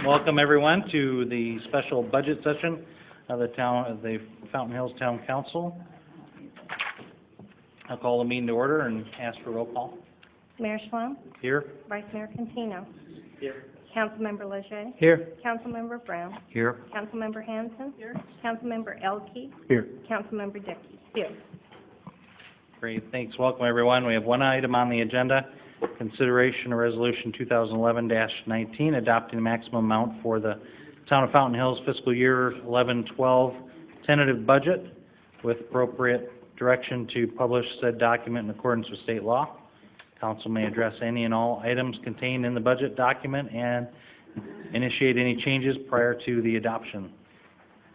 Welcome everyone to the special budget session of the Fountain Hills Town Council. I'll call the meeting to order and ask for roll call. Mayor Schwam. Here. Vice Mayor Contino. Here. Councilmember Leger. Here. Councilmember Brown. Here. Councilmember Hanson. Here. Councilmember Elke. Here. Councilmember Dickey. Here. Great, thanks. Welcome everyone. We have one item on the agenda, consideration of resolution 2011-19, adopting the maximum amount for the Town of Fountain Hills fiscal year 11-12 tentative budget with appropriate direction to publish said document in accordance with state law. Council may address any and all items contained in the budget document and initiate any changes prior to the adoption.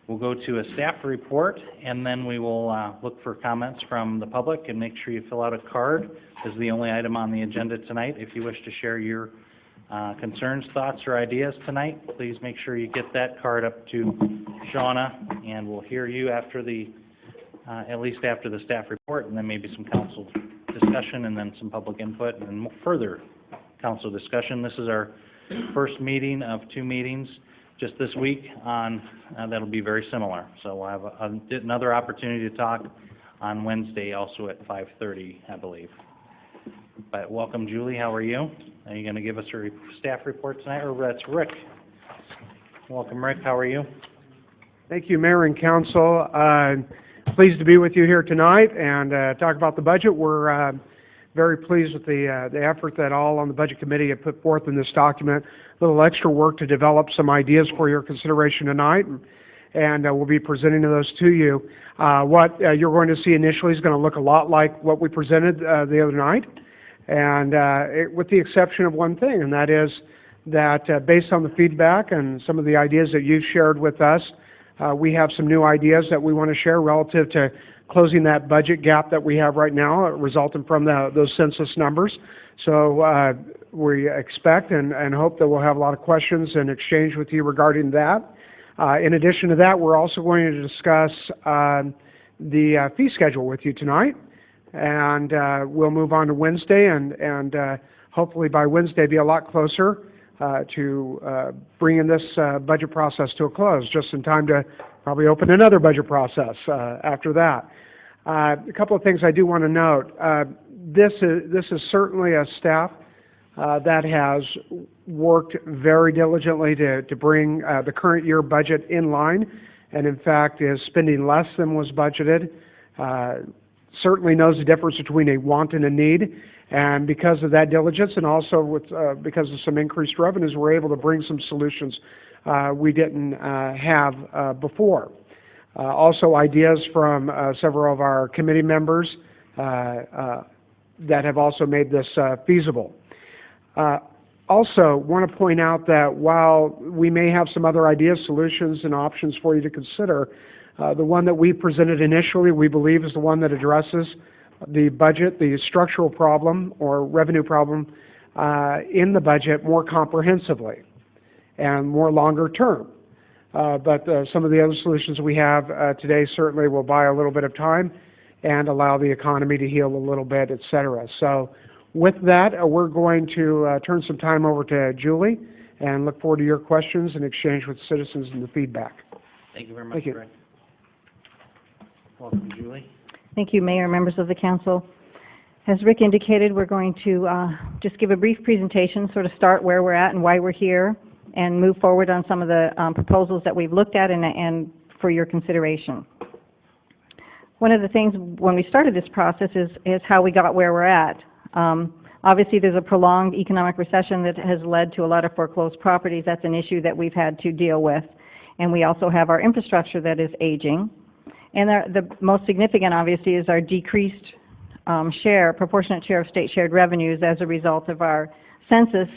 We'll go to a staff report, and then we will look for comments from the public, and make sure you fill out a card. This is the only item on the agenda tonight. If you wish to share your concerns, thoughts, or ideas tonight, please make sure you get that card up to Shauna, and we'll hear you after the, at least after the staff report, and then maybe some council discussion, and then some public input, and then further council discussion. This is our first meeting of two meetings just this week on that'll be very similar. So we'll have another opportunity to talk on Wednesday, also at 5:30, I believe. But welcome, Julie. How are you? Are you going to give us a staff report tonight, or that's Rick? Welcome, Rick. How are you? Thank you, Mayor and Council. Pleased to be with you here tonight and talk about the budget. We're very pleased with the effort that all on the Budget Committee have put forth in this document. A little extra work to develop some ideas for your consideration tonight, and we'll be presenting those to you. What you're going to see initially is going to look a lot like what we presented the other night, and with the exception of one thing, and that is that based on the feedback and some of the ideas that you've shared with us, we have some new ideas that we want to share relative to closing that budget gap that we have right now resulting from those census numbers. So we expect and hope that we'll have a lot of questions and exchange with you regarding that. In addition to that, we're also going to discuss the fee schedule with you tonight, and we'll move on to Wednesday, and hopefully by Wednesday be a lot closer to bringing this budget process to a close, just in time to probably open another budget process after that. A couple of things I do want to note. This is certainly a staff that has worked very diligently to bring the current year budget in line, and in fact is spending less than was budgeted. Certainly knows the difference between a want and a need, and because of that diligence, and also because of some increased revenues, we're able to bring some solutions we didn't have before. Also ideas from several of our committee members that have also made this feasible. Also want to point out that while we may have some other ideas, solutions, and options for you to consider, the one that we presented initially we believe is the one that addresses the budget, the structural problem or revenue problem in the budget more comprehensively and more longer term. But some of the other solutions we have today certainly will buy a little bit of time and allow the economy to heal a little bit, et cetera. So with that, we're going to turn some time over to Julie and look forward to your questions and exchange with citizens and the feedback. Thank you very much, Thank you. Rick. Welcome, Julie. Thank you, Mayor, members of the Council. As Rick indicated, we're going to just give a brief presentation, sort of start where we're at and why we're here, and move forward on some of the proposals that we've looked at and for your consideration. One of the things when we started this process is how we got where we're at. Obviously, there's a prolonged economic recession that has led to a lot of foreclosed properties. That's an issue that we've had to deal with. And we also have our infrastructure that is aging. And the most significant, obviously, is our decreased proportionate share of state shared revenues as a result of our census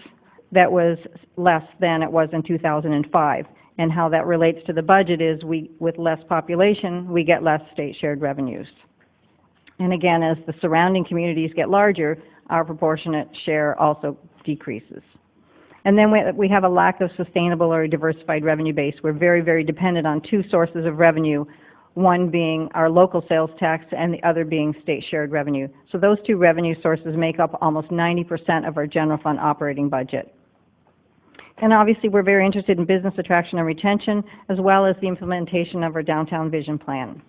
that was less than it was in 2005. And how that relates to the budget is with less population, we get less state shared revenues. And again, as the surrounding communities get larger, our proportionate share also decreases. And then we have a lack of sustainable or diversified revenue base. We're very, very dependent on two sources of revenue, one being our local sales tax and the other being state shared revenue. So those two revenue sources make up almost 90% of our general fund operating budget. And obviously, we're very interested in business attraction and retention, as well as the implementation of our downtown vision plan.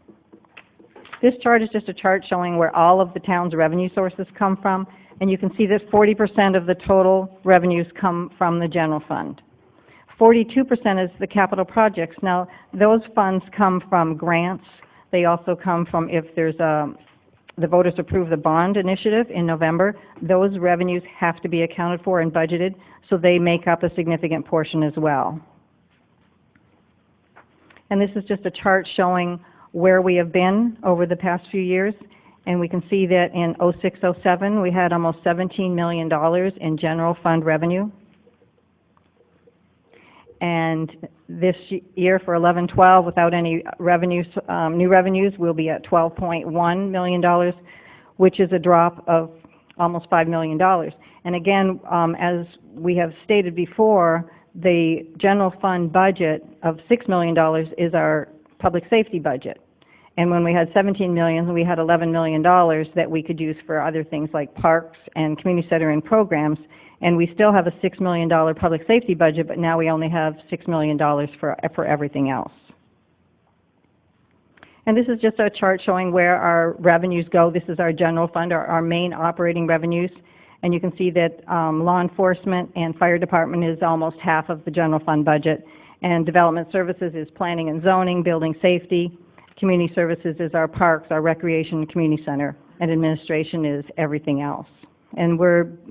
This chart is just a chart showing where all of the town's revenue sources come from, and you can see that 40% of the total revenues come from the general fund. 42% is the capital projects. Now, those funds come from grants. They also come from, if there's the voters approve the bond initiative in November, those revenues have to be accounted for and budgeted, so they make up a significant portion as well. And this is just a chart showing where we have been over the past few years, and we can see that in 06-07 we had almost $17 million in general fund revenue. And this year for 11-12, without any revenues, new revenues, we'll be at $12.1 million, which is a drop of almost $5 million. And again, as we have stated before, the general fund budget of $6 million is our public safety budget. And when we had $17 million, we had $11 million that we could use for other things like parks and community center and programs. And we still have a $6 million public safety budget, but now we only have $6 million for everything else. And this is just a chart showing where our revenues go. This is our general fund, our main operating revenues. And you can see that law enforcement and fire department is almost half of the general fund budget. And development services is planning and zoning, building safety. Community services is our parks, our recreation community center. And administration is everything else. And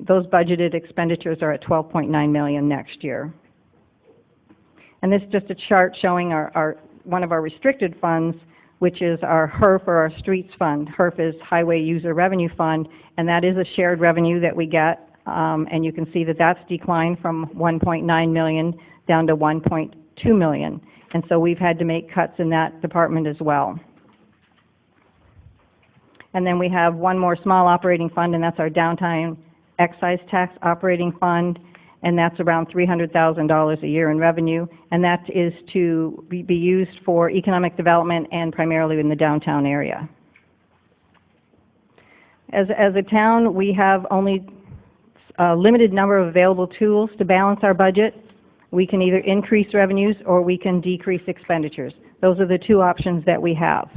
those budgeted expenditures are at $12.9 million next year. And this is just a chart showing one of our restricted funds, which is our HERF, or our streets fund. HERF is Highway User Revenue Fund, and that is a shared revenue that we get. And you can see that that's declined from $1.9 million down to $1.2 million. And so we've had to make cuts in that department as well. And then we have one more small operating fund, and that's our downtown excise tax operating fund, and that's around $300,000 a year in revenue, and that is to be used for economic development and primarily in the downtown area. As a town, we have only a limited number of available tools to balance our budget. We can either increase revenues or we can decrease expenditures. Those are the two options that we have.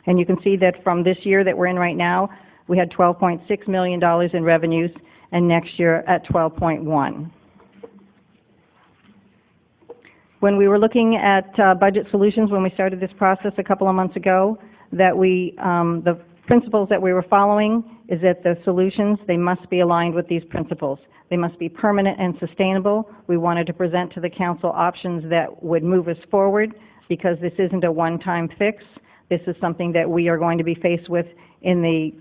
And you can see that from this year that we're in right now, we had $12.6 million in revenues, and next year at 12.1. When we were looking at budget solutions when we started this process a couple of months ago, that the principles that we were following is that the solutions, they must be aligned with these principles. They must be permanent and sustainable. We wanted to present to the council options that would move us forward, because this isn't a one-time fix. This is something that we are going to be faced with in the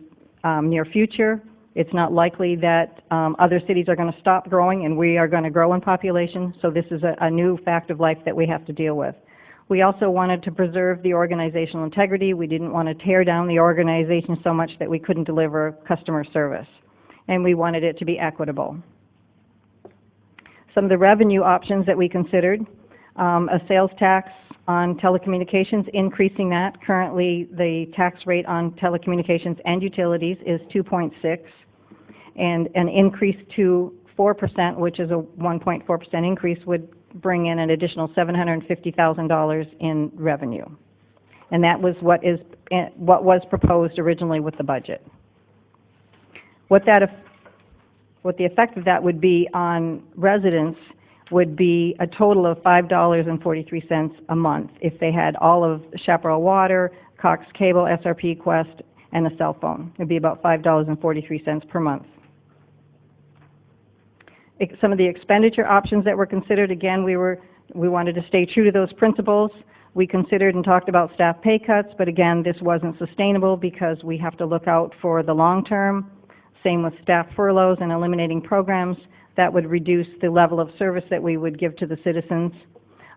near future. It's not likely that other cities are going to stop growing and we are going to grow in population, so this is a new fact of life that we have to deal with. We also wanted to preserve the organizational integrity. We didn't want to tear down the organization so much that we couldn't deliver customer service. And we wanted it to be equitable. Some of the revenue options that we considered, a sales tax on telecommunications, increasing that. Currently, the tax rate on telecommunications and utilities is 2.6, and an increase to 4%, which is a 1.4% increase, would bring in an additional $750,000 in revenue. And that was what was proposed originally with the budget. What the effect of that would be on residents would be a total of $5.43 a month if they had all of Chaparral Water, Cox Cable, SRP Quest, and a cell phone. It would be about $5.43 per month. Some of the expenditure options that were considered, again, we wanted to stay true to those principles. We considered and talked about staff pay cuts, but again, this wasn't sustainable because we have to look out for the long term. Same with staff furloughs and eliminating programs that would reduce the level of service that we would give to the citizens.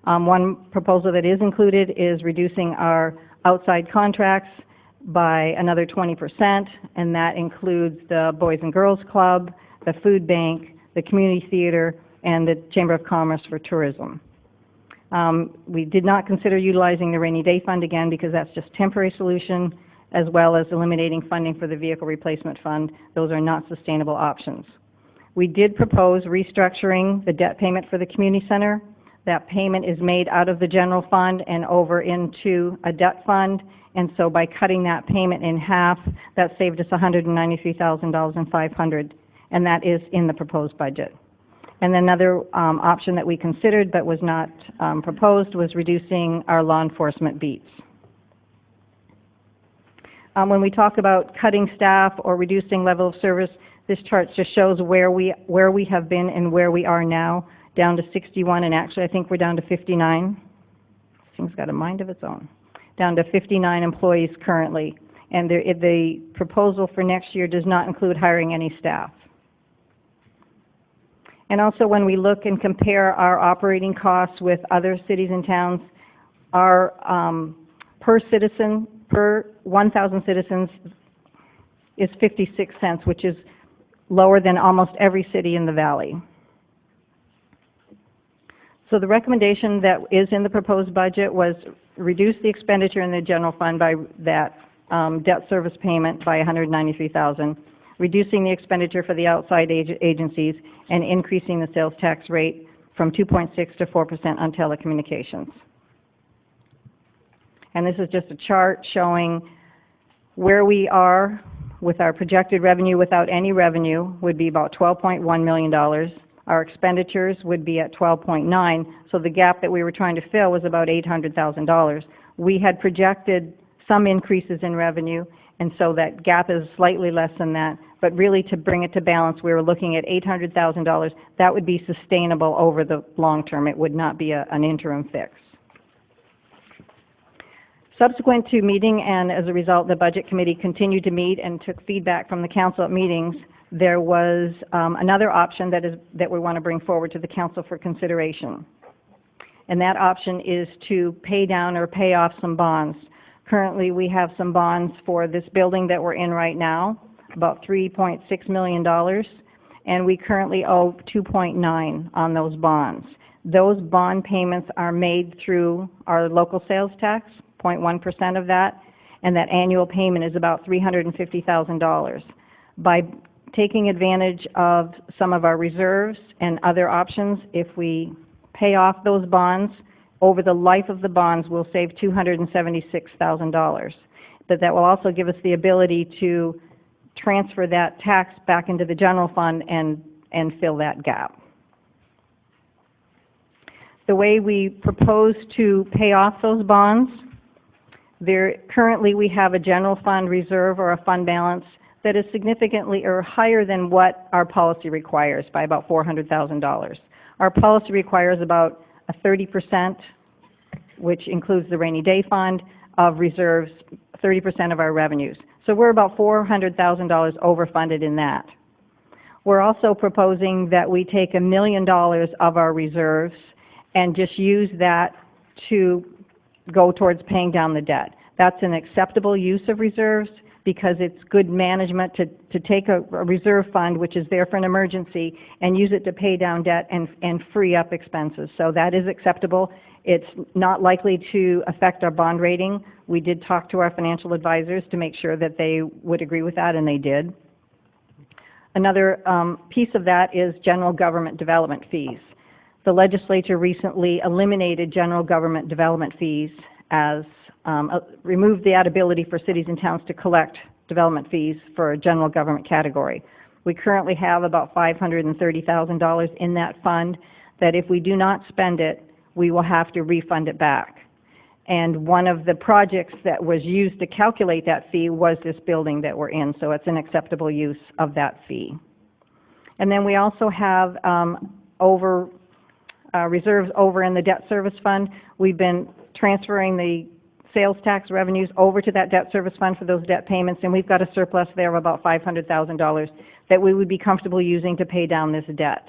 One proposal that is included is reducing our outside contracts by another 20%, and that includes the Boys and Girls Club, the food bank, the community theater, and the Chamber of Commerce for tourism. We did not consider utilizing the rainy day fund again because that's just a temporary solution, as well as eliminating funding for the vehicle replacement fund. Those are not sustainable options. We did propose restructuring the debt payment for the community center. That payment is made out of the general fund and over into a debt fund, and so by cutting that payment in half, that saved us $193,500, and that is in the proposed budget. And another option that we considered but was not proposed was reducing our law enforcement beats. When we talk about cutting staff or reducing level of service, this chart just shows where we have been and where we are now, down to 61, and actually I think we're down to 59. This thing's got a mind of its own. Down to 59 employees currently, and the proposal for next year does not include hiring any staff. And also when we look and compare our operating costs with other cities and towns, our per 1,000 citizens is 56 cents, which is lower than almost every city in the valley. So the recommendation that is in the proposed budget was reduce the expenditure in the general fund by that debt service payment by $193,000, reducing the expenditure for the outside agencies, and increasing the sales tax rate from 2.6 to 4% on telecommunications. And this is just a chart showing where we are with our projected revenue without any revenue would be about $12.1 million. Our expenditures would be at 12.9, so the gap that we were trying to fill was about $800,000. We had projected some increases in revenue, and so that gap is slightly less than that, but really to bring it to balance, we were looking at $800,000. That would be sustainable over the long term. It would not be an interim fix. Subsequent to meeting, and as a result, the Budget Committee continued to meet and took feedback from the Council at meetings, there was another option that we want to bring forward to the Council for consideration. And that option is to pay down or pay off some bonds. Currently, we have some bonds for this building that we're in right now, about $3.6 million, and we currently owe 2.9 on those bonds. Those bond payments are made through our local sales tax, 0.1% of that, and that annual payment is about $350,000. By taking advantage of some of our reserves and other options, if we pay off those bonds, over the life of the bonds, we'll save $276,000. But that will also give us the ability to transfer that tax back into the general fund and fill that gap. The way we propose to pay off those bonds, currently we have a general fund reserve or a fund balance that is significantly or higher than what our policy requires by about $400,000. Our policy requires about a 30%, which includes the rainy day fund, of reserves, 30% of our revenues. So we're about $400,000 overfunded in that. We're also proposing that we take $1 million of our reserves and just use that to go towards paying down the debt. That's an acceptable use of reserves because it's good management to take a reserve fund, which is there for an emergency, and use it to pay down debt and free up expenses. So that is acceptable. It's not likely to affect our bond rating. We did talk to our financial advisors to make sure that they would agree with that, and they did. Another piece of that is general government development fees. The legislature recently eliminated general government development fees as removed the ability for cities and towns to collect development fees for a general government category. We currently have about $530,000 in that fund that if we do not spend it, we will have to refund it back. And one of the projects that was used to calculate that fee was this building that we're in, so it's an acceptable use of that fee. And then we also have reserves over in the debt service fund. We've been transferring the sales tax revenues over to that debt service fund for those debt payments, and we've got a surplus there of about $500,000 that we would be comfortable using to pay down this debt.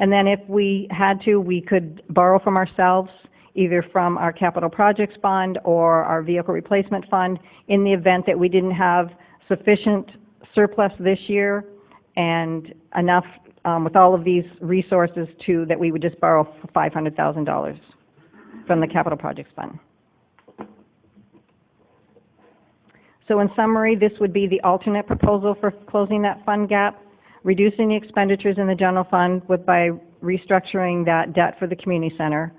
And then if we had to, we could borrow from ourselves, either from our capital projects fund or our vehicle replacement fund, in the event that we didn't have sufficient surplus this year and enough with all of these resources that we would just borrow for $500,000 from the capital projects fund. So in summary, this would be the alternate proposal for closing that fund gap. reducing the expenditures in the general fund by restructuring that debt for the community center,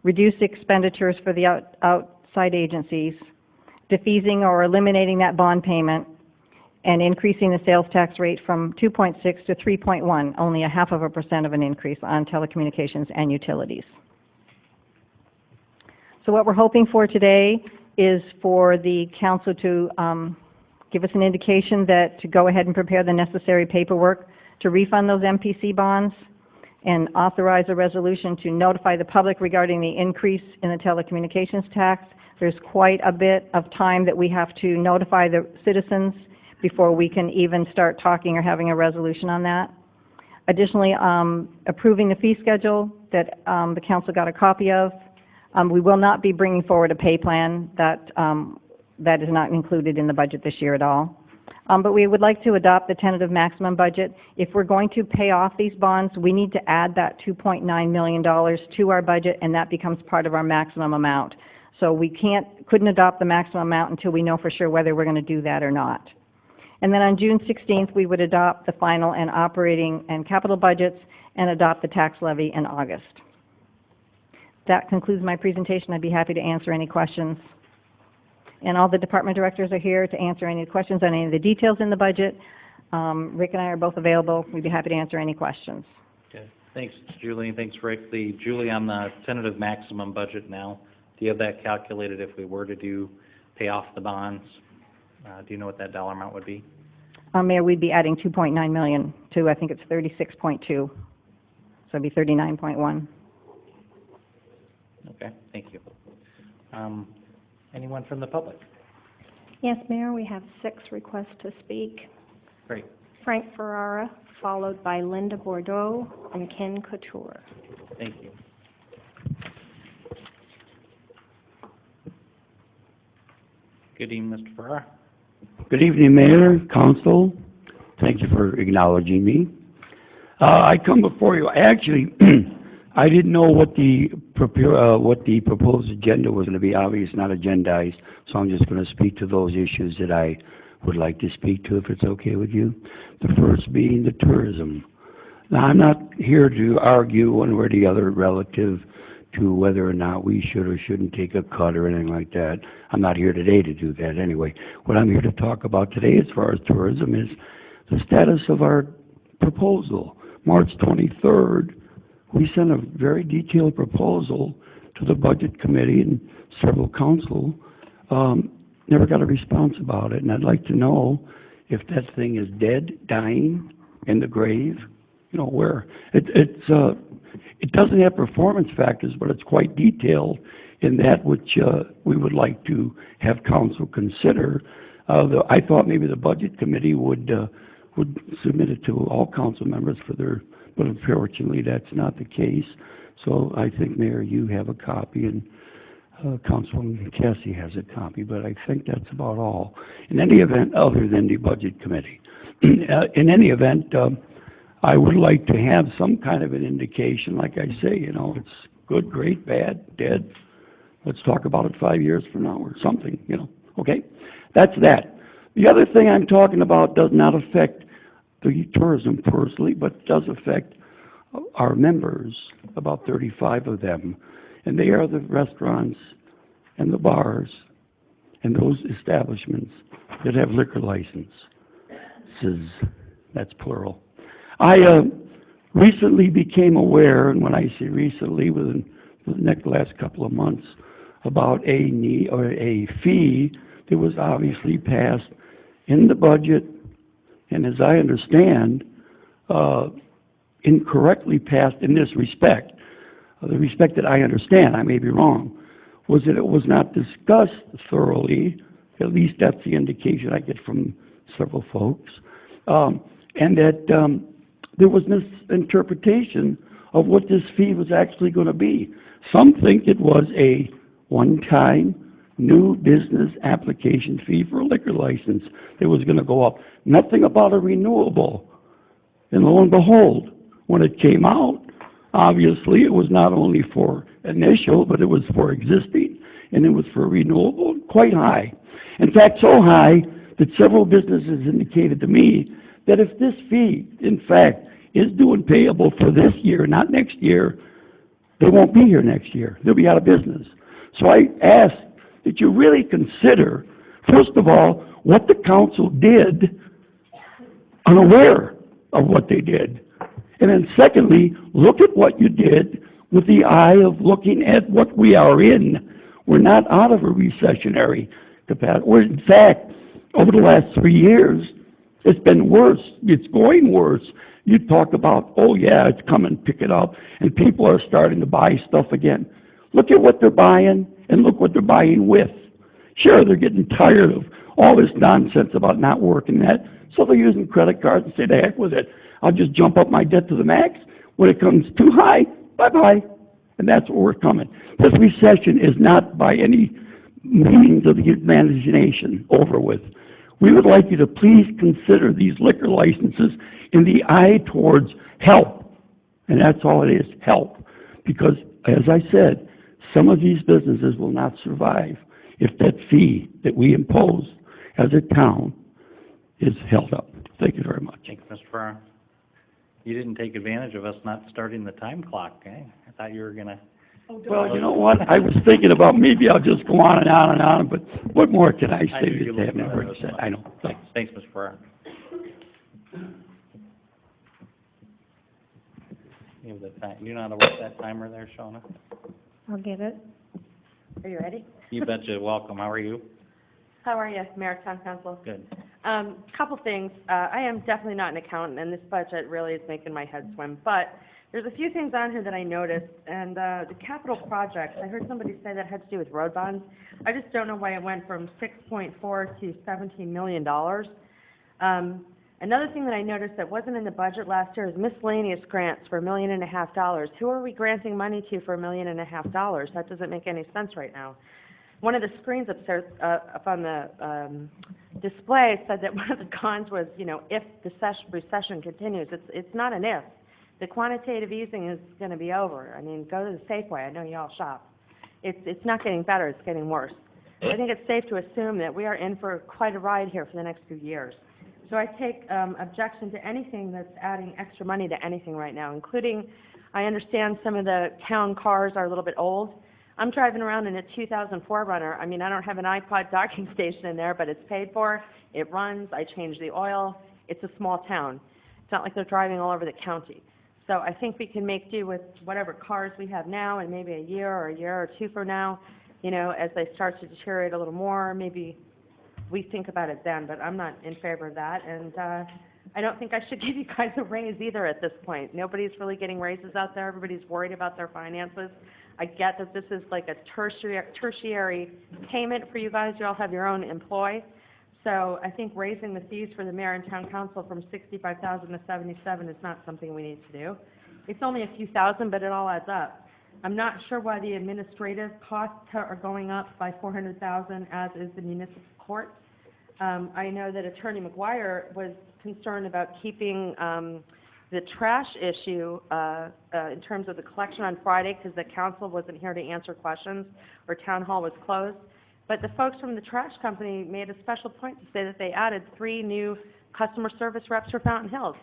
reduce expenditures for the outside agencies, defeasing or eliminating that bond payment, and increasing the sales tax rate from 2.6 to 3.1, only 0.5% of an increase on telecommunications and utilities. So what we're hoping for today is for the council to give us an indication that to go ahead and prepare the necessary paperwork to refund those MPC bonds and authorize a resolution to notify the public regarding the increase in the telecommunications tax. There's quite a bit of time that we have to notify the citizens before we can even start talking or having a resolution on that. Additionally, approving the fee schedule that the council got a copy of. We will not be bringing forward a pay plan. That is not included in the budget this year at all. But we would like to adopt the tentative maximum budget. If we're going to pay off these bonds, we need to add that $2.9 million to our budget, and that becomes part of our maximum amount. So we couldn't adopt the maximum amount until we know for sure whether we're going to do that or not. And then on June 16th, we would adopt the final and operating and capital budgets and adopt the tax levy in August. That concludes my presentation. I'd be happy to answer any questions. And all the department directors are here to answer any questions on any of the details in the budget. Rick and I are both available. We'd be happy to answer any questions. Okay, thanks, Julie, and thanks, Rick. Julie, on the tentative maximum budget now, do you have that calculated if we were to pay off the bonds? Do you know what that dollar amount would be? Mayor, we'd be adding $2.9 million to, I think it's 36.2, so it'd be 39.1. Okay, thank you. Anyone from the public? Yes, Mayor, we have 6 requests to speak. Great. Frank Ferrara, followed by Linda Bordeaux and Ken Couture. Thank you. Good evening, Mr. Farrar. Good evening, Mayor, Council. Thank you for acknowledging me. I come before you. Actually, I didn't know what the proposed agenda was going to be. Obviously, not agendized, so I'm just going to speak to those issues that I would like to speak to, if it's okay with you. The first being the tourism. Now, I'm not here to argue one way or the other relative to whether or not we should or shouldn't take a cut or anything like that. I'm not here today to do that anyway. What I'm here to talk about today as far as tourism is the status of our proposal. March 23rd, we sent a very detailed proposal to the Budget Committee and several council. Never got a response about it, and I'd like to know if that thing is dead, dying, in the grave, you know, where. It doesn't have performance factors, but it's quite detailed in that which we would like to have council consider. I thought maybe the Budget Committee would submit it to all council members for their, but unfortunately that's not the case. So I think, Mayor, you have a copy, and Councilwoman Cassie has a copy, but I think that's about all. In any event, other than the Budget Committee. In any event, I would like to have some kind of an indication, like I say, you know, it's good, great, bad, dead. Let's talk about it 5 years from now or something, you know, okay? That's that. The other thing I'm talking about does not affect the tourism personally, but does affect our members, about 35 of them, and they are the restaurants and the bars and those establishments that have liquor licenses. That's plural. I recently became aware, and when I say recently, within the last couple of months, about a fee that was obviously passed in the budget, and as I understand, incorrectly passed in this respect. The respect that I understand, I may be wrong, was that it was not discussed thoroughly, at least that's the indication I get from several folks, and that there was misinterpretation of what this fee was actually going to be. Some think it was a one-time new business application fee for a liquor license that was going to go up. Nothing about a renewable. And lo and behold, when it came out, obviously it was not only for initial, but it was for existing, and it was for renewable, quite high. In fact, so high that several businesses indicated to me that if this fee, in fact, is due and payable for this year, not next year, they won't be here next year. They'll be out of business. So I ask that you really consider, first of all, what the council did, unaware of what they did. And then secondly, look at what you did with the eye of looking at what we are in. We're not out of a recessionary capacity. We're, in fact, over the last 3 years, it's been worse. It's going worse. You talk about, oh yeah, it's coming, pick it up, and people are starting to buy stuff again. Look at what they're buying, and look what they're buying with. Sure, they're getting tired of all this nonsense about not working that, so they're using credit cards and say, the heck with it. I'll just jump up my debt to the max. When it comes too high, bye-bye. And that's where we're coming. This recession is not by any means of the imagination over with. We would like you to please consider these liquor licenses in the eye towards help. And that's all it is, help. Because, as I said, some of these businesses will not survive if that fee that we impose as a town is held up. Thank you very much. Thank you, Mr. Farrar. You didn't take advantage of us not starting the time clock, eh? I thought you were gonna... Well, you know what? I was thinking about maybe I'll just go on and on and on, but what more can I say knew you that they haven't looked already at it. said? I know. Thanks. Thanks, Mr. Farrar. You have the time, you know how to work that timer there, Shawna? I'll get it. Are you ready? You betcha. Welcome. How are you? How are you, Mayor, Town Council? Good. Couple things. I am definitely not an accountant, and this budget really is making my head swim. But there's a few things on here that I noticed, and the capital projects, I heard somebody say that had to do with road bonds. I just don't know why it went from 6.4 to $17 million. Another thing that I noticed that wasn't in the budget last year is miscellaneous grants for $1.5 million. Who are we granting money to for $1.5 million? That doesn't make any sense right now. One of the screens upstairs, up on the display said that one of the cons was, you know, if the recession continues. It's not an if. The quantitative easing is going to be over. I mean, go to the Safeway. I know you all shop. It's not getting better. It's getting worse. I think it's safe to assume that we are in for quite a ride here for the next few years. So I take objection to anything that's adding extra money to anything right now, including, I understand some of the town cars are a little bit old. I'm driving around in a 2004 Runner. I mean, I don't have an iPod docking station in there, but it's paid for. It runs. I change the oil. It's a small town. It's not like they're driving all over the county. So I think we can make do with whatever cars we have now, and maybe a year or two from now, you know, as they start to deteriorate a little more, maybe we think about it then, but I'm not in favor of that. And I don't think I should give you guys a raise either at this point. Nobody's really getting raises out there. Everybody's worried about their finances. I get that this is like a tertiary payment for you guys. You all have your own employee. So I think raising the fees for the mayor and town council from $65,000 to $77,000 is not something we need to do. It's only a few thousand, but it all adds up. I'm not sure why the administrative costs are going up by $400,000, as is the municipal court. I know that Attorney McGuire was concerned about keeping the trash issue in terms of the collection on Friday because the council wasn't here to answer questions or town hall was closed. But the folks from the trash company made a special point to say that they added 3 new customer service reps for Fountain Hills.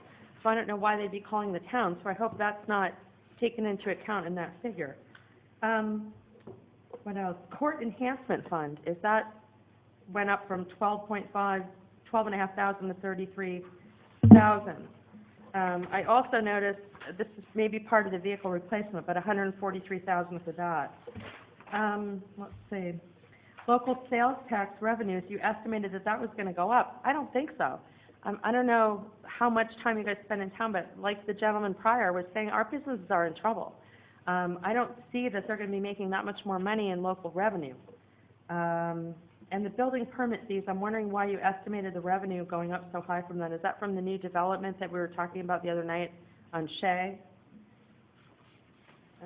So I don't know why they'd be calling the town, so I hope that's not taken into account in that figure. What else? Court Enhancement Fund, is that went up from $12,500 to $33,000. I also noticed, this is maybe part of the vehicle replacement, but $143,000 for that. Let's see. Local sales tax revenues, you estimated that that was going to go up. I don't think so. I don't know how much time you guys spend in town, but like the gentleman prior was saying, our businesses are in trouble. I don't see that they're going to be making that much more money in local revenue. And the building permit fees, I'm wondering why you estimated the revenue going up so high from that. Is that from the new development that we were talking about the other night on Shea?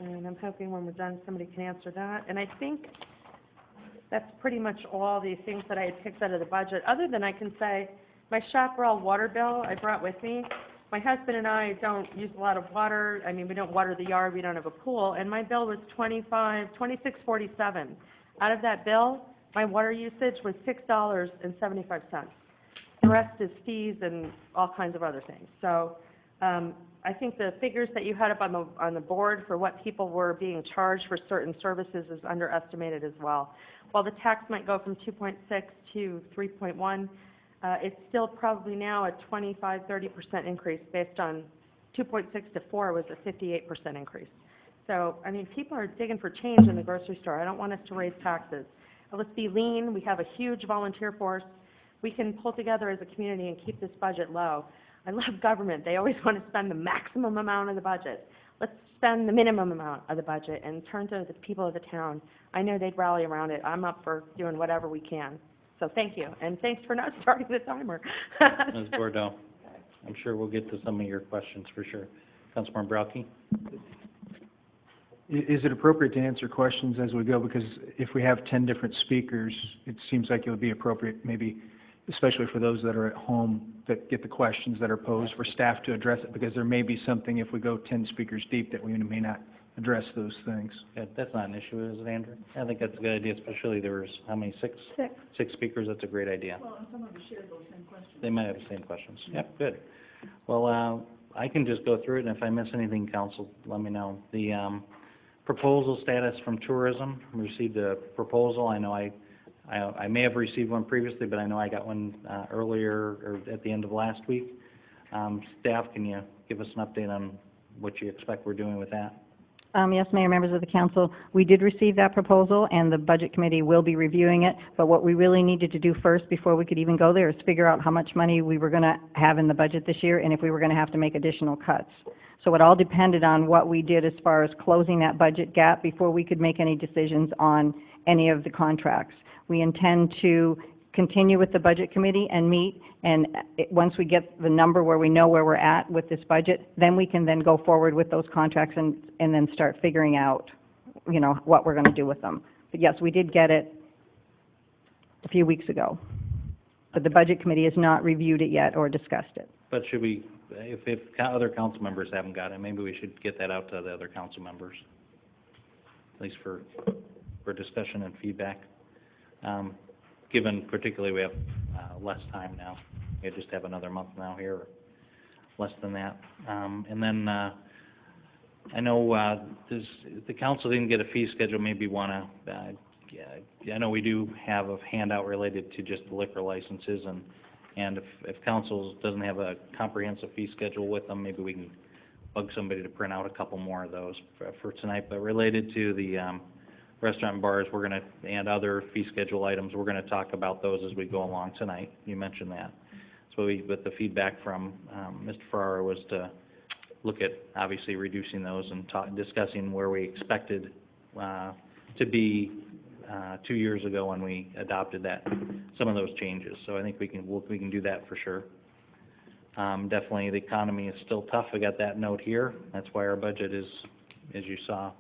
And I'm hoping when we're done, somebody can answer that. And I think that's pretty much all the things that I had picked out of the budget, other than I can say my Chaparral water bill I brought with me. My husband and I don't use a lot of water. I mean, we don't water the yard. We don't have a pool. And my bill was $26.47. Out of that bill, my water usage was $6.75. The rest is fees and all kinds of other things. So, I think the figures that you had up on the board for what people were being charged for certain services is underestimated as well. While the tax might go from 2.6 to 3.1, it's still probably now a 25-30% increase based on 2.6 to 4 was a 58% increase. So, I mean, people are digging for change in the grocery store. I don't want us to raise taxes. Let's be lean. We have a huge volunteer force. We can pull together as a community and keep this budget low. I love government. They always want to spend the maximum amount of the budget. Let's spend the minimum amount of the budget and turn to the people of the town. I know they'd rally around it. I'm up for doing whatever we can. So thank you, and thanks for not starting the timer. Ms. Bordeaux, I'm sure we'll get to some of your questions for sure. Councilmember Browkey? Is it appropriate to answer questions as we go? Because if we have 10 different speakers, it seems like it would be appropriate, maybe, especially for those that are at home, that get the questions that are posed, for staff to address it, because there may be something, if we go 10 speakers deep, that we may not address those things. Yeah, that's not an issue, is it, Andrew? I think that's a good idea, especially there was, how many, six? Six speakers, that's a great idea. Well, and some of them shared those same questions. They might have the same questions. Yep, good. Well, I can just go through it, and if I miss anything, council, let me know. The, proposal status from tourism, we received a proposal. I know I may have received one previously, but I know I got one earlier, or at the end of last week. Staff, can you give us an update on what you expect we're doing with that? Yes, Mayor, members of the council, we did receive that proposal, and the Budget Committee will be reviewing it, but what we really needed to do first before we could even go there is figure out how much money we were going to have in the budget this year and if we were going to have to make additional cuts. So it all depended on what we did as far as closing that budget gap before we could make any decisions on any of the contracts. We intend to continue with the Budget Committee and meet, and once we get the number where we know where we're at with this budget, then we can then go forward with those contracts and then start figuring out, you know, what we're going to do with them. But yes, we did get it a few weeks ago, but the Budget Committee has not reviewed it yet or discussed it. But should we, if other council members haven't got it, maybe we should get that out to the other council members, at least for discussion and feedback. Given particularly we have less time now, we just have another month now here, or less than that. And then I know the council didn't get a fee schedule. Maybe want to. I know we do have a handout related to just the liquor licenses, and if council doesn't have a comprehensive fee schedule with them, maybe we can bug somebody to print out a couple more of those for tonight. But related to the restaurant and bars, we're going to, and other fee schedule items, we're going to talk about those as we go along tonight. You mentioned that. So but the feedback from Mr. Ferrara was to look at obviously reducing those and discussing where we expected to be 2 years ago when we adopted some of those changes. So I think we can do that for sure. Definitely the economy is still tough. I got that note here. That's why our budget is, as you saw,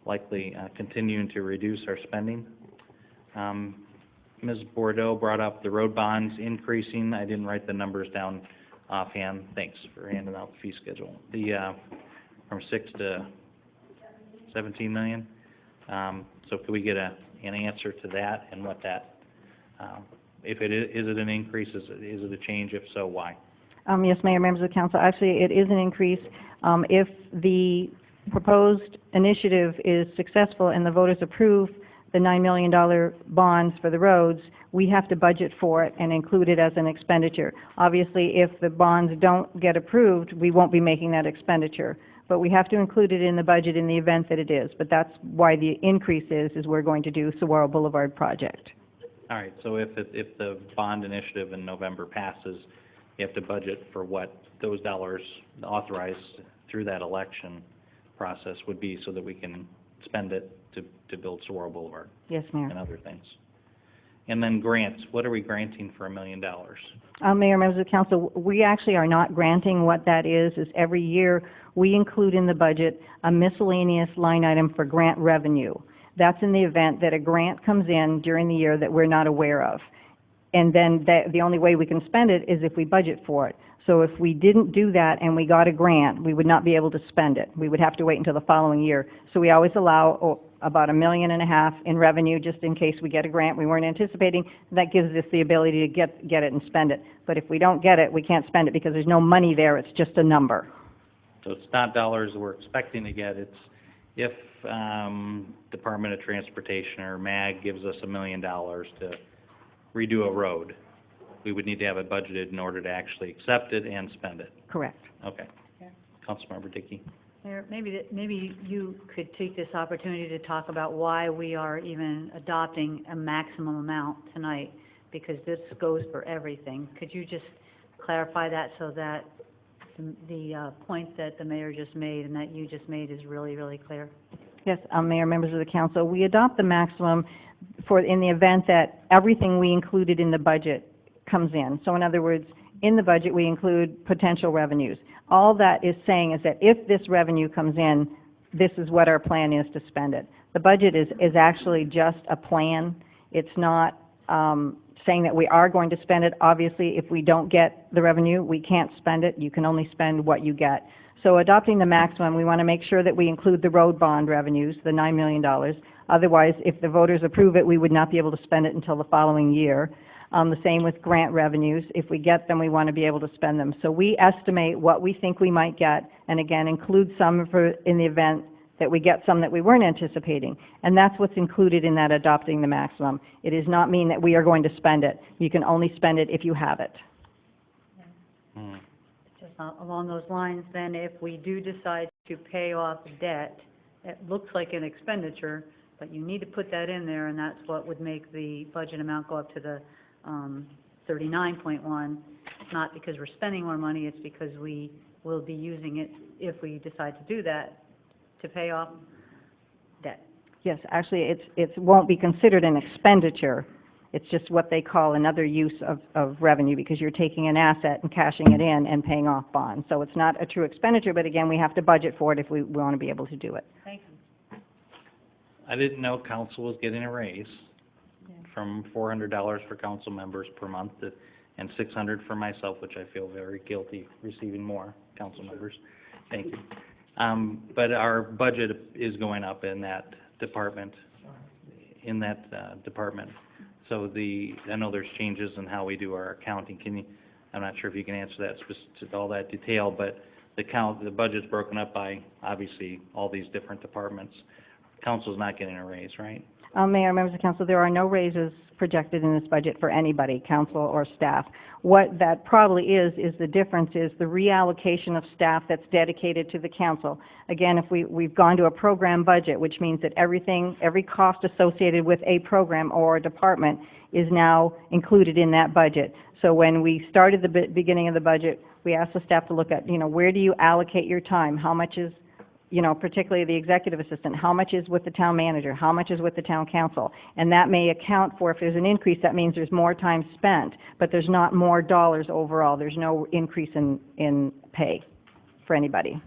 likely continuing to reduce our spending. Ms. Bordeaux brought up the road bonds increasing. I didn't write the numbers down offhand. Thanks for handing out the fee schedule. From 6 to 17 million. So could we get an answer to that and what that, if it is it an increase, is it a change? If so, why? Yes, Mayor, members of the council, actually it is an increase. If the proposed initiative is successful and the voters approve the $9 million bonds for the roads, we have to budget for it and include it as an expenditure. Obviously, if the bonds don't get approved, we won't be making that expenditure. But we have to include it in the budget in the event that it is. But that's why the increase is we're going to do Saguaro Boulevard project. All right, so if the bond initiative in November passes, you have to budget for what those dollars authorized through that election process would be so that we can spend it to build Saguaro Boulevard. Yes, Mayor. And other things. And then grants, what are we granting for $1 million? Mayor, members of the council, we actually are not granting. What that is every year we include in the budget a miscellaneous line item for grant revenue. That's in the event that a grant comes in during the year that we're not aware of. And then the only way we can spend it is if we budget for it. So if we didn't do that and we got a grant, we would not be able to spend it. We would have to wait until the following year. So we always allow about $1.5 million in revenue, just in case we get a grant we weren't anticipating. That gives us the ability to get it and spend it. But if we don't get it, we can't spend it because there's no money there, it's just a number. So it's not dollars we're expecting to get, it's if, Department of Transportation or MAG gives us $1 million to redo a road, we would need to have it budgeted in order to actually accept it and spend it. Correct. Okay. Councilmember Dickey. Mayor, maybe you could take this opportunity to talk about why we are even adopting a maximum amount tonight, because this goes for everything. Could you just clarify that so that the point that the mayor just made and that you just made is really, really clear? Yes, Mayor, members of the council, we adopt the maximum in the event that everything we included in the budget comes in. So in other words, in the budget we include potential revenues. All that is saying is that if this revenue comes in, this is what our plan is to spend it. The budget is actually just a plan. It's not saying that we are going to spend it. Obviously, if we don't get the revenue, we can't spend it. You can only spend what you get. So adopting the maximum, we want to make sure that we include the road bond revenues, the $9 million. Otherwise, if the voters approve it, we would not be able to spend it until the following year. The same with grant revenues. If we get them, we want to be able to spend them. So we estimate what we think we might get, and again, include some in the event that we get some that we weren't anticipating. And that's what's included in that adopting the maximum. It does not mean that we are going to spend it. You can only spend it if you have it. Just along those lines, then, if we do decide to pay off debt, it looks like an expenditure, but you need to put that in there, and that's what would make the budget amount go up to the 39.1. It's not because we're spending more money, it's because we will be using it, if we decide to do that, to pay off debt. Yes, actually, it won't be considered an expenditure. It's just what they call another use of revenue, because you're taking an asset and cashing it in and paying off bonds. So it's not a true expenditure, but again, we have to budget for it if we want to be able to do it. Thank you. I didn't know council was getting a raise from $400 for council members per month and $600 for myself, which I feel very guilty receiving more council members. Thank you. But our budget is going up in that department, So I know there's changes in how we do our accounting. I'm not sure if you can answer that to all that detail, but the budget's broken up by, obviously, all these different departments. Council's not getting a raise, right? Mayor, members of council, there are no raises projected in this budget for anybody, council or staff. What that probably is the difference is the reallocation of staff that's dedicated to the council. Again, if we've gone to a program budget, which means that every cost associated with a program or a department is now included in that budget. So when we started the beginning of the budget, we asked the staff to look at, where do you allocate your time? How much is, particularly the executive assistant, how much is with the town manager? How much is with the town council? And that may account for, if there's an increase, that means there's more time spent, but there's not more dollars overall. There's no increase in pay for anybody.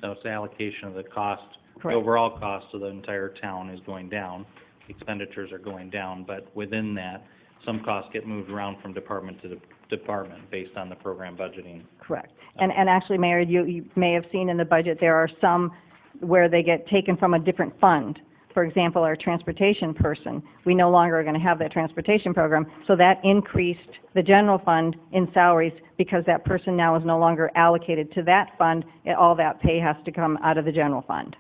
So it's the allocation of the cost. Correct. The overall cost of the entire town is going down. Expenditures are going down, but within that, some costs get moved around from department to department based on the program budgeting. Correct. And actually, Mayor, you may have seen in the budget there are some where they get taken from a different fund. For example, our transportation person, we no longer are going to have that transportation program, so that increased the general fund in salaries because that person now is no longer allocated to that fund. All that pay has to come out of the general fund.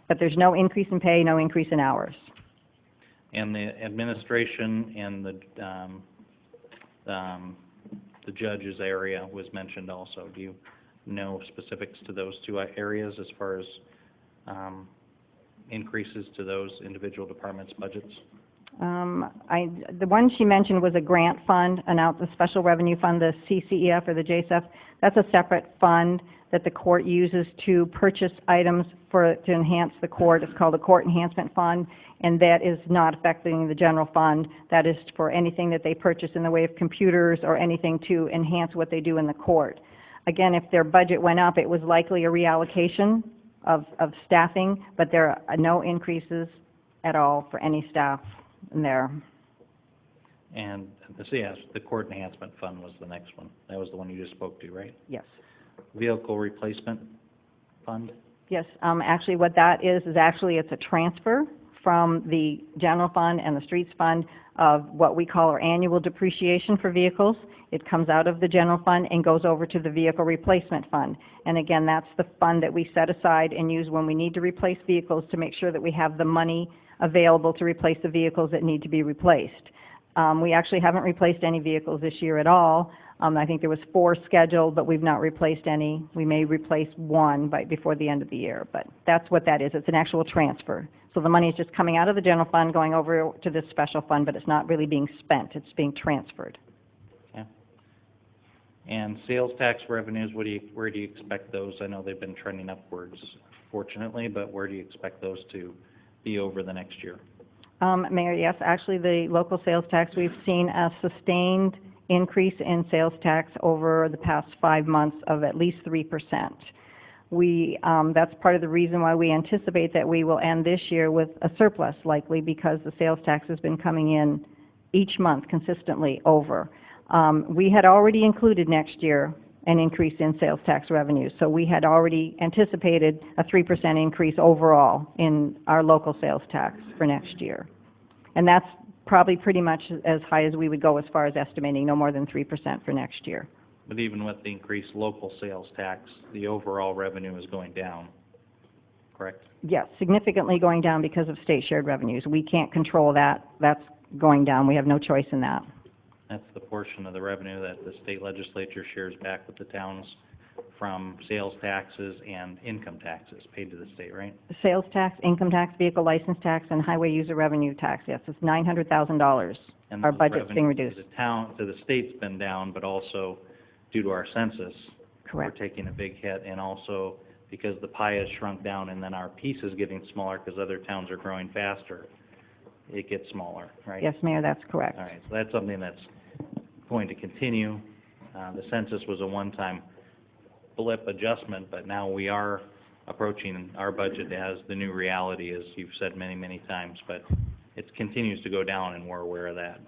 But there's no increase in pay, no increase in hours. And the administration and the judge's area was mentioned also. Do you know specifics to those two areas as far as increases to those individual departments' budgets? The one she mentioned was a grant fund, a special revenue fund, the CCEF or the JSEF. That's a separate fund that the court uses to purchase items to enhance the court. It's called a court enhancement fund, and that is not affecting the general fund. That is for anything that they purchase in the way of computers or anything to enhance what they do in the court. Again, if their budget went up, it was likely a reallocation of staffing, but there are no increases at all for any staff in there. And the court enhancement fund was the next one. That was the one you just spoke to, right? Yes. Vehicle replacement fund? Yes, actually what that is actually it's a transfer from the general fund and the streets fund of what we call our annual depreciation for vehicles. It comes out of the general fund and goes over to the vehicle replacement fund. And again, that's the fund that we set aside and use when we need to replace vehicles to make sure that we have the money available to replace the vehicles that need to be replaced. We actually haven't replaced any vehicles this year at all. I think there was 4 scheduled, but we've not replaced any. We may replace 1 before the end of the year, but that's what that is. It's an actual transfer. So the money is just coming out of the general fund, going over to this special fund, but it's not really being spent. It's being transferred. Okay. And sales tax revenues, where do you expect those? I know they've been trending upwards, fortunately, but where do you expect those to be over the next year? Mayor, yes, actually the local sales tax, we've seen a sustained increase in sales tax over the past 5 months of at least 3%. That's part of the reason why we anticipate that we will end this year with a surplus, likely because the sales tax has been coming in each month consistently over. We had already included next year an increase in sales tax revenues, so we had already anticipated a 3% increase overall in our local sales tax for next year. And that's probably pretty much as high as we would go as far as estimating, no more than 3% for next year. But even with the increased local sales tax, the overall revenue is going down, correct? Yes, significantly going down because of state shared revenues. We can't control that. That's going down. We have no choice in that. That's the portion of the revenue that the state legislature shares back with the towns from sales taxes and income taxes paid to the state, right? Sales tax, income tax, vehicle license tax, and highway user revenue tax, yes, it's $900,000. And Our those budget's being revenues reduced. to the state's been down, but also due to our census, Correct. we're taking a big hit, and also because the pie has shrunk down and then our piece is getting smaller because other towns are growing faster, it gets smaller, right? Yes, Mayor, that's correct. All right, so that's something that's going to continue. The census was a one-time blip adjustment, but now we are approaching our budget as the new reality, as you've said many, many times, but it continues to go down, and we're aware of that.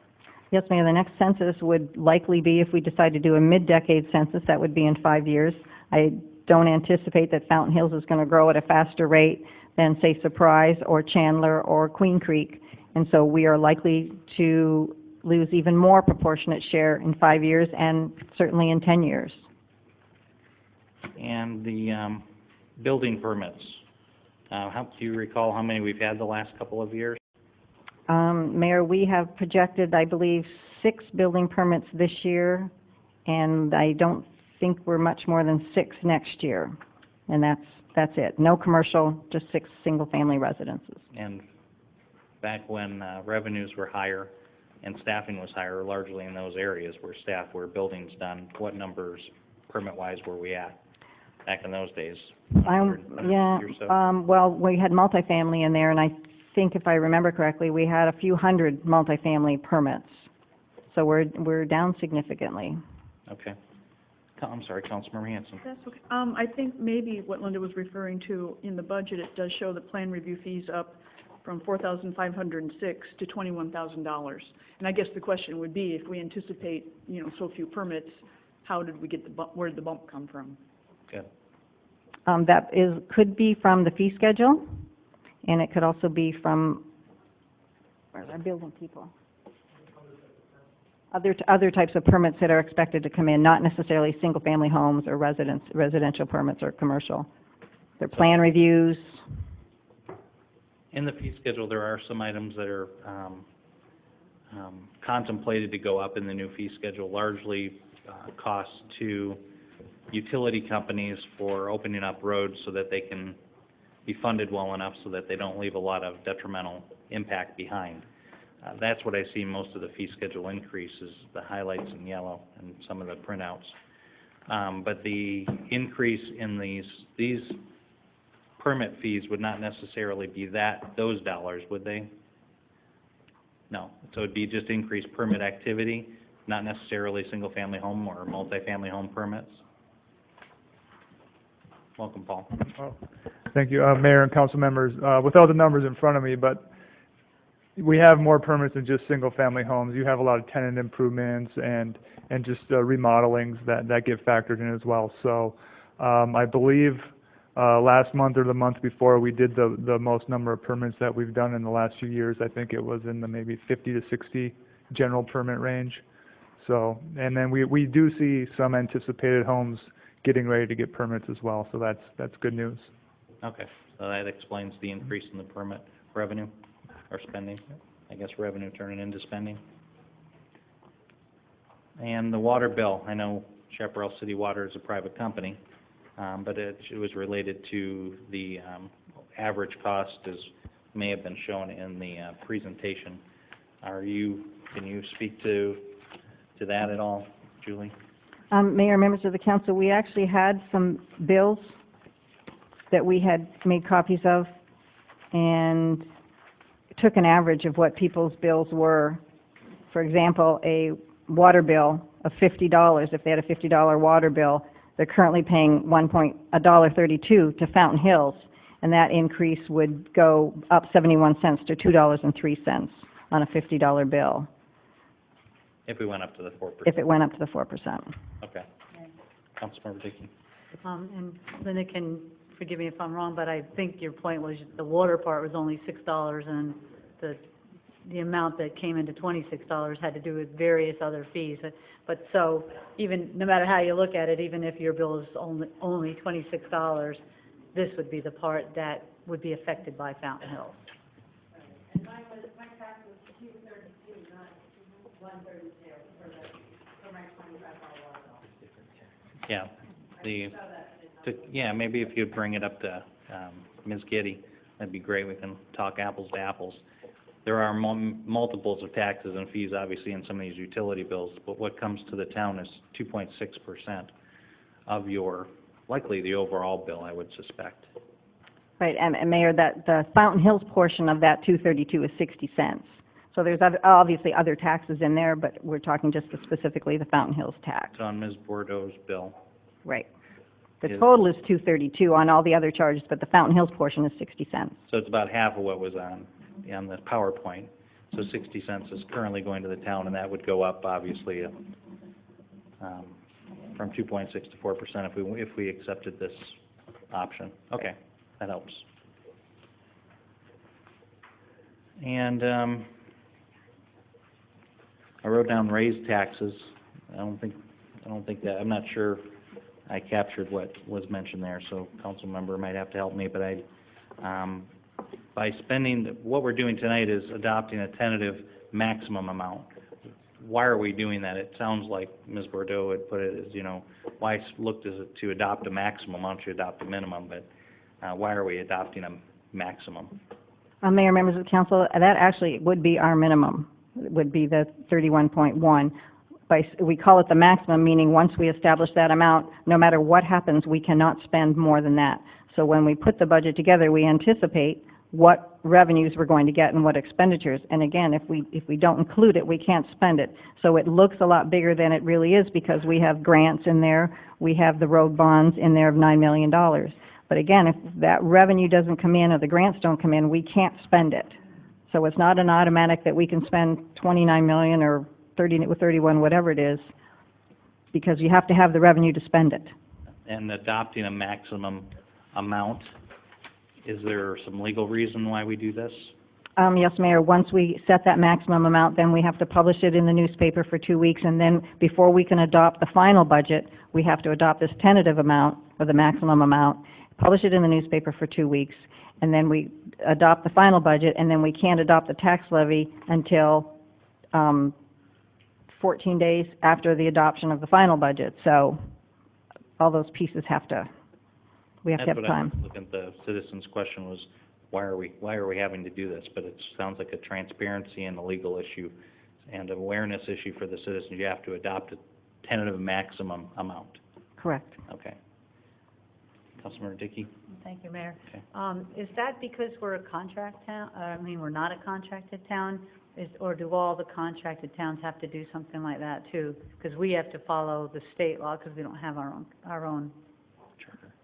Yes, Mayor, the next census would likely be, if we decide to do a mid-decade census, that would be in 5 years. I don't anticipate that Fountain Hills is going to grow at a faster rate than, say, Surprise or Chandler or Queen Creek, and so we are likely to lose even more proportionate share in 5 years and certainly in 10 years. And the building permits, do you recall how many we've had the last couple of years? Mayor, we have projected, I believe, 6 building permits this year, and I don't think we're much more than 6 next year. And that's it. No commercial, just 6 single-family residences. And back when revenues were higher and staffing was higher, largely in those areas where buildings done, what numbers permit-wise were we at back in those days? Well, we had multifamily in there, and I think, if I remember correctly, we had a few hundred multifamily permits. So we're down significantly. Okay. I'm sorry, Councilmember Hanson. That's okay. I think maybe what Linda was referring to in the budget, it does show the plan review fees up from $4,506 to $21,000. And I guess the question would be, if we anticipate, so few permits, how did we get where did the bump come from? Good. Could be from the fee schedule, and it could also be from, where's our building people? Other types of permits that are expected to come in, not necessarily single-family homes or residential permits or commercial. They're plan reviews. In the fee schedule, there are some items that are contemplated to go up in the new fee schedule, largely costs to utility companies for opening up roads so that they can be funded well enough so that they don't leave a lot of detrimental impact behind. That's what I see most of the fee schedule increases, the highlights in yellow and some of the printouts. But the increase in these permit fees would not necessarily be those dollars, would they? No. So it'd be just increased permit activity, not necessarily single-family home or multifamily home permits? Welcome, Paul. Thank you, Mayor and council members. Without the numbers in front of me, but we have more permits than just single-family homes. You have a lot of tenant improvements and just remodelings that get factored in as well. So I believe Last month or the month before, we did the most number of permits that we've done in the last few years. I think it was in the maybe 50 to 60 general permit range. So, and then we do see some anticipated homes getting ready to get permits as well, so that's good news. Okay, so that explains the increase in the permit revenue or spending. I guess revenue turning into spending. And the water bill, I know Chaparral City Water is a private company, but it was related to the average cost, as may have been shown in the presentation. Can you speak to that at all, Julie? Mayor, members of the council, we actually had some bills that we had made copies of and took an average of what people's bills were. For example, a water bill of $50, if they had a $50 water bill, they're currently paying $1.32 to Fountain Hills, and that increase would go up 71 cents to $2.03 on a $50 bill. If we went up to the 4%. If it went up to the 4%. Okay. Councilmember Dickey. And Linda can forgive me if I'm wrong, but I think your point was the water part was only $6, and the amount that came into $26 had to do with various other fees. But so even, no matter how you look at it, even if your bill is only $26, this would be the part that would be affected by Fountain Hills. And my tax was $232, not $132 for my $25 water bill. Yeah, maybe if you'd bring it up to Ms. Giddy, that'd be great. We can talk apples to apples. There are multiples of taxes and fees, obviously, in some of these utility bills, but what comes to the town is 2.6% of your, likely the overall bill, I would suspect. Right, and Mayor, that the Fountain Hills portion of that $232 is 60 cents. So there's obviously other taxes in there, but we're talking just specifically the Fountain Hills tax. It's on Ms. Bordeaux's bill. Right. The total is $232 on all the other charges, but the Fountain Hills portion is 60 cents. So it's about half of what was on the PowerPoint. So 60 cents is currently going to the town, and that would go up, obviously, from 2.6 to 4% if we accepted this option. Okay, that helps. And I wrote down raised taxes. I don't think that, I'm not sure I captured what was mentioned there, so council member might have to help me, but by spending, what we're doing tonight is adopting a tentative maximum amount. Why are we doing that? It sounds like Ms. Bordeaux had put it as, why look to adopt a maximum, why don't you adopt a minimum, but why are we adopting a maximum? Mayor, members of the council, that actually would be our minimum. It would be the 31.1. We call it the maximum, meaning once we establish that amount, no matter what happens, we cannot spend more than that. So when we put the budget together, we anticipate what revenues we're going to get and what expenditures. And again, if we don't include it, we can't spend it. So it looks a lot bigger than it really is because we have grants in there, we have the road bonds in there of $9 million. But again, if that revenue doesn't come in or the grants don't come in, we can't spend it. So it's not an automatic that we can spend $29 million or 31, whatever it is, because you have to have the revenue to spend it. And adopting a maximum amount, is there some legal reason why we do this? Yes, Mayor. Once we set that maximum amount, then we have to publish it in the newspaper for 2 weeks, and then before we can adopt the final budget, we have to adopt this tentative amount, or the maximum amount, publish it in the newspaper for 2 weeks, and then we adopt the final budget, and then we can't adopt the tax levy until 14 days after the adoption of the final budget. So all those pieces we have to have time. That's what I was looking at. The citizen's question was, why are we having to do this? But it sounds like a transparency and a legal issue and awareness issue for the citizens. You have to adopt a tentative maximum amount. Correct. Okay. Councilmember Dickey? Thank you, Mayor. Okay. Is that because we're a contract town? We're not a contracted town? Or do all the contracted towns have to do something like that too? Because we have to follow the state law because we don't have our own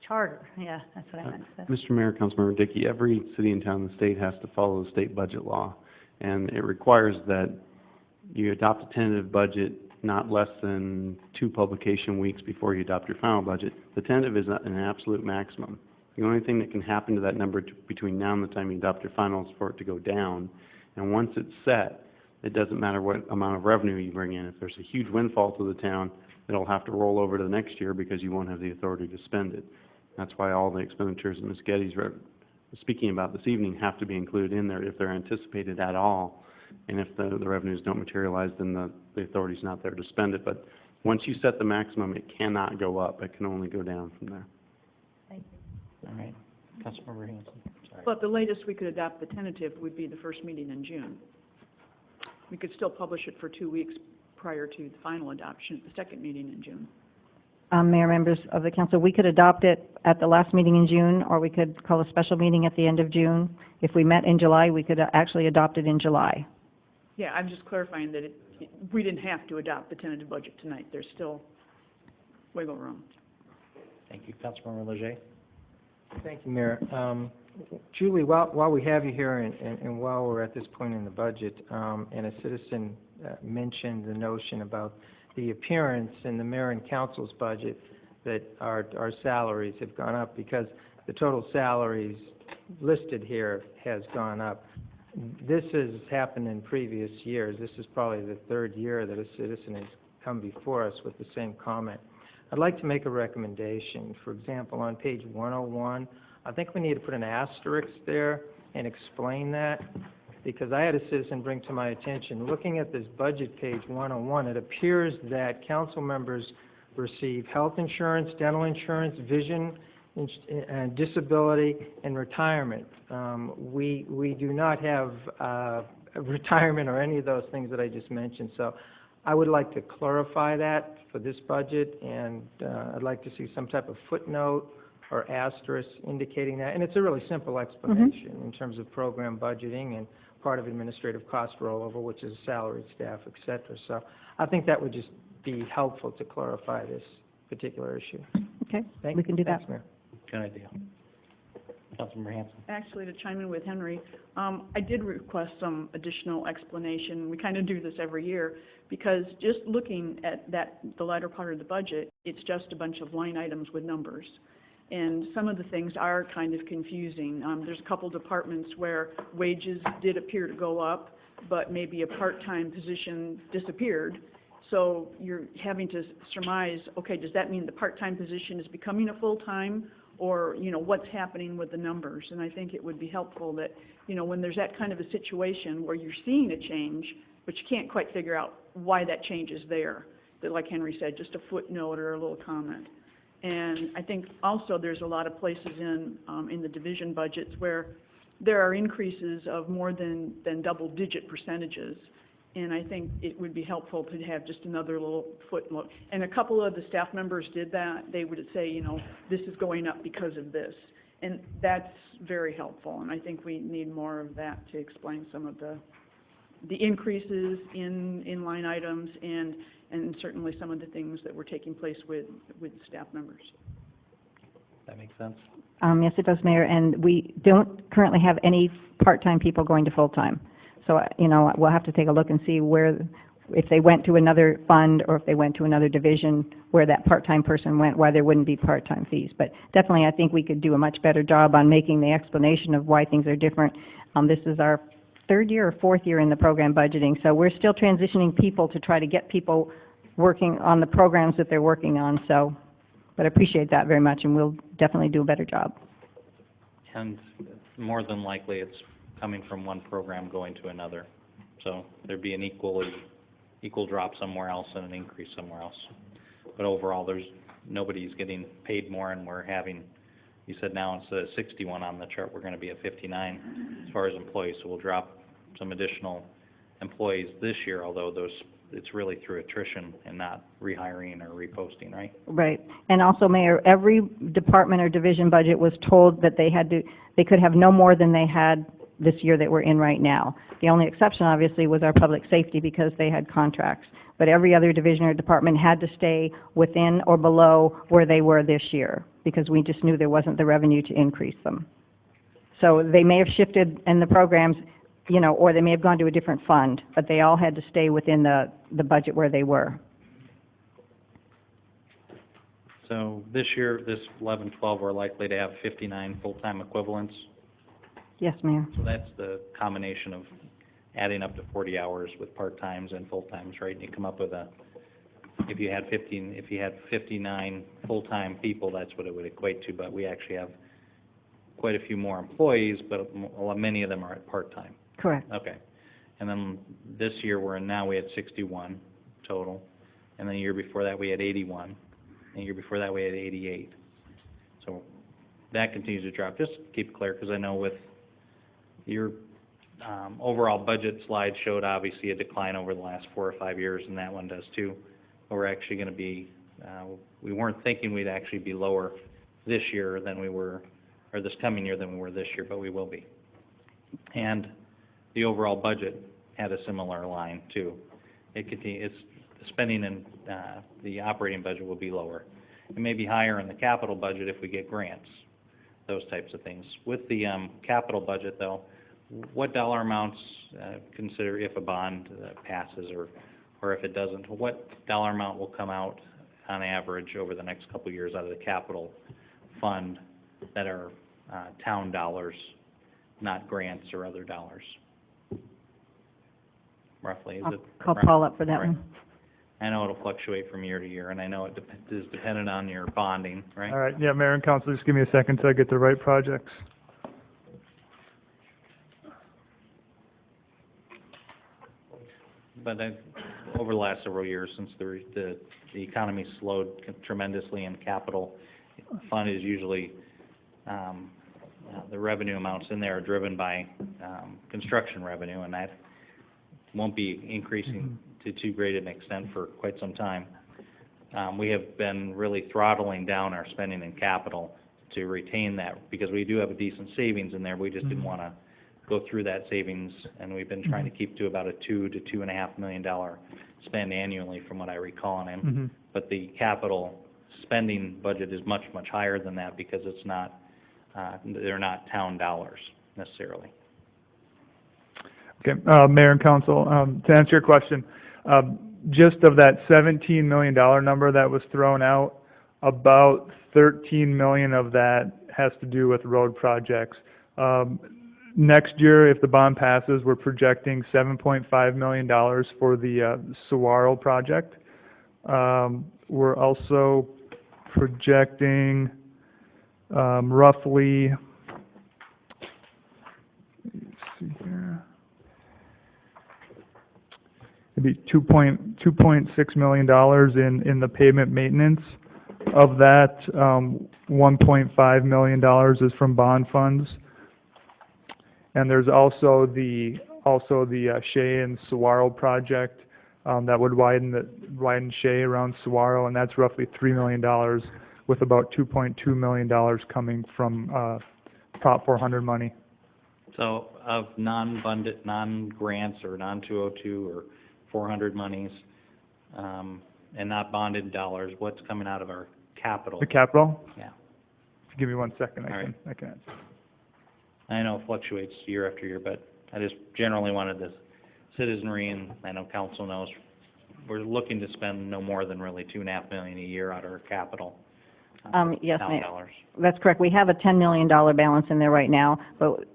charter. Yeah, that's what I meant to say. Mr. Mayor, Councilmember Dickey, every city and town in the state has to follow the state budget law, and it requires that you adopt a tentative budget not less than 2 publication weeks before you adopt your final budget. The tentative is an absolute maximum. The only thing that can happen to that number between now and the time you adopt your final is for it to go down. And once it's set, it doesn't matter what amount of revenue you bring in. If there's a huge windfall to the town, it'll have to roll over to the next year because you won't have the authority to spend it. That's why all the expenditures that Ms. Getty's speaking about this evening have to be included in there if they're anticipated at all. And if the revenues don't materialize, then the authority's not there to spend it. But once you set the maximum, it cannot go up. It can only go down from there. All right. Councilmember Hanson, sorry. But the latest we could adopt the tentative would be the first meeting in June. We could still publish it for 2 weeks prior to the final adoption, the second meeting in June. Mayor, members of the council, we could adopt it at the last meeting in June, or we could call a special meeting at the end of June. If we met in July, we could actually adopt it in July. Yeah, I'm just clarifying that we didn't have to adopt the tentative budget tonight. There's still wiggle room. Thank you. Councilmember Leger? Thank you, Mayor. Julie, while we have you here and while we're at this point in the budget, and a citizen mentioned the notion about the appearance in the mayor and council's budget that our salaries have gone up because the total salaries listed here has gone up. This has happened in previous years. This is probably the third year that a citizen has come before us with the same comment. I'd like to make a recommendation. For example, on page 101, I think we need to put an asterisk there and explain that, because I had a citizen bring to my attention, looking at this budget page 101, it appears that council members receive health insurance, dental insurance, vision, and disability, and retirement. We do not have retirement or any of those things that I just mentioned, so I would like to clarify that for this budget, and I'd like to see some type of footnote or asterisk indicating that. And it's a really simple explanation in terms of program budgeting and part of administrative cost rollover, which is salaried staff, et cetera. So I think that would just be helpful to clarify this particular issue. Okay, Thank we can do that. Thanks, Mayor. Good idea. Councilmember Hanson? Actually, to chime in with Henry, I did request some additional explanation. We kind of do this every year, because just looking at the latter part of the budget, it's just a bunch of line items with numbers. And some of the things are kind of confusing. There's a couple departments where wages did appear to go up, but maybe a part-time position disappeared. So you're having to surmise, okay, does that mean the part-time position is becoming a full-time? Or, what's happening with the numbers? And I think it would be helpful that, when there's that kind of a situation where you're seeing a change, but you can't quite figure out why that change is there, that, like Henry said, just a footnote or a little comment. And I think also there's a lot of places in the division budgets where there are increases of more than double-digit percentages. And I think it would be helpful to have just another little footnote. And a couple of the staff members did that. They would say, this is going up because of this. And that's very helpful. And I think we need more of that to explain some of the increases in line items and certainly some of the things that were taking place with staff members. That makes sense. Yes, it does, Mayor, and we don't currently have any part-time people going to full-time. So, we'll have to take a look and see if they went to another fund or if they went to another division where that part-time person went, why there wouldn't be part-time fees. But definitely, I think we could do a much better job on making the explanation of why things are different. This is our third year or fourth year in the program budgeting, so we're still transitioning people to try to get people working on the programs that they're working on. So, but I appreciate that very much, and we'll definitely do a better job. And more than likely, it's coming from one program going to another. So there'd be an equal drop somewhere else and an increase somewhere else. But overall, nobody's getting paid more, and we're having, you said now instead of 61 on the chart, we're going to be at 59 as far as employees. So we'll drop some additional employees this year, although it's really through attrition and not rehiring or reposting, right? Right. And also, Mayor, every department or division budget was told that they could have no more than they had this year that we're in right now. The only exception, obviously, was our public safety because they had contracts. But every other division or department had to stay within or below where they were this year because we just knew there wasn't the revenue to increase them. So they may have shifted in the programs, or they may have gone to a different fund, but they all had to stay within the budget where they were. So this year, this 11-12, we're likely to have 59 full-time equivalents. Yes, Mayor. So that's the combination of adding up to 40 hours with part-times and full-times, right? And you come up with if you had 59 full-time people, that's what it would equate to, but we actually have quite a few more employees, but many of them are at part-time. Correct. Okay. And then this year, we had 61 total, and then the year before that, we had 81, and the year before that, we had 88. So that continues to drop. Just to keep it clear, because I know with your overall budget slide showed obviously a decline over the last 4 or 5 years, and that one does too. But we're actually going to be, we weren't thinking we'd actually be lower this year than we were, or this coming year than we were this year, but we will be. And the overall budget had a similar line too. The spending in the operating budget will be lower. It may be higher in the capital budget if we get grants, those types of things. With the capital budget though, what dollar amounts, consider if a bond passes or if it doesn't, what dollar amount will come out on average over the next couple of years out of the capital fund that are town dollars, not grants or other dollars? Roughly, is it? I'll call Paul up for that Right. one. I know it'll fluctuate from year to year, and I know it is dependent on your bonding, right? All right, yeah, Mayor and Council, just give me a second till I get the right projects. But over the last several years, since the economy slowed tremendously and capital fund is usually, the revenue amounts in there are driven by construction revenue, and that won't be increasing to too great an extent for quite some time. We have been really throttling down our spending in capital to retain that, because we do have a decent savings in there. We just didn't want to go through that savings, and we've been trying to keep to about a $2 to $2.5 million spend annually, from what I recall on him. But the capital spending budget is much, much higher than that, because it's not, they're not town dollars necessarily. Okay, Mayor and Council, to answer your question, just of that $17 million number that was thrown out, about $13 million of that has to do with road projects. Next year, if the bond passes, we're projecting $7.5 million for the Saguaro project. We're also projecting roughly, let's see here, maybe $2.6 million in the pavement maintenance. Of that, $1.5 million is from bond funds. And there's also the Shea and Saguaro project that would widen Shea around Saguaro, and that's roughly $3 million, with about $2.2 million coming from Prop 400 money. So of non-funded, non-grants or non-202 or 400 monies, and not bonded dollars, what's coming out of our capital? The capital? Yeah. Give me 1 second, I All can answer. I know it fluctuates year after year, but I just generally wanted the citizenry, and I know council knows, we're looking to spend no more than really $2.5 million a year out of our capital. Yes, town Mayor. dollars. That's correct. We have a $10 million balance in there right now, but,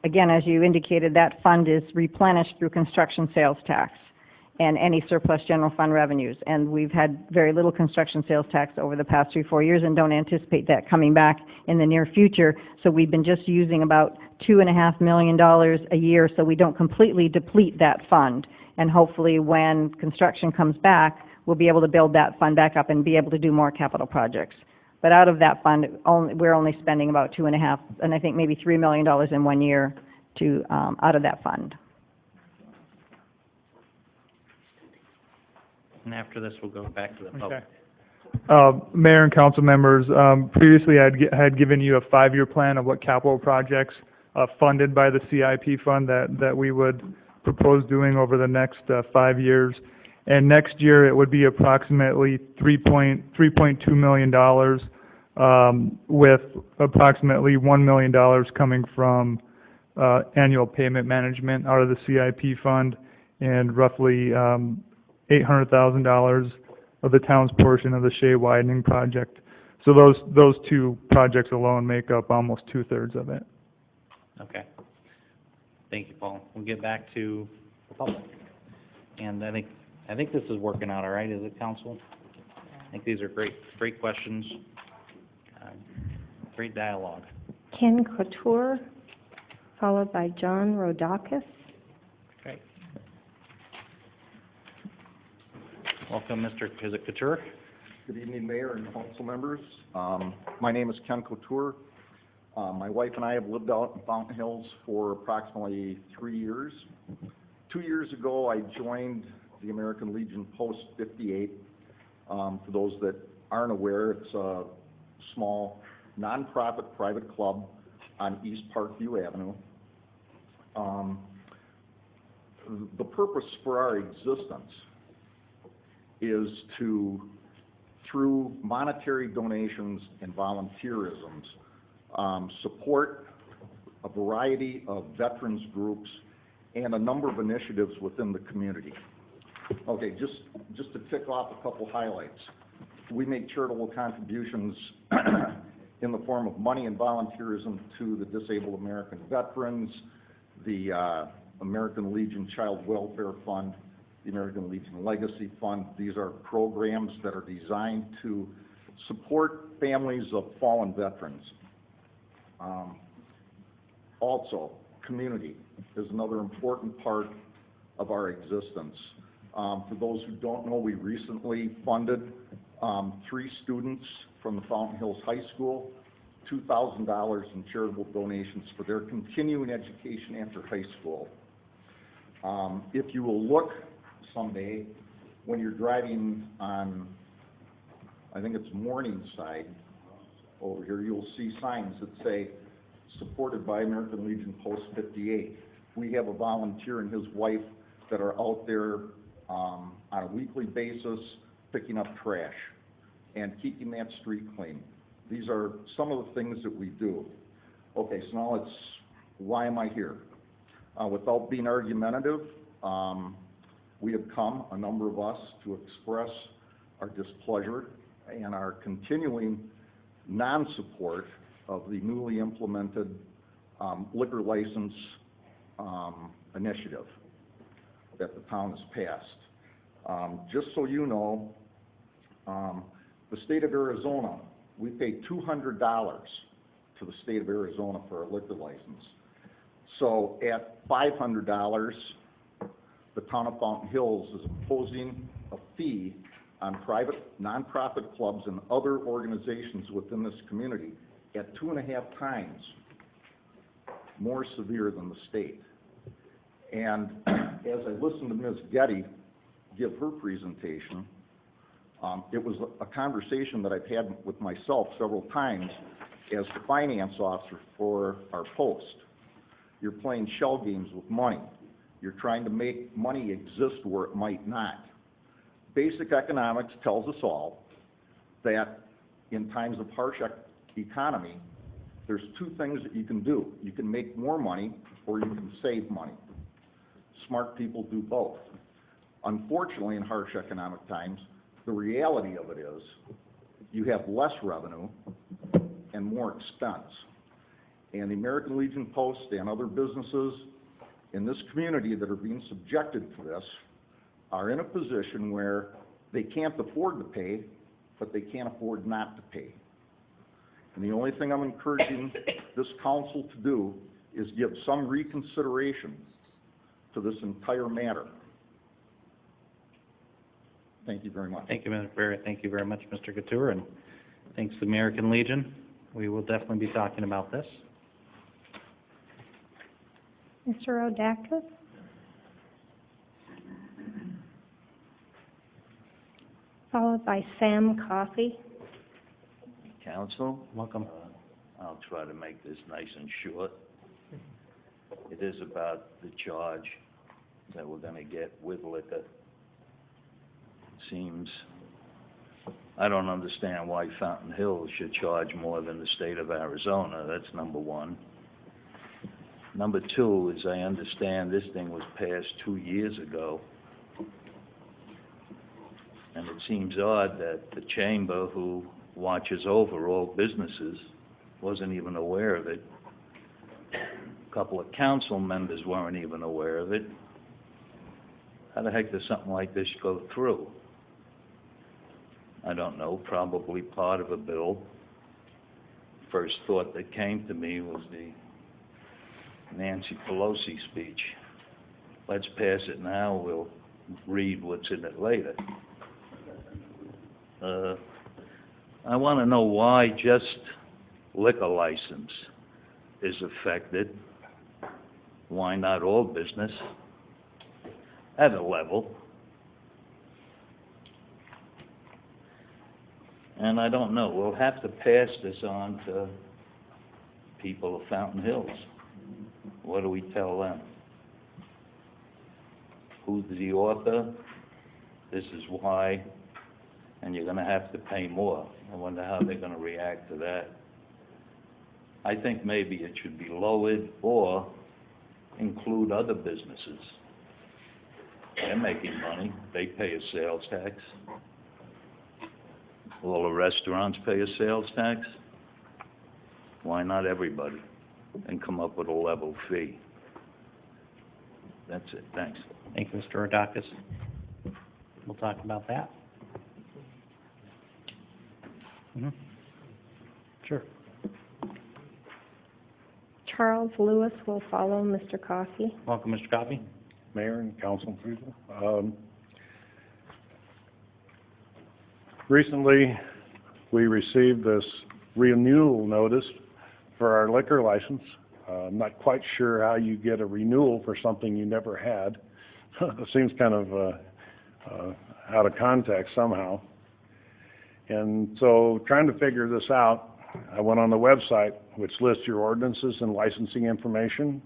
again, as you indicated, that fund is replenished through construction sales tax and any surplus general fund revenues. And we've had very little construction sales tax over the past 3-4 years and don't anticipate that coming back in the near future. So we've been just using about $2.5 million a year, so we don't completely deplete that fund. And hopefully when construction comes back, we'll be able to build that fund back up and be able to do more capital projects. But out of that fund, we're only spending about $2.5, and I think maybe $3 million in 1 year to out of that fund. And after this, we'll go back to the public. Mayor and council members, previously I had given you a 5-year plan of what capital projects funded by the CIP fund that we would propose doing over the next 5 years. And next year it would be approximately $3.2 million, with approximately $1 million coming from annual payment management out of the CIP fund, and roughly $800,000 of the town's portion of the Shea widening project. So those two projects alone make up almost 2/3 of it. Okay. Thank you, Paul. We'll get back to the public. And I think this is working out all right, is it, council? I think these are great questions, great dialogue. Ken Couture, followed by John Rodakis. Great. Welcome, Mr. Couture. Good evening, Mayor and council members. My name is Ken Couture. My wife and I have lived out in Fountain Hills for approximately 3 years. 2 years ago, I joined the American Legion Post 58. For those that aren't aware, it's a small nonprofit private club on East Parkview Avenue. The purpose for our existence is to, through monetary donations and volunteerisms, support a variety of veterans groups and a number of initiatives within the community. Okay, just to tick off a couple highlights. We make charitable contributions in the form of money and volunteerism to the Disabled American Veterans, the American Legion Child Welfare Fund, the American Legion Legacy Fund. These are programs that are designed to support families of fallen veterans. Also, community is another important part of our existence. For those who don't know, we recently funded 3 students from the Fountain Hills High School, $2,000 in charitable donations for their continuing education after high school. If you will look someday, when you're driving on, I think it's Morningside over here, you'll see signs that say, supported by American Legion Post 58. We have a volunteer and his wife that are out there on a weekly basis picking up trash and keeping that street clean. These are some of the things that we do. Okay, so now why am I here? Without being argumentative, we have come, a number of us, to express our displeasure and our continuing non-support of the newly implemented liquor license initiative that the town has passed. Just so you know, the state of Arizona, we pay $200 to the state of Arizona for our liquor license. So at $500, the town of Fountain Hills is imposing a fee on private, nonprofit clubs and other organizations within this community at 2.5 times more severe than the state. And as I listened to Ms. Getty give her presentation, it was a conversation that I've had with myself several times as the finance officer for our post. You're playing shell games with money. You're trying to make money exist where it might not. Basic economics tells us all that in times of harsh economy, there's 2 things that you can do. You can make more money or you can save money. Smart people do both. Unfortunately, in harsh economic times, the reality of it is you have less revenue and more expense. And the American Legion Post and other businesses in this community that are being subjected to this are in a position where they can't afford to pay, but they can't afford not to pay. And the only thing I'm encouraging this council to do is give some reconsideration to this entire matter. Thank you very much. Thank you, thank you very much, Mr. Couture, and thanks to the American Legion. We will definitely be talking about this. Mr. Rodakis? Followed by Sam Coffey. Council, Welcome. I'll try to make this nice and short. It is about the charge that we're gonna get with liquor. Seems, I don't understand why Fountain Hills should charge more than the state of Arizona. That's number one. Number two is I understand this thing was passed 2 years ago, and it seems odd that the chamber, who watches over all businesses, wasn't even aware of it. A couple of council members weren't even aware of it. How the heck does something like this go through? I don't know, probably part of a bill. First thought that came to me was the Nancy Pelosi speech. Let's pass it now, we'll read what's in it later. I want to know why just liquor license is affected. Why not all business at a level? And I don't know, we'll have to pass this on to people of Fountain Hills. What do we tell them? Who's the author? This is why, and you're gonna have to pay more. I wonder how they're gonna react to that. I think maybe it should be lowered or include other businesses. They're making money, they pay a sales tax. All the restaurants pay a sales tax. Why not everybody? And come up with a level fee. That's it, thanks. Thank you, Mr. Rodakis. We'll talk about that. Sure. Charles Lewis will follow Mr. Coffey. Welcome, Mr. Coffey. Mayor and council people. Recently, we received this renewal notice for our liquor license. I'm not quite sure how you get a renewal for something you never had. It seems kind of out of context somehow. And so, trying to figure this out, I went on the website, which lists your ordinances and licensing information,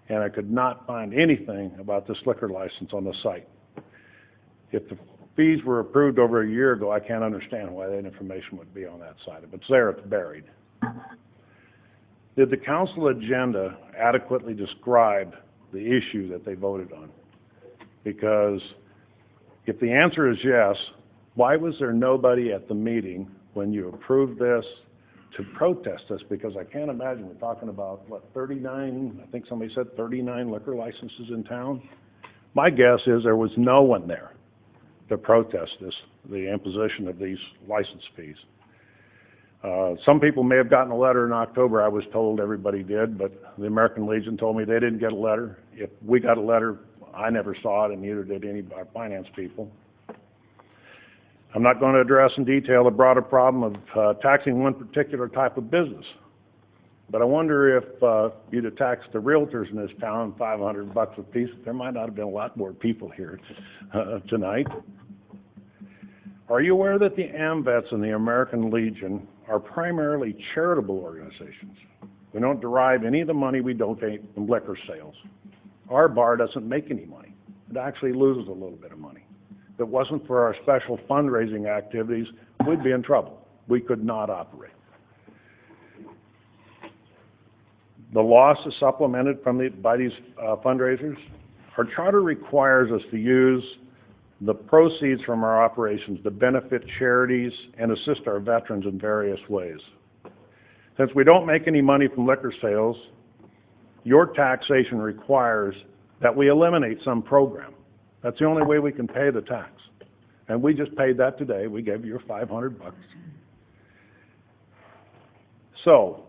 and I could not find anything about this liquor license on the site. If the fees were approved over a year ago, I can't understand why that information would be on that site. If it's there, it's buried. Did the council agenda adequately describe the issue that they voted on? Because if the answer is yes, why was there nobody at the meeting when you approved this to protest this? Because I can't imagine, we're talking about, what, 39, I think somebody said 39 liquor licenses in town? My guess is there was no one there to protest this, the imposition of these license fees. Some people may have gotten a letter in October. I was told everybody did, but the American Legion told me they didn't get a letter. If we got a letter, I never saw it, and neither did any of our finance people. I'm not going to address in detail the broader problem of taxing one particular type of business, but I wonder if you'd have taxed the realtors in this town $500 a piece, there might not have been a lot more people here tonight. Are you aware that the AMVETS and the American Legion are primarily charitable organizations? We don't derive any of the money we donate from liquor sales. Our bar doesn't make any money. It actually loses a little bit of money. If it wasn't for our special fundraising activities, we'd be in trouble. We could not operate. The loss is supplemented by these fundraisers. Our charter requires us to use the proceeds from our operations to benefit charities and assist our veterans in various ways. Since we don't make any money from liquor sales, your taxation requires that we eliminate some program. That's the only way we can pay the tax. And we just paid that today. We gave you your $500. So,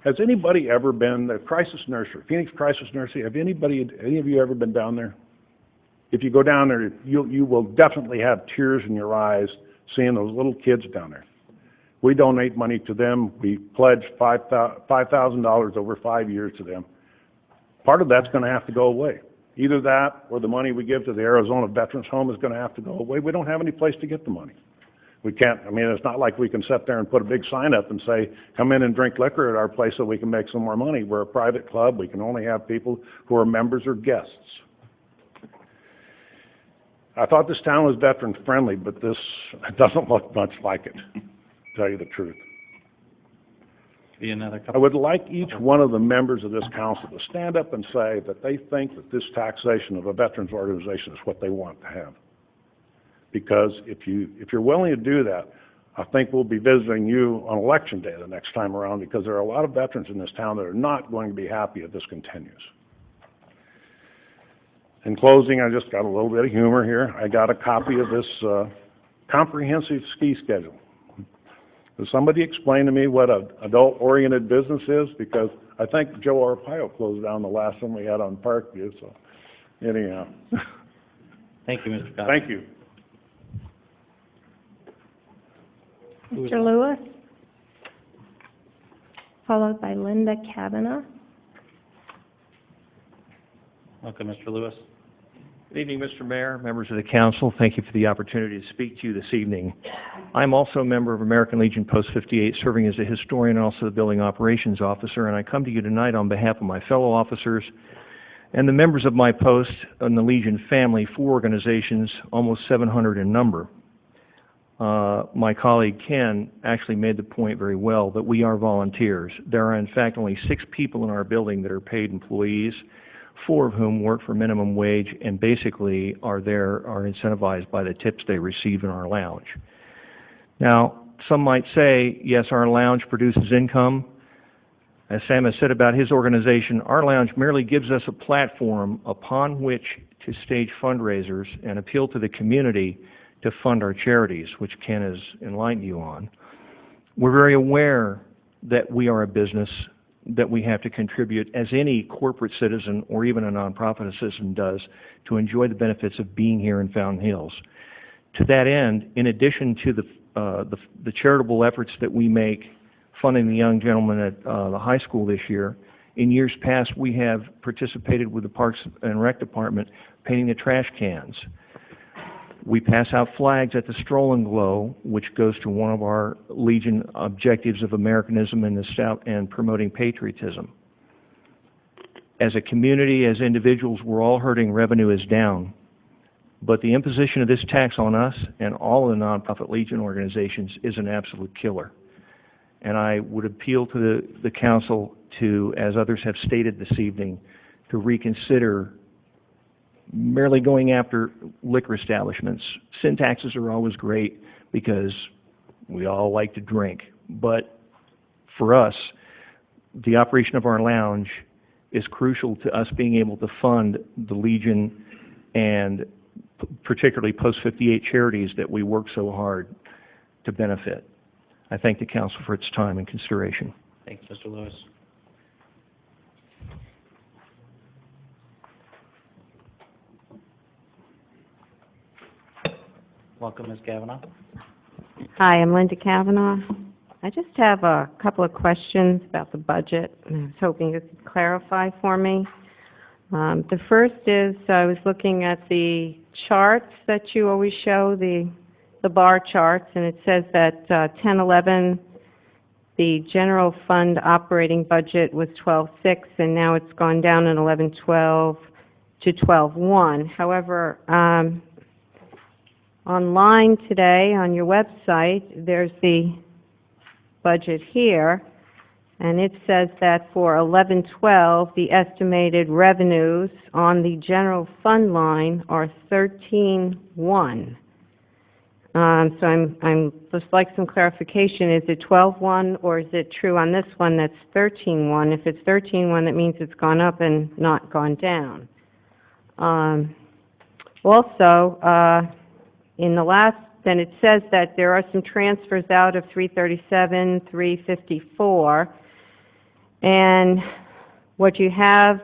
has anybody ever been the crisis nursery, Phoenix Crisis Nursery? Have any of you ever been down there? If you go down there, you will definitely have tears in your eyes seeing those little kids down there. We donate money to them. We pledge $5,000 over 5 years to them. Part of that's going to have to go away. Either that or the money we give to the Arizona Veterans Home is going to have to go away. We don't have any place to get the money. We can't, it's not like we can sit there and put a big sign up and say, come in and drink liquor at our place so we can make some more money. We're a private club. We can only have people who are members or guests. I thought this town was veteran friendly, but this doesn't look much like it, to tell you the truth. I would like each one of the members of this council to stand up and say that they think that this taxation of a veterans organization is what they want to have. because if you're willing to do that, I think we'll be visiting you on Election Day the next time around, because there are a lot of veterans in this town that are not going to be happy if this continues. In closing, I just got a little bit of humor here. I got a copy of this comprehensive ski schedule. Does somebody explain to me what an adult-oriented business is? Because I think Joe Arpaio closed down the last one we had on Parkview, so anyhow. Thank you, Mr. Cox. Thank you. Mr. Lewis, followed by Linda Kavanaugh. Welcome, Mr. Lewis. Good evening, Mr. Mayor, members of the council. Thank you for the opportunity to speak to you this evening. I'm also a member of American Legion Post 58, serving as a historian and also the building operations officer, and I come to you tonight on behalf of my fellow officers and the members of my post and the Legion family, 4 organizations, almost 700 in number. My colleague Ken actually made the point very well that we are volunteers. There are in fact only 6 people in our building that are paid employees, 4 of whom work for minimum wage and basically are incentivized by the tips they receive in our lounge. Now, some might say, yes, our lounge produces income. As Sam has said about his organization, our lounge merely gives us a platform upon which to stage fundraisers and appeal to the community to fund our charities, which Ken has enlightened you on. We're very aware that we are a business, that we have to contribute, as any corporate citizen or even a nonprofit citizen does, to enjoy the benefits of being here in Fountain Hills. To that end, in addition to the charitable efforts that we make funding the young gentleman at the high school this year, in years past we have participated with the Parks and Rec Department painting the trash cans. We pass out flags at the Stroll and Glow, which goes to one of our Legion objectives of Americanism and promoting patriotism. As a community, as individuals, we're all hurting. Revenue is down. But the imposition of this tax on us and all of the nonprofit Legion organizations is an absolute killer. And I would appeal to the council to, as others have stated this evening, to reconsider merely going after liquor establishments. Sin taxes are always great because we all like to drink. But for us, the operation of our lounge is crucial to us being able to fund the Legion and particularly Post 58 charities that we work so hard to benefit. I thank the council for its time and consideration. Thanks, Mr. Lewis. Welcome, Ms. Kavanaugh. Hi, I'm Linda Kavanaugh. I just have a couple of questions about the budget, and I was hoping you could clarify for me. The first is, I was looking at the charts that you always show, the bar charts, and it says that 10-11, the general fund operating budget was 12.6, and now it's gone down in 11-12 to 12.1. However, online today on your website, there's the budget here, and it says that for 11-12, the estimated revenues on the general fund line are 13.1. So I'm just like some clarification. Is it 12.1, or is it true on this one that's 13.1? If it's 13.1, that means it's gone up and not gone down. Also, in the last, then it says that there are some transfers out of 337, 354, and what you have,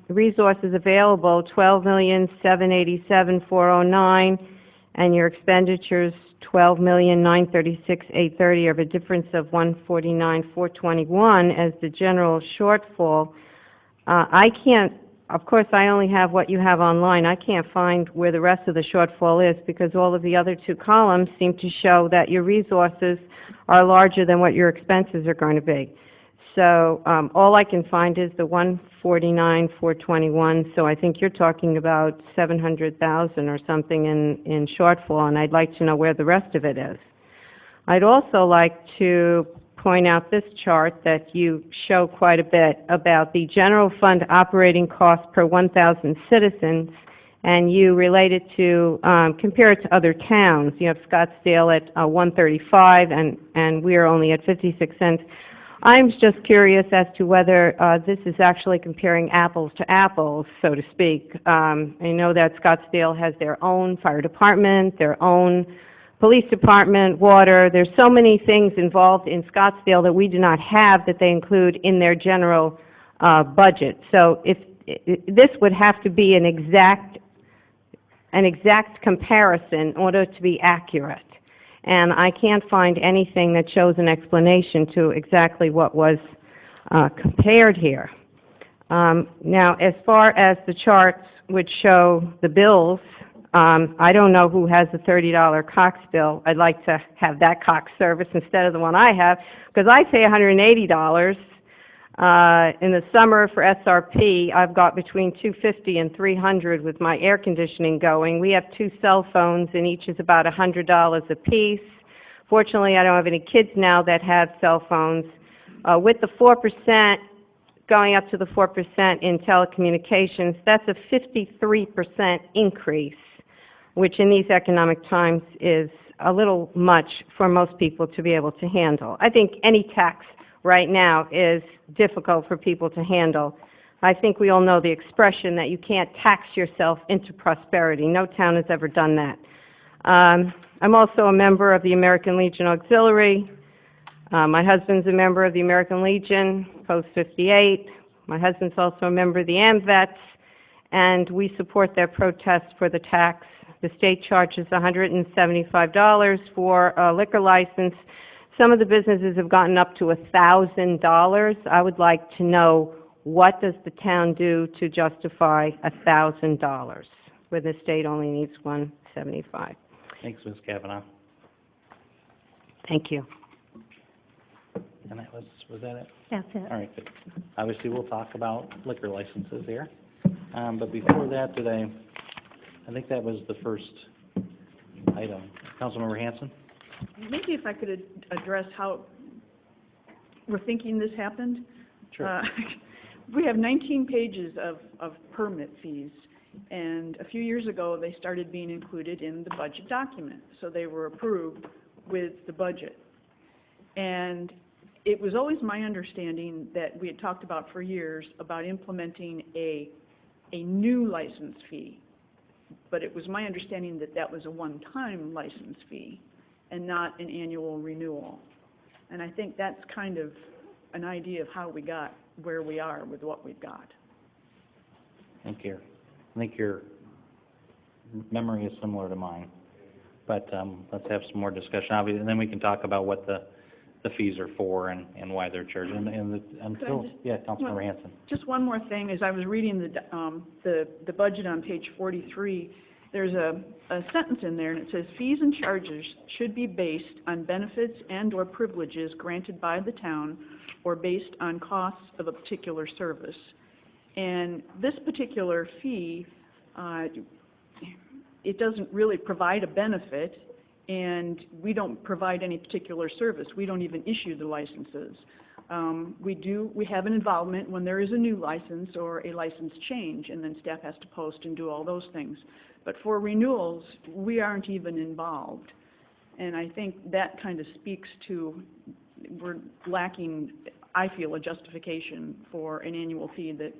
resources available, 12,787,409, and your expenditures, 12,936,830, of a difference of 149,421 as the general shortfall. I can't. Of course, I only have what you have online. I can't find where the rest of the shortfall is because all of the other 2 columns seem to show that your resources are larger than what your expenses are going to be. So all I can find is the 149,421. So I think you're talking about 700,000 or something in shortfall, and I'd like to know where the rest of it is. I'd also like to point out this chart that you show quite a bit about the general fund operating cost per 1,000 citizens and you relate it to, compare it to other towns. You have Scottsdale at 135, and we're only at 56 cents. I'm just curious as to whether this is actually comparing apples to apples, so to speak. I know that Scottsdale has their own fire department, their own police department, water. There's so many things involved in Scottsdale that we do not have that they include in their general budget. So if this would have to be an exact comparison in order to be accurate. And I can't find anything that shows an explanation to exactly what was compared here. Now, as far as the charts which show the bills, I don't know who has the $30 Cox bill. I'd like to have that Cox service instead of the one I have, because I pay $180. In the summer for SRP, I've got between $250 and $300 with my air conditioning going. We have 2 cell phones, and each is about $100 a piece. Fortunately, I don't have any kids now that have cell phones. With the 4%, going up to the 4% in telecommunications, that's a 53% increase, which in these economic times is a little much for most people to be able to handle. I think any tax right now is difficult for people to handle. I think we all know the expression that you can't tax yourself into prosperity. No town has ever done that. I'm also a member of the American Legion Auxiliary. My husband's a member of the American Legion, Post 58. My husband's also a member of the AMVETS, and we support their protest for the tax. The state charges $175 for a liquor license. Some of the businesses have gotten up to $1,000. I would like to know, what does the town do to justify $1,000 where the state only needs $175? Thanks, Ms. Kavanaugh. Thank you. And that was that it? That's it. All right, good. Obviously, we'll talk about liquor licenses here. But before that, I think that was the first item. Councilmember Hanson? Maybe if I could address how we're thinking this happened. Sure. We have 19 pages of permit fees, and a few years ago, they started being included in the budget document, so they were approved with the budget. And it was always my understanding that we had talked about for years about implementing a new license fee, but it was my understanding that that was a one-time license fee and not an annual renewal. And I think that's kind of an idea of how we got where we are with what we've got. Thank you. I think your memory is similar to mine, but let's have some more discussion, obviously, and then we can talk about what the fees are for and why they're charged. Councilmember Hanson. Just one more thing, as I was reading the budget on page 43, there's a sentence in there, and it says, fees and charges should be based on benefits and or privileges granted by the town or based on costs of a particular service. And this particular fee, it doesn't really provide a benefit, and we don't provide any particular service. We don't even issue the licenses. We have an involvement when there is a new license or a license change, and then staff has to post and do all those things. But for renewals, we aren't even involved. And I think that kind of speaks to, we're lacking, I feel, a justification for an annual fee that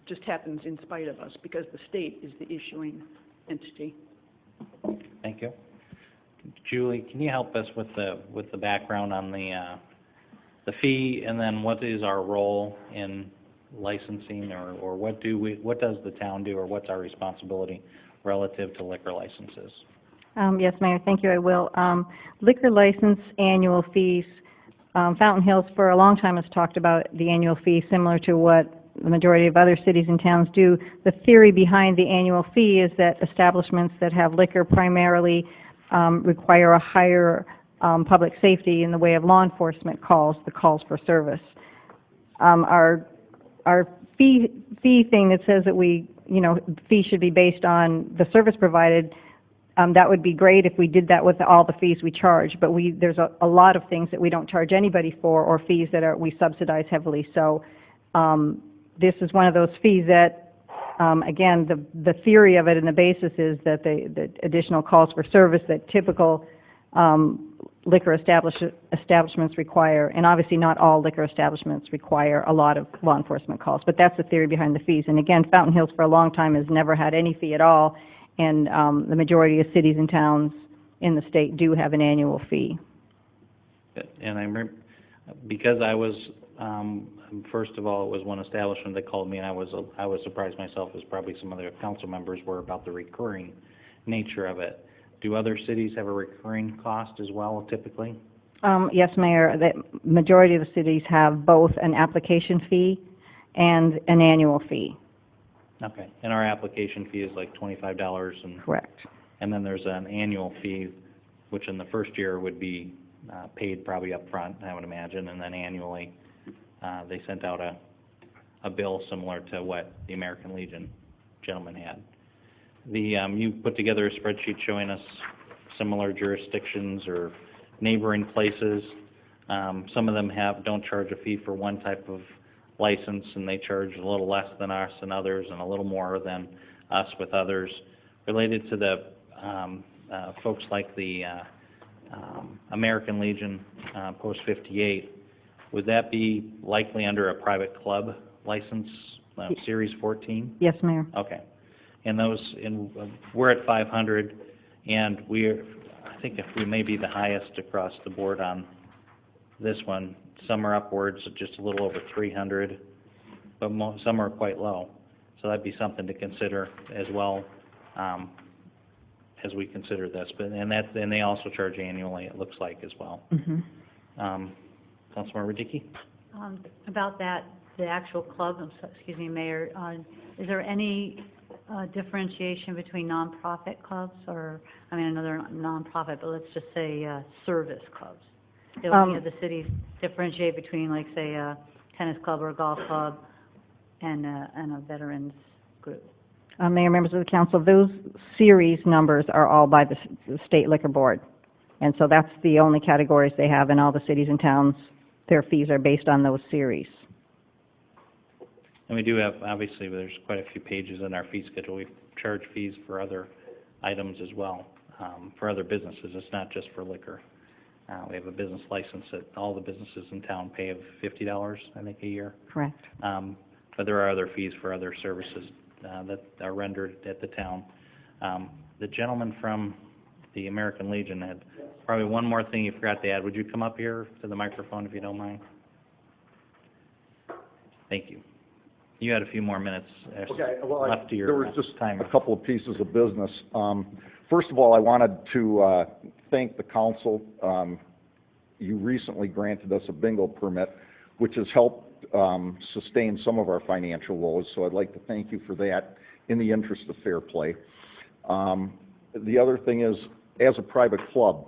just happens in spite of us, because the state is the issuing entity. Thank you. Julie, can you help us with the background on the fee, and then what is our role in licensing, or what does the town do, or what's our responsibility relative to liquor licenses? Yes, Mayor, thank you, I will. Liquor license annual fees, Fountain Hills for a long time has talked about the annual fee similar to what the majority of other cities and towns do. The theory behind the annual fee is that establishments that have liquor primarily require a higher public safety in the way of law enforcement calls, the calls for service. Our fee thing that says that fees should be based on the service provided, that would be great if we did that with all the fees we charge, but there's a lot of things that we don't charge anybody for, or fees that we subsidize heavily. So this is one of those fees that again, the theory of it and the basis is that the additional calls for service that typical liquor establishments require, and obviously not all liquor establishments require a lot of law enforcement calls, but that's the theory behind the fees. And again, Fountain Hills for a long time has never had any fee at all, and the majority of cities and towns in the state do have an annual fee. And I remember, because I was, first of all, it was one establishment that called me, and I was surprised myself, as probably some other council members were, about the recurring nature of it. Do other cities have a recurring cost as well, typically? Yes, Mayor. The majority of the cities have both an application fee and an annual fee. Okay. And our application fee is like $25 and... Correct. And then there's an annual fee, which in the first year would be paid probably up front, I would imagine, and then annually they sent out a bill similar to what the American Legion gentleman had. You put together a spreadsheet showing us similar jurisdictions or neighboring places. Some of them don't charge a fee for one type of license, and they charge a little less than us and others, and a little more than us with others. Related to the folks like the American Legion Post 58, would that be likely under a private club license, Series 14? Yes, Mayor. Okay. And we're at 500, and I think if we may be the highest across the board on this one. Some are upwards of just a little over 300, but some are quite low. So that'd be something to consider as well, as we consider this. And they also charge annually, it looks like, as well. Mm-hmm. Councilmember Dickey? About that, the actual club, excuse me, Mayor, is there any differentiation between nonprofit clubs or, another nonprofit, but let's just say service clubs? Do any of the cities differentiate between, like, say, a tennis club or a golf club and a veterans group? Mayor, members of the council, those series numbers are all by the State Liquor Board. And so that's the only categories they have in all the cities and towns. Their fees are based on those series. And we do have, obviously, there's quite a few pages in our fee schedule. We charge fees for other items as well, for other businesses. It's not just for liquor. We have a business license that all the businesses in town pay of $50, I think, a year. Correct. But there are other fees for other services that are rendered at the town. The gentleman from the American Legion had probably one more thing you forgot to add. Would you come up here to the microphone if you don't mind? Thank you. You had a few more minutes left to your there was just timer. a couple of pieces of business. First of all, I wanted to thank the council. You recently granted us a bingo permit, which has helped sustain some of our financial woes, so I'd like to thank you for that in the interest of fair play. The other thing is, as a private club,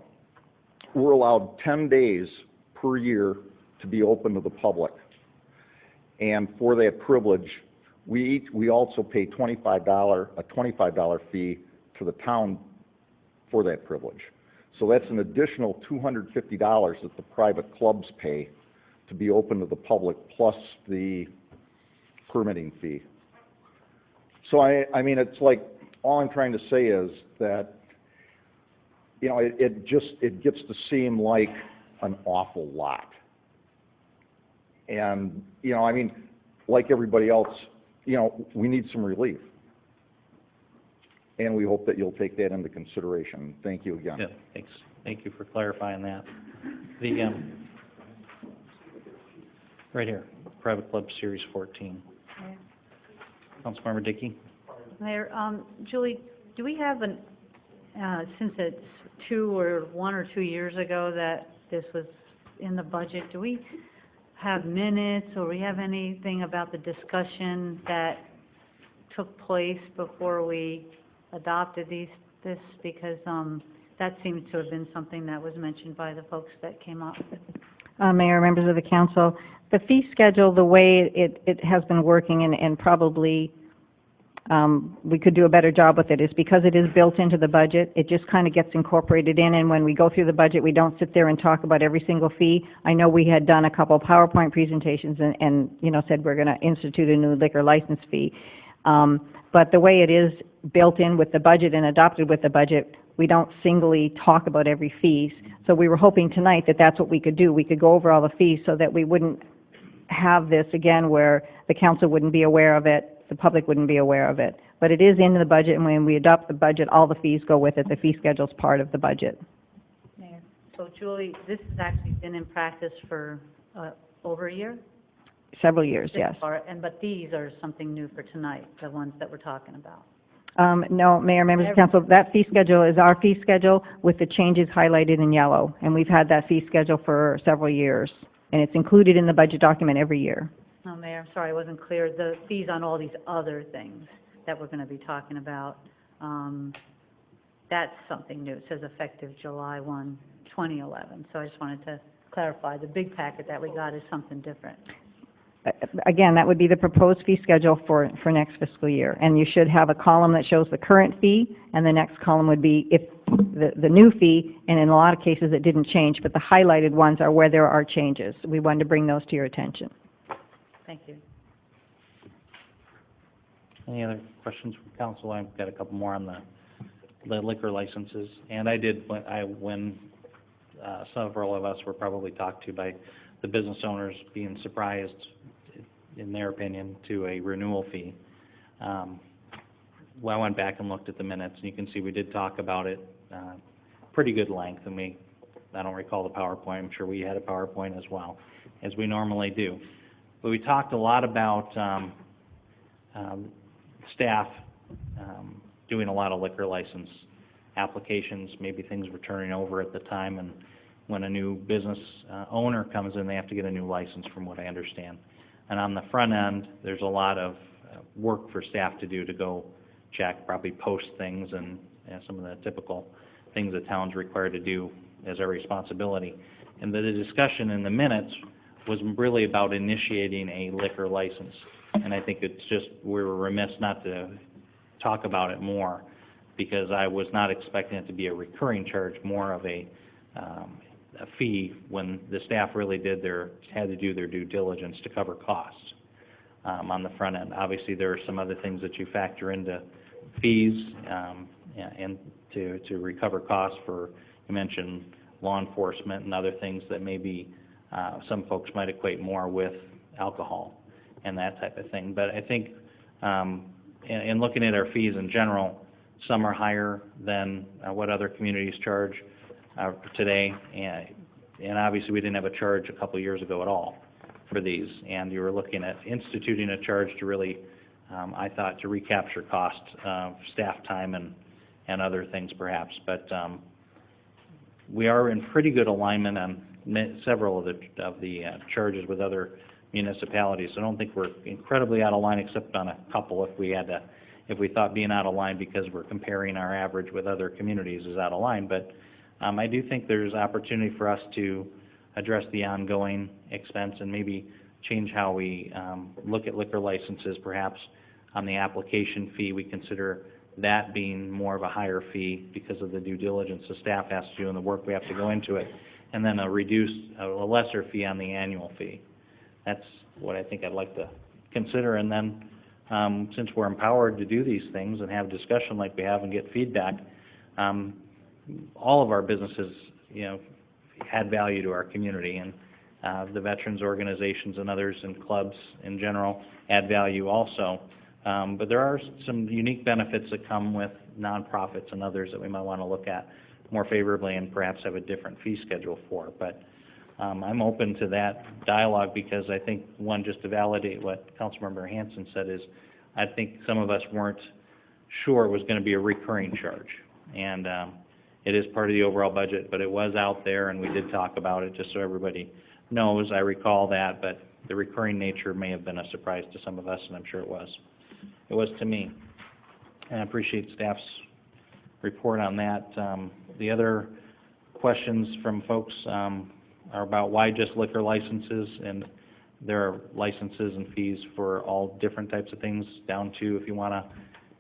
we're allowed 10 days per year to be open to the public. And for that privilege, we also pay a $25 fee to the town for that privilege. So that's an additional $250 that the private clubs pay to be open to the public, plus the permitting fee. So I mean, it's like, all I'm trying to say is that, you know, it gets to seem like an awful lot. And, you know, I mean, like everybody else, you know, we need some relief. And we hope that you'll take that into consideration. Thank you again. Yeah, thanks. Thank you for clarifying that. Right here, Private Club Series 14. Yeah. Councilmember Dickey? Mayor, Julie, do we have since it's 1 or 2 years ago that this was in the budget, do we have minutes or we have anything about the discussion that took place before we adopted this? Because that seems to have been something that was mentioned by the folks that came up. Mayor, members of the council, the fee schedule, the way it has been working, and probably we could do a better job with it, is because it is built into the budget. It just kind of gets incorporated in, and when we go through the budget, we don't sit there and talk about every single fee. I know we had done a couple PowerPoint presentations and you know, said we're going to institute a new liquor license fee. But the way it is built in with the budget and adopted with the budget, we don't singly talk about every fees. So we were hoping tonight that that's what we could do. We could go over all the fees so that we wouldn't have this again where the council wouldn't be aware of it, the public wouldn't be aware of it. But it is in the budget, and when we adopt the budget, all the fees go with it. The fee schedule is part of the budget. Mayor, so Julie, this has actually been in practice for over a year? Several years, yes. But these are something new for tonight, the ones that we're talking about. No, Mayor, members of council, that fee schedule is our fee schedule with the changes highlighted in yellow. And we've had that fee schedule for several years. And it's included in the budget document every year. Oh, Mayor, I'm sorry, I wasn't clear. The fees on all these other things that we're going to be talking about, that's something new. It says effective July 1, 2011. So I just wanted to clarify. The big packet that we got is something different. Again, that would be the proposed fee schedule for next fiscal year. And you should have a column that shows the current fee, and the next column would be if the new fee, and in a lot of cases it didn't change, but the highlighted ones are where there are changes. We wanted to bring those to your attention. Thank you. Any other questions from council? I've got a couple more on the liquor licenses. And I did, when several of us were probably talked to by the business owners being surprised, in their opinion, to a renewal fee. Well, I went back and looked at the minutes, and you can see we did talk about it pretty good length, and I don't recall the PowerPoint. I'm sure we had a PowerPoint as well, as we normally do. But we talked a lot about staff doing a lot of liquor license applications, maybe things were turning over at the time, and when a new business owner comes in, they have to get a new license, from what I understand. And on the front end, there's a lot of work for staff to do to go check, probably post things, and some of the typical things that town's required to do as a responsibility. And the discussion in the minutes was really about initiating a liquor license. And I think it's just, we were remiss not to talk about it more, because I was not expecting it to be a recurring charge, more of a fee when the staff really had to do their due diligence to cover costs on the front end. Obviously, there are some other things that you factor into fees and to recover costs for, you mentioned law enforcement and other things that maybe some folks might equate more with alcohol and that type of thing. But I think in looking at our fees in general, some are higher than what other communities charge today, and obviously we didn't have a charge a couple of years ago at all for these, and you were looking at instituting a charge to really, I thought, to recapture cost of staff time and other things perhaps. But we are in pretty good alignment on several of the charges with other municipalities. So I don't think we're incredibly out of line, except on a couple if we thought being out of line because we're comparing our average with other communities is out of line. But I do think there's opportunity for us to address the ongoing expense and maybe change how we look at liquor licenses. Perhaps on the application fee, we consider that being more of a higher fee because of the due diligence the staff has to do and the work we have to go into it, and then a lesser fee on the annual fee. That's what I think I'd like to consider. And then since we're empowered to do these things and have discussion like we have and get feedback, all of our businesses, add value to our community, and the veterans organizations and others and clubs in general add value also. But there are some unique benefits that come with nonprofits and others that we might want to look at more favorably and perhaps have a different fee schedule for. But I'm open to that dialogue, because I think, one, just to validate what Councilmember Hanson said, is I think some of us weren't sure it was going to be a recurring charge. And it is part of the overall budget, but it was out there, and we did talk about it, just so everybody knows. I recall that, but the recurring nature may have been a surprise to some of us, and I'm sure it was. It was to me. And I appreciate staff's report on that. The other questions from folks are about why just liquor licenses, and there are licenses and fees for all different types of things, down to if you want to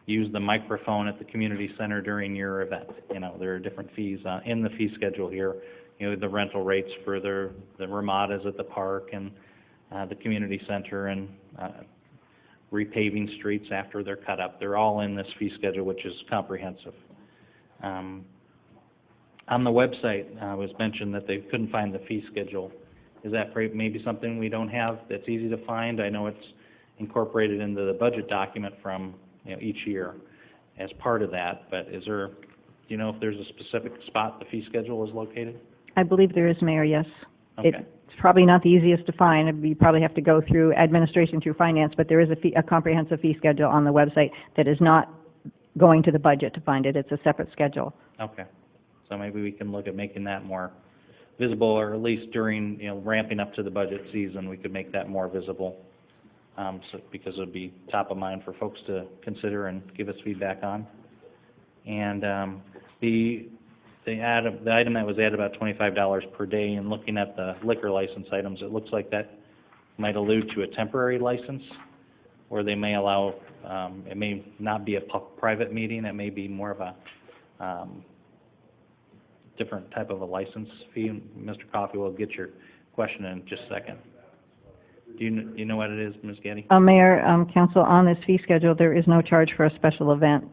use the microphone at the community center during your event. There are different fees in the fee schedule here. The rental rates for the ramadas at the park and the community center, and repaving streets after they're cut up. They're all in this fee schedule, which is comprehensive. On the website, it was mentioned that they couldn't find the fee schedule. Is that maybe something we don't have that's easy to find? I know it's incorporated into the budget document from, each year as part of that, but is there, do you know if there's a specific spot the fee schedule is located? I believe there is, Mayor, yes. Okay. It's probably not the easiest to find. You probably have to go through administration, through finance, but there is a comprehensive fee schedule on the website that is not going to the budget to find it. It's a separate schedule. Okay. So maybe we can look at making that more visible, or at least during, ramping up to the budget season, we could make that more visible. Because it would be top of mind for folks to consider and give us feedback on. And the item that was added, about $25 per day, and looking at the liquor license items, it looks like that might allude to a temporary license, or they may allow, it may not be a private meeting, it may be more of a different type of a license fee. Mr. Coffey will get your question in just a second. Do you know what it is, Ms. Getty? Mayor, Council, on this fee schedule, there is no charge for a special event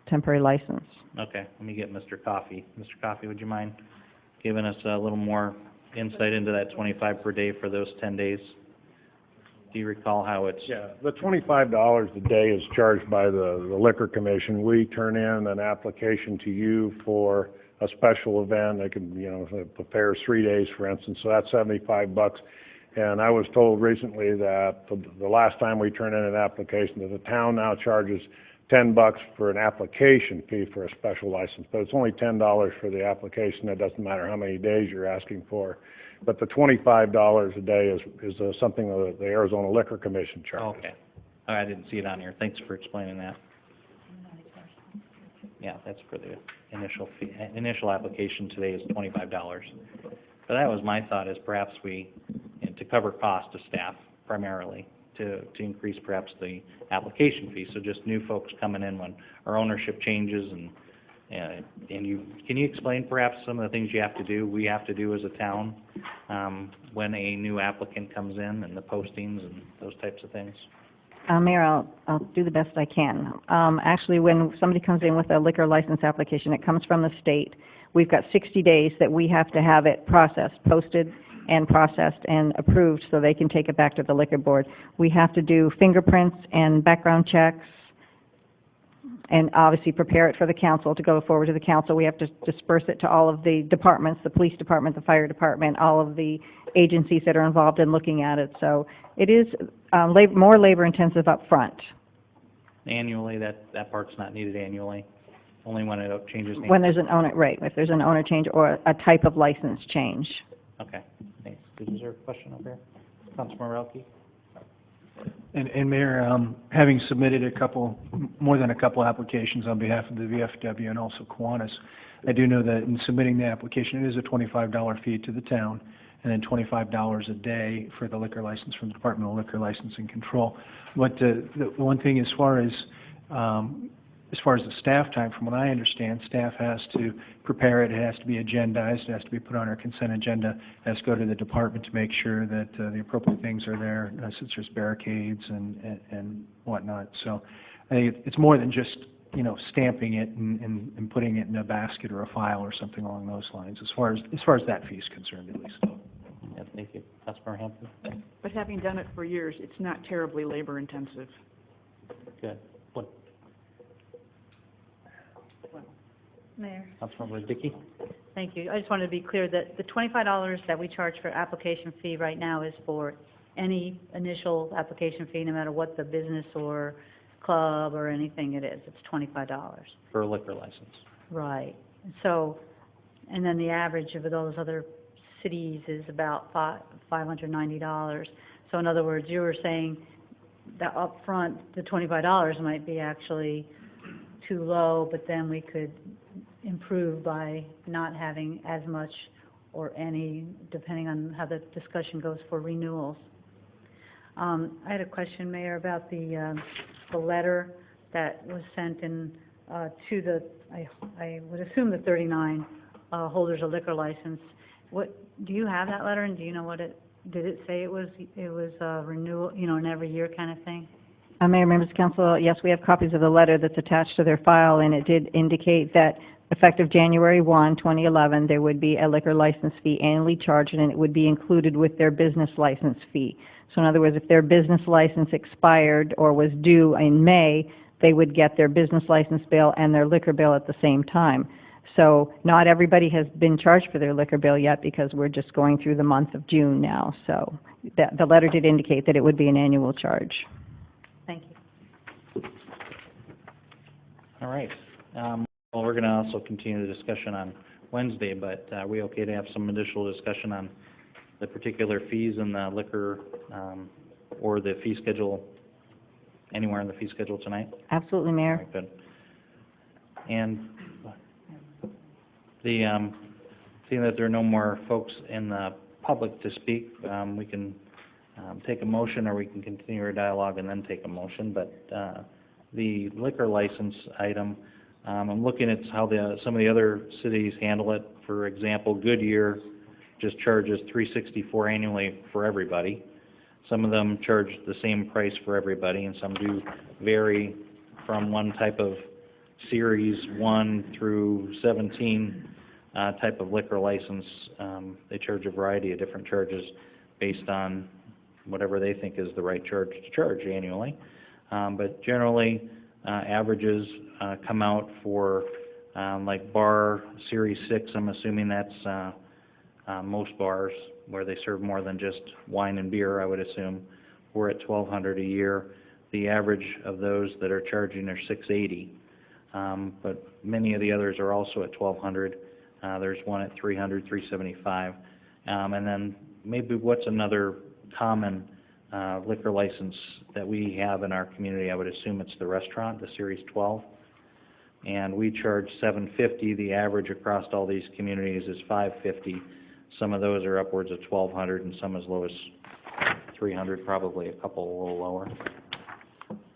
temporary license. Okay, let me get Mr. Coffey. Mr. Coffey, would you mind giving us a little more insight into that 25 per day for those 10 days? Do you recall how it's? Yeah, the $25 a day is charged by the Liquor Commission. We turn in an application to you for a special event. They can, the fair's 3 days, for instance, so that's $75. And I was told recently that the last time we turned in an application, that the town now charges $10 for an application fee for a special license, but it's only $10 for the application. It doesn't matter how many days you're asking for. But the $25 a day is something that the Arizona Liquor Commission charges. Okay. I didn't see it on here. Thanks for explaining that. Yeah, that's for the initial fee. Initial application today is $25. But that was my thought, is perhaps we, to cover cost to staff primarily, to increase perhaps the application fee. So just new folks coming in when our ownership changes, and can you explain perhaps some of the things we have to do as a town, when a new applicant comes in, and the postings and those types of things? Mayor, I'll do the best I can. Actually, when somebody comes in with a liquor license application, it comes from the state. We've got 60 days that we have to have it posted and processed and approved so they can take it back to the liquor board. We have to do fingerprints and background checks, and obviously prepare it for the council to go forward to the council. We have to disperse it to all of the departments, the police department, the fire department, all of the agencies that are involved in looking at it. So it is more labor intensive up front. Annually, that part's not needed annually, only when it changes names? When there's an owner, right, if there's an owner change or a type of license change. Okay, thanks. Is there a question over here? Councilman Relke? And Mayor, having submitted more than a couple applications on behalf of the VFW and also Kiwanis, I do know that in submitting the application, it is a $25 fee to the town, and then $25 a day for the liquor license from the Department of Liquor Licensing Control. But the one thing, as far as the staff time, from what I understand, staff has to prepare it, it has to be agendized, it has to be put on our consent agenda, it has to go to the department to make sure that the appropriate things are there, such as barricades and whatnot. So I think it's more than just, stamping it and putting it in a basket or a file or something along those lines, as far as that fee is concerned, at least. Yeah, thank you. Councilmember Hampton? But having done it for years, it's not terribly labor intensive. Good. What? Mayor. Councilmember Dickey? Thank you. I just wanted to be clear that the $25 that we charge for application fee right now is for any initial application fee, no matter what the business or club or anything it is. It's $25. For a liquor license. Right. So, and then the average of those other cities is about $590. So in other words, you were saying that up front, the $25 might be actually too low, but then we could improve by not having as much or any, depending on how the discussion goes for renewals. I had a question, Mayor, about the letter that was sent in to the, I would assume the 39 holders of liquor license. What, do you have that letter, and do you know what did it say it was renewal, an every year kind of thing? Mayor, members of council, yes, we have copies of the letter that's attached to their file, and it did indicate that effective January 1, 2011, there would be a liquor license fee annually charged, and it would be included with their business license fee. So in other words, if their business license expired or was due in May, they would get their business license bill and their liquor bill at the same time. So not everybody has been charged for their liquor bill yet because we're just going through the month of June now. So the letter did indicate that it would be an annual charge. Thank you. All right. Well, we're going to also continue the discussion on Wednesday, but are we okay to have some additional discussion on the particular fees in the liquor or the fee schedule, anywhere in the fee schedule tonight? Absolutely, Mayor. All right, good. And the seeing that there are no more folks in the public to speak, we can take a motion, or we can continue our dialogue and then take a motion. But the liquor license item, I'm looking at how some of the other cities handle it. For example, Goodyear just charges $364 annually for everybody. Some of them charge the same price for everybody, and some do vary from one type of Series 1 through 17 type of liquor license. They charge a variety of different charges based on whatever they think is the right charge to charge annually. But generally, averages come out for like bar Series 6, I'm assuming that's most bars where they serve more than just wine and beer, I would assume. We're at $1,200 a year. The average of those that are charging are $680. But many of the others are also at $1,200. There's one at $300, $375. And then maybe what's another common liquor license that we have in our community? I would assume it's the restaurant, the Series 12. And we charge $750. The average across all these communities is $550. Some of those are upwards of $1,200 and some as low as $300, probably a couple a little lower.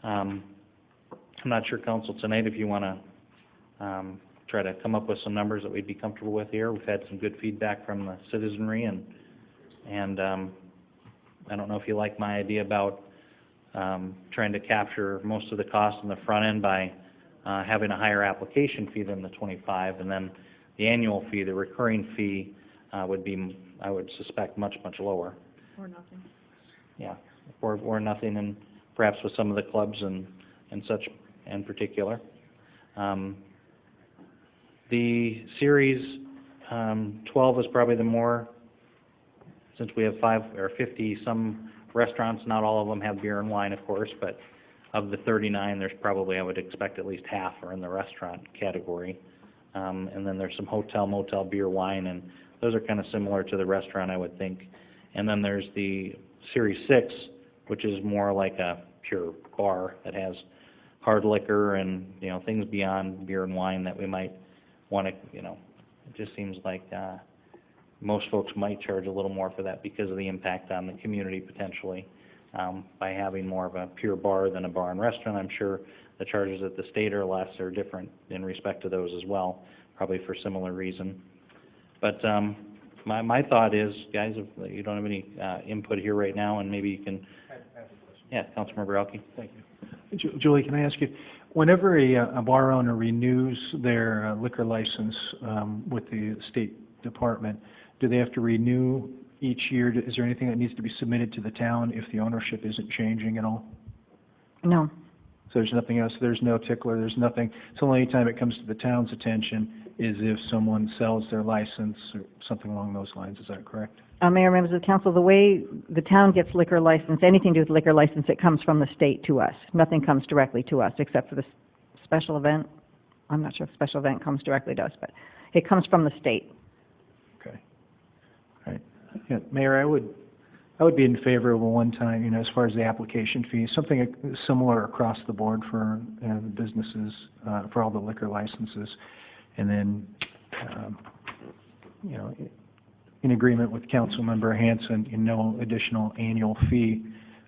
I'm not sure, Council, tonight if you want to try to come up with some numbers that we'd be comfortable with here. We've had some good feedback from the citizenry, and I don't know if you like my idea about trying to capture most of the cost on the front end by having a higher application fee than the $25, and then the annual fee, the recurring fee, would be, I would suspect, much, much lower. Or nothing. Yeah, or nothing, and perhaps with some of the clubs and such in particular. The Series 12 is probably the more, since we have 5 or 50 some restaurants, not all of them have beer and wine, of course, but of the 39, there's probably, I would expect, at least half are in the restaurant category. And then there's some hotel, motel, beer, wine, and those are kind of similar to the restaurant, I would think. And then there's the Series 6, which is more like a pure bar that has hard liquor and, things beyond beer and wine that we might want to, it just seems like most folks might charge a little more for that because of the impact on the community potentially. By having more of a pure bar than a bar and restaurant, I'm sure the charges at the state are less or different in respect to those as well, probably for similar reason. But my thought is, guys, if you don't have any input here right now, and maybe you can... Yeah, Councilmember Elke. Thank you. Julie, can I ask you, whenever a bar owner renews their liquor license with the State Department, do they have to renew each year? Is there anything that needs to be submitted to the town if the ownership isn't changing at all? No. So there's nothing else, there's no tickler, there's nothing, so the only time it comes to the town's attention is if someone sells their license or something along those lines, is that correct? Mayor, members of the council, the way the town gets liquor license, anything to do with liquor license, it comes from the state to us. Nothing comes directly to us except for the special event. I'm not sure if special event comes directly to us, but it comes from the state. Okay. All right. Yeah, Mayor, I would be in favor of a one-time, as far as the application fee, something similar across the board for the businesses, for all the liquor licenses, and then, in agreement with Councilmember Hanson, no additional annual fee.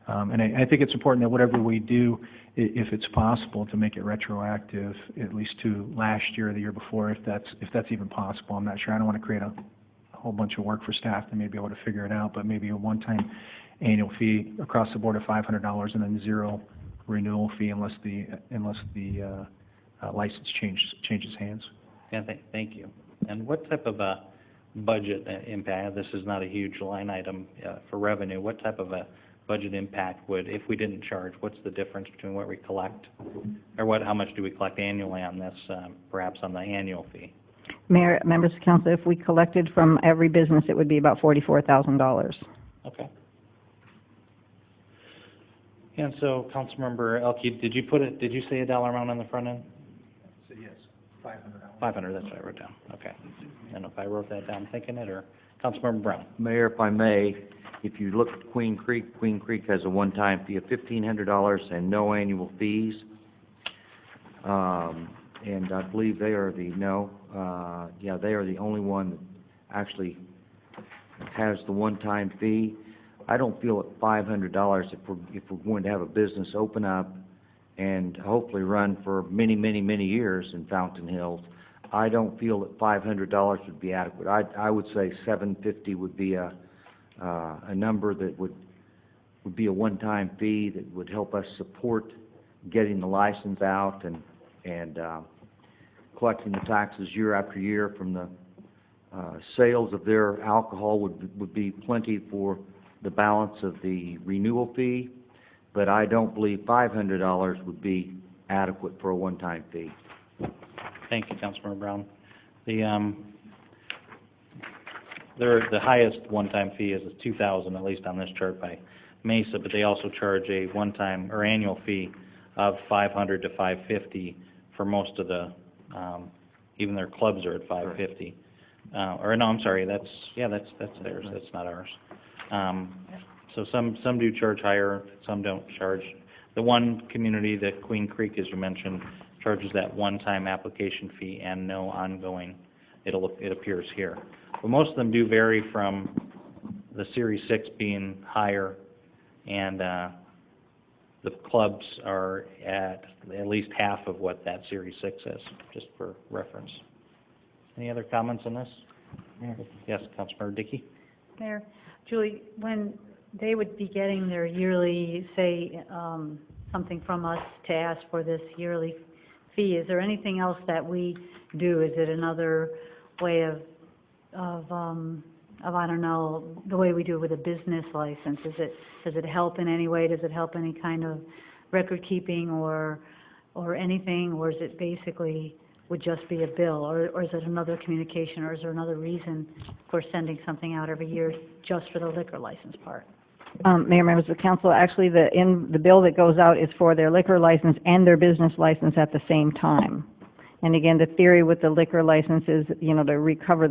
And I think it's important that whatever we do, if it's possible, to make it retroactive, at least to last year or the year before, if that's even possible. I'm not sure. I don't want to create a whole bunch of work for staff to maybe be able to figure it out, but maybe a one-time annual fee across the board of $500 and then zero renewal fee unless the license changes hands. Yeah, thank you. And what type of a budget impact, this is not a huge line item for revenue, what type of a budget impact would, if we didn't charge, what's the difference between what we collect, or how much do we collect annually on this, perhaps on the annual fee? Mayor, members of council, if we collected from every business, it would be about $44,000. Okay. And so, Councilmember Elke, did you say a dollar amount on the front end? So yes, $500. 500, that's what I wrote down. Okay. I don't know if I wrote that down thinking it, or Councilmember Brown. Mayor, if I may, if you look at Queen Creek has a one-time fee of $1,500 and no annual fees. And I believe they are they are the only one that actually has the one-time fee. I don't feel at $500 if we're going to have a business open up and hopefully run for many, many, many years in Fountain Hills, I don't feel that $500 would be adequate. I would say $750 would be a number that would be a one-time fee that would help us support getting the license out and collecting the taxes year after year from the sales of their alcohol would be plenty for the balance of the renewal fee, but I don't believe $500 would be adequate for a one-time fee. Thank you, Councilmember Brown. The highest one-time fee is $2,000, at least on this chart by Mesa, but they also charge a one-time or annual fee of $500 to $550 for most of the, even their clubs are at $550. Or no, I'm sorry, that's theirs, that's not ours. So some do charge higher, some don't charge. The one community, that Queen Creek, as you mentioned, charges that one-time application fee and no ongoing, it appears here. But most of them do vary from the Series 6 being higher, and the clubs are at least half of what that Series 6 is, just for reference. Any other comments on this? Yes, Councilmember Dickey. Mayor, Julie, when they would be getting their yearly, say, something from us to ask for this yearly fee, is there anything else that we do? Is it another way of I don't know, the way we do it with a business license? Does it help in any way? Does it help any kind of record keeping or anything? Or is it basically would just be a bill? Or is it another communication? Or is there another reason for sending something out every year just for the liquor license part? Mayor, members of the council, actually the bill that goes out is for their liquor license and their business license at the same time. And again, the theory with the liquor license is, to recover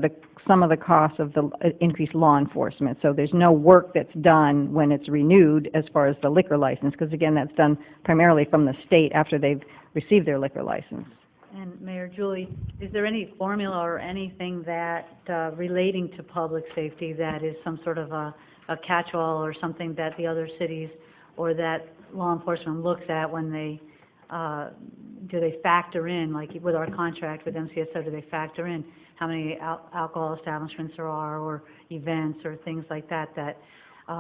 some of the costs of the increased law enforcement. So there's no work that's done when it's renewed as far as the liquor license, because again, that's done primarily from the state after they've received their liquor license. And Mayor Julie, is there any formula or anything that relating to public safety that is some sort of a catch-all or something that the other cities or that law enforcement looks at when they do they factor in, like with our contract with MCSO, do they factor in how many alcohol establishments there are or events or things like that,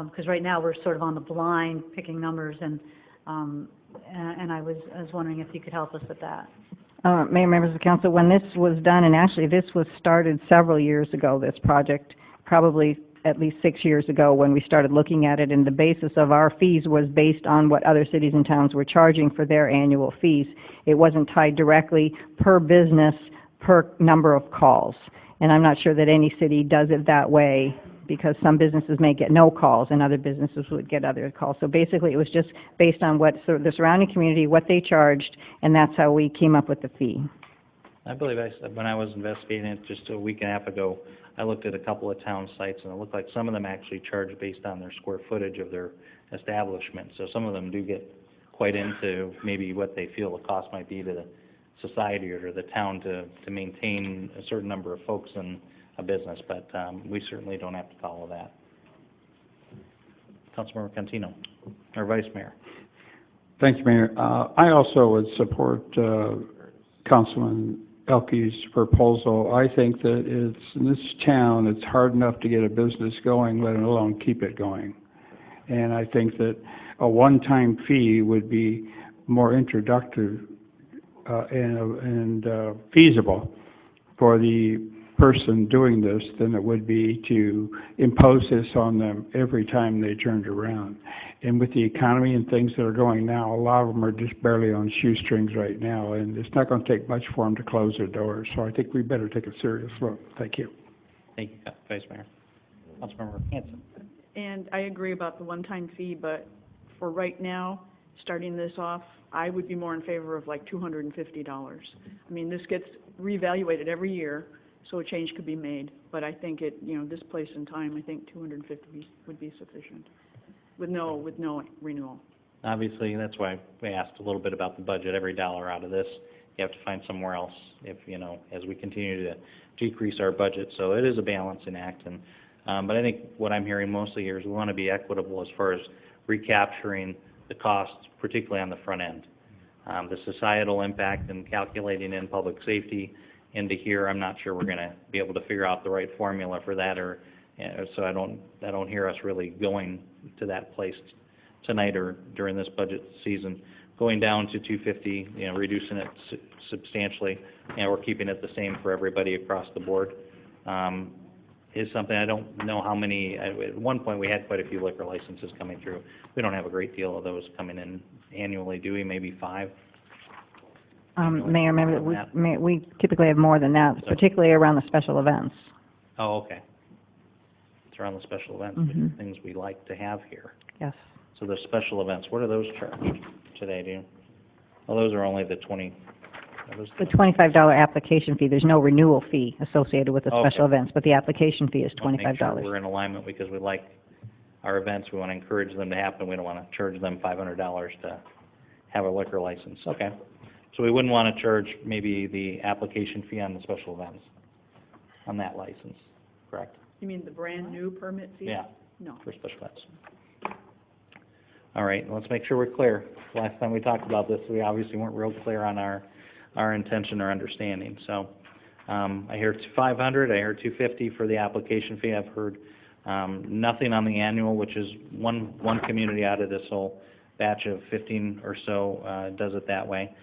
because right now we're sort of on the blind picking numbers, and I was wondering if you could help us with that. Mayor, members of the council, when this was done, and actually this was started several years ago, this project, probably at least 6 years ago when we started looking at it, and the basis of our fees was based on what other cities and towns were charging for their annual fees. It wasn't tied directly per business, per number of calls. And I'm not sure that any city does it that way, because some businesses may get no calls and other businesses would get other calls. So basically it was just based on what the surrounding community, what they charged, and that's how we came up with the fee. I believe when I was investigating it just a week and a half ago, I looked at a couple of town sites, and it looked like some of them actually charge based on their square footage of their establishment. So some of them do get quite into maybe what they feel the cost might be to the society or to the town to maintain a certain number of folks in a business, but we certainly don't have to follow that. Councilmember Contino, our Vice Mayor. Thank you, Mayor. I also would support Councilman Elke's proposal. I think that in this town, it's hard enough to get a business going, let alone keep it going. And I think that a one-time fee would be more introductory, and feasible for the person doing this than it would be to impose this on them every time they turned around. And with the economy and things that are going now, a lot of them are just barely on shoestrings right now, and it's not going to take much for them to close their doors. So I think we better take a serious look. Thank you. Thank you, Vice Mayor. Councilmember Hanson. And I agree about the one-time fee, but for right now, starting this off, I would be more in favor of like $250. I mean, this gets reevaluated every year, so a change could be made. But I think this place and time, I think 250 would be sufficient, with no renewal. Obviously, that's why we asked a little bit about the budget. Every dollar out of this, you have to find somewhere else if, as we continue to decrease our budget. So it is a balancing act. And but I think what I'm hearing mostly here is we want to be equitable as far as recapturing the costs, particularly on the front end. The societal impact and calculating in public safety into here, I'm not sure we're going to be able to figure out the right formula for that, so I don't hear us really going to that place tonight or during this budget season. Going down to 250, reducing it substantially, and we're keeping it the same for everybody across the board. Is something I don't know how many. At one point, we had quite a few liquor licenses coming through. We don't have a great deal of those coming in annually, do we? Maybe 5? Mayor, we typically have more than that, particularly around the special events. Oh, okay. It's around the special events, things we like to have here. Yes. So the special events, what are those charged today, do you? Well, those are only the 20. The $25 application fee, there's no renewal fee associated with the special events, but the application fee is $25. Make sure we're in alignment because we like our events. We want to encourage them to happen. We don't want to charge them $500 to have a liquor license. Okay. So we wouldn't want to charge maybe the application fee on the special events on that license, correct? You mean the brand new permit fee? Yeah. No. For special events. All right, let's make sure we're clear. Last time we talked about this, we obviously weren't real clear on our intention or understanding. So I hear 500, I heard 250 for the application fee. I've heard nothing on the annual, which is one community out of this whole batch of 15 or so does it that way.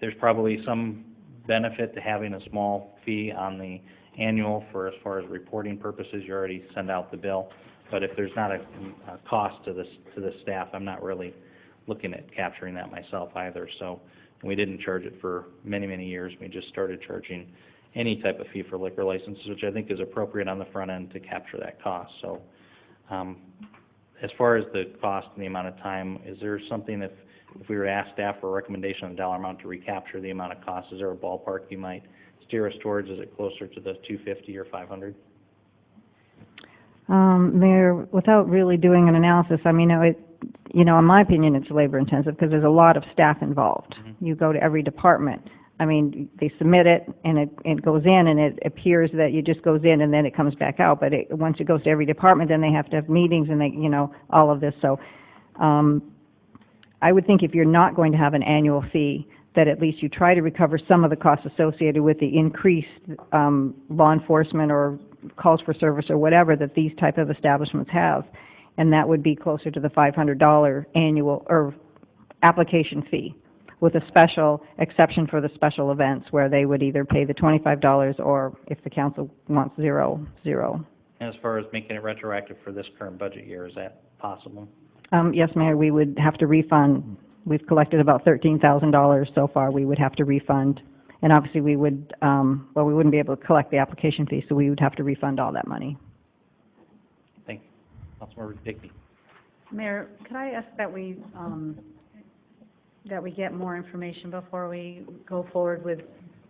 There's probably some benefit to having a small fee on the annual for as far as reporting purposes. You already send out the bill. But if there's not a cost to the staff, I'm not really looking at capturing that myself either. So we didn't charge it for many, many years. We just started charging any type of fee for liquor licenses, which I think is appropriate on the front end to capture that cost. So as far as the cost and the amount of time, is there something, if we were to ask staff for a recommendation on the dollar amount to recapture the amount of cost, is there a ballpark you might steer us towards? Is it closer to the 250 or 500? Mayor, without really doing an analysis, I mean, in my opinion, it's labor intensive because there's a lot of staff involved. You go to every department. I mean, they submit it and it goes in and it appears that it just goes in and then it comes back out. But once it goes to every department, then they have to have meetings and all of this. So I would think if you're not going to have an annual fee, that at least you try to recover some of the costs associated with the increased law enforcement or calls for service or whatever that these type of establishments have, and that would be closer to the $500 annual or application fee, with a special exception for the special events where they would either pay the $25 or, if the council wants, zero. And as far as making it retroactive for this current budget year, is that possible? Yes, Mayor, we would have to refund. We've collected about $13,000 so far. We would have to refund. And obviously we would, we wouldn't be able to collect the application fee, so we would have to refund all that money. Thank you. Councilmember Digby. Mayor, could I ask that we get more information before we go forward with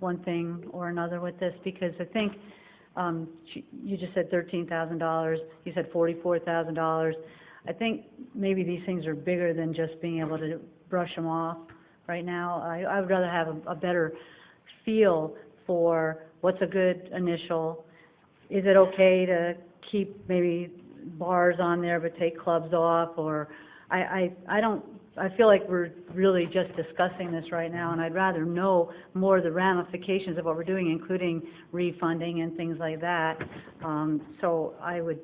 one thing or another with this? Because I think you just said $13,000, you said $44,000. I think maybe these things are bigger than just being able to brush them off right now. I would rather have a better feel for what's a good initial. Is it okay to keep maybe bars on there but take clubs off? Or I feel like we're really just discussing this right now, and I'd rather know more of the ramifications of what we're doing, including refunding and things like that. So I would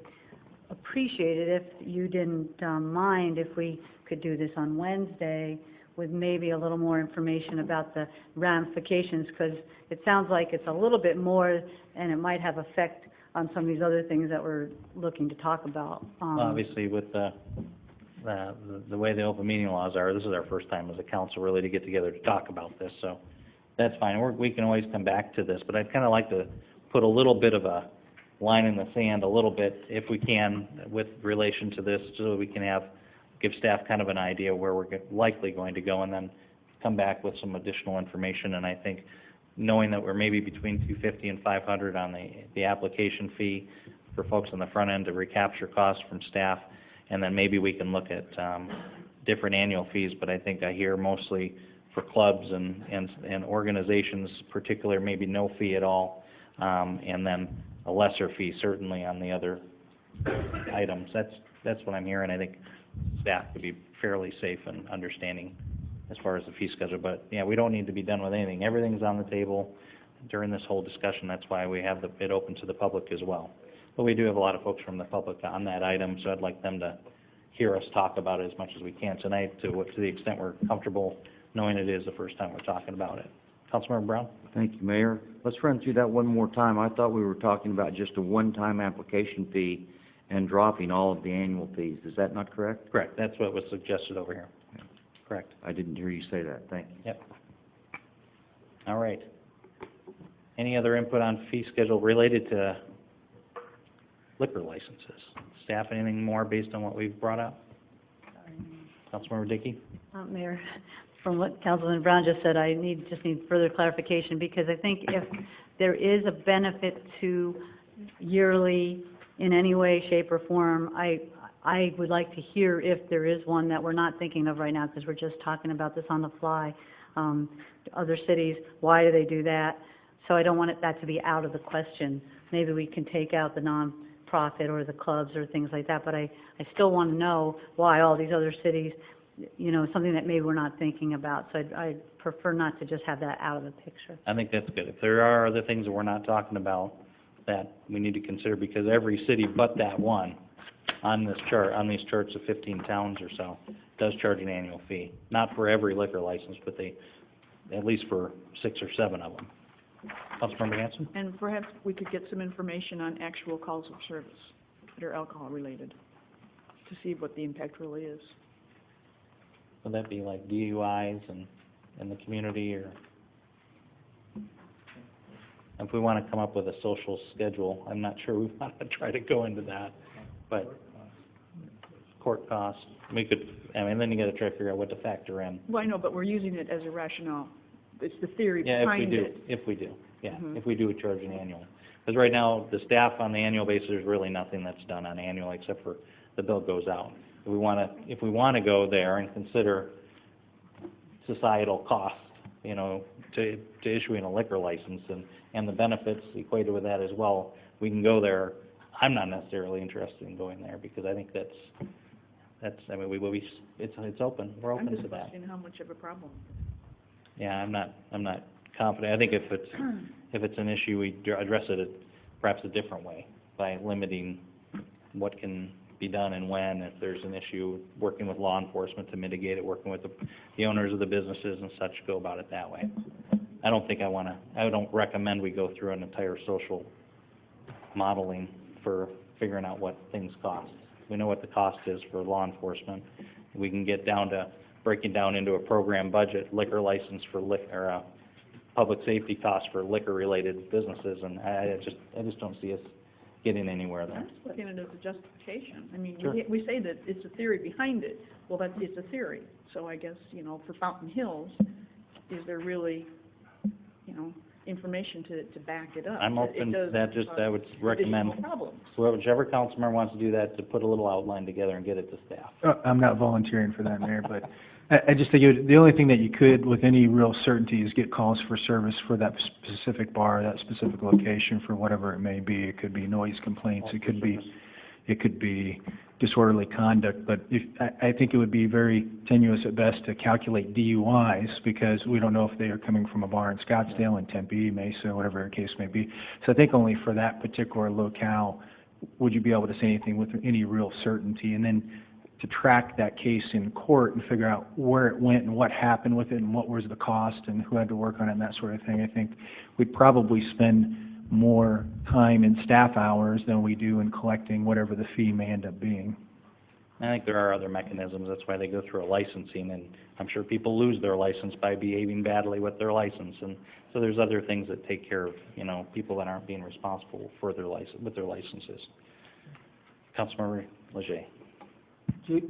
appreciate it if you didn't mind if we could do this on Wednesday with maybe a little more information about the ramifications, because it sounds like it's a little bit more, and it might have effect on some of these other things that we're looking to talk about. Obviously, with the way the open meeting laws are, this is our first time as a council really to get together to talk about this, so that's fine. We can always come back to this, but I'd kind of like to put a little bit of a line in the sand a little bit, if we can, with relation to this, so that we can give staff kind of an idea where we're likely going to go, and then come back with some additional information. And I think knowing that we're maybe between $250 and $500 on the application fee for folks on the front end to recapture costs from staff, and then maybe we can look at different annual fees. But I think I hear mostly for clubs and organizations, particular, maybe no fee at all, and then a lesser fee certainly on the other items. That's what I'm hearing. I think staff could be fairly safe and understanding as far as the fee schedule. But yeah, we don't need to be done with anything. Everything's on the table during this whole discussion. That's why we have it open to the public as well. But we do have a lot of folks from the public on that item, so I'd like them to hear us talk about it as much as we can tonight, to the extent we're comfortable knowing it is the first time we're talking about it. Councilmember Brown? Thank you, Mayor. Let's run through that one more time. I thought we were talking about just a one-time application fee and dropping all of the annual fees. Is that not correct? Correct. That's what was suggested over here. Correct. I didn't hear you say that. Thank you. Yep. All right. Any other input on fee schedule related to liquor licenses? Staff, anything more based on what we've brought up? Councilmember Dickey? Mayor, from what Councilman Brown just said, I just need further clarification, because I think if there is a benefit to yearly in any way, shape, or form, I would like to hear if there is one that we're not thinking of right now, because we're just talking about this on the fly. Other cities, why do they do that? So I don't want that to be out of the question. Maybe we can take out the non-profit or the clubs or things like that, but I still want to know why all these other cities, something that maybe we're not thinking about. So I'd prefer not to just have that out of the picture. I think that's good. If there are other things that we're not talking about that we need to consider, because every city but that one on this chart, on these charts of 15 towns or so, does charge an annual fee. Not for every liquor license, but at least for 6 or 7 of them. Councilmember Hanson? And perhaps we could get some information on actual calls of service that are alcohol related, to see what the impact really is. Would that be like DUIs in the community, or if we want to come up with a social schedule? I'm not sure we want to try to go into that, but court costs, then you got to try to figure out what to factor in. Well, I know, but we're using it as a rationale. It's the theory Yeah, behind it. if we do, yeah, Mhm. if we do charge an annual. Because right now, the staff on the annual basis, there's really nothing that's done on annual except for the bill goes out. If we want to go there and consider societal costs, to issuing a liquor license and the benefits equated with that as well, we can go there. I'm not necessarily interested in going there, because I think it's open. We're open to I'm just that. questioning how much of a problem. Yeah, I'm not confident. I think if it's an issue, we address it perhaps a different way, by limiting what can be done and when. If there's an issue, working with law enforcement to mitigate it, working with the owners of the businesses and such, go about it that way. I don't recommend we go through an entire social modeling for figuring out what things cost. We know what the cost is for law enforcement. We can get down to breaking down into a program budget, liquor license for liquor, public safety costs for liquor-related businesses, and I just don't see us getting anywhere there. I'm just looking at it as a justification. I mean, Sure. we say that it's a theory behind it. Well, it's a theory. So I guess, for Fountain Hills, is there really, information to back it up? I'm open to that. I would recommend additional problems. whichever council member wants to do that, to put a little outline together and get it to staff. I'm not volunteering for that, Mayor, but I just think the only thing that you could, with any real certainty, is get calls for service for that specific bar, that specific location, for whatever it may be. It could be noise complaints, it could be disorderly conduct, but I think it would be very tenuous at best to calculate DUIs, because we don't know if they are coming from a bar in Scottsdale, in Tempe, Mesa, whatever the case may be. So I think only for that particular locale would you be able to say anything with any real certainty. And then to track that case in court and figure out where it went and what happened with it and what was the cost and who had to work on it and that sort of thing. I think we'd probably spend more time in staff hours than we do in collecting whatever the fee may end up being. I think there are other mechanisms. That's why they go through a licensing, and I'm sure people lose their license by behaving badly with their license. And so there's other things that take care of, people that aren't being responsible for their with their licenses. Councilmember Leger.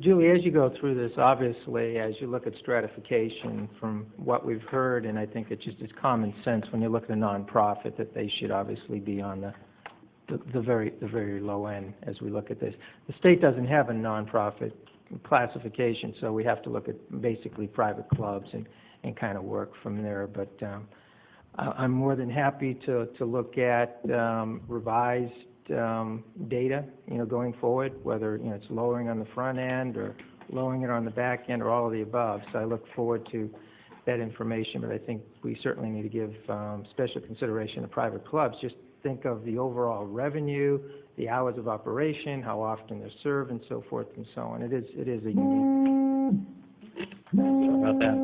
Julie, as you go through this, obviously, as you look at stratification from what we've heard, and I think it's common sense when you look at a nonprofit that they should obviously be on the very low end as we look at this. The state doesn't have a nonprofit classification, so we have to look at basically private clubs and kind of work from there. But I'm more than happy to look at revised data, going forward, whether it's lowering on the front end or lowering it on the back end or all of the above. So I look forward to that information, but I think we certainly need to give special consideration to private clubs. Just think of the overall revenue, the hours of operation, how often they're served, and so forth and so on. It is a unique. Sorry about that.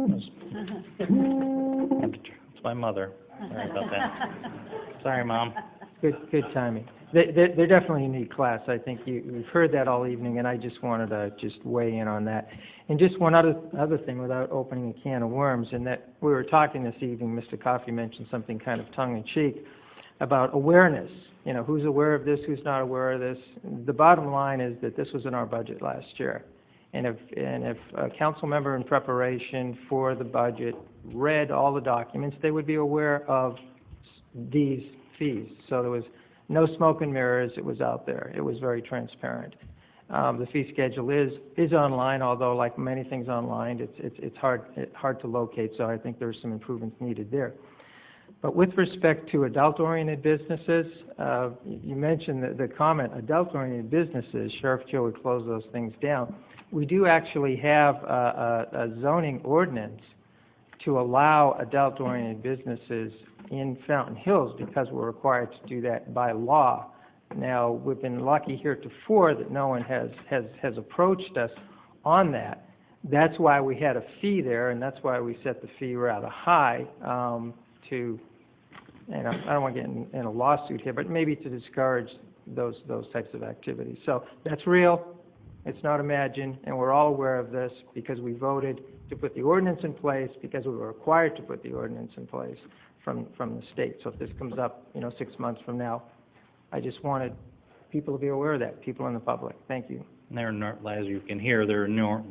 It's my mother. Sorry about that. Sorry, Mom. Good timing. They're definitely a unique class. I think you've heard that all evening, and I just wanted to just weigh in on that. And just one other thing without opening a can of worms, and that we were talking this evening, Mr. Coffey mentioned something kind of tongue-in-cheek about awareness. Who's aware of this, who's not aware of this. The bottom line is that this was in our budget last year. And if a council member in preparation for the budget read all the documents, they would be aware of these fees. So there was no smoke and mirrors. It was out there. It was very transparent. The fee schedule is online, although like many things online, it's hard to locate. So I think there's some improvements needed there. But with respect to adult-oriented businesses, you mentioned the comment, adult-oriented businesses, Sheriff Joe would close those things down. We do actually have a zoning ordinance to allow adult-oriented businesses in Fountain Hills because we're required to do that by law. Now, we've been lucky heretofore that no one has approached us on that. That's why we had a fee there, and that's why we set the fee rather high and I don't want to get in a lawsuit here, but maybe to discourage those types of activities. So that's real. It's not imagined, and we're all aware of this because we voted to put the ordinance in place because we were required to put the ordinance in place from the state. So if this comes up, 6 months from now, I just wanted people to be aware of that, people in the public. Thank you. And there are, as you can hear, there are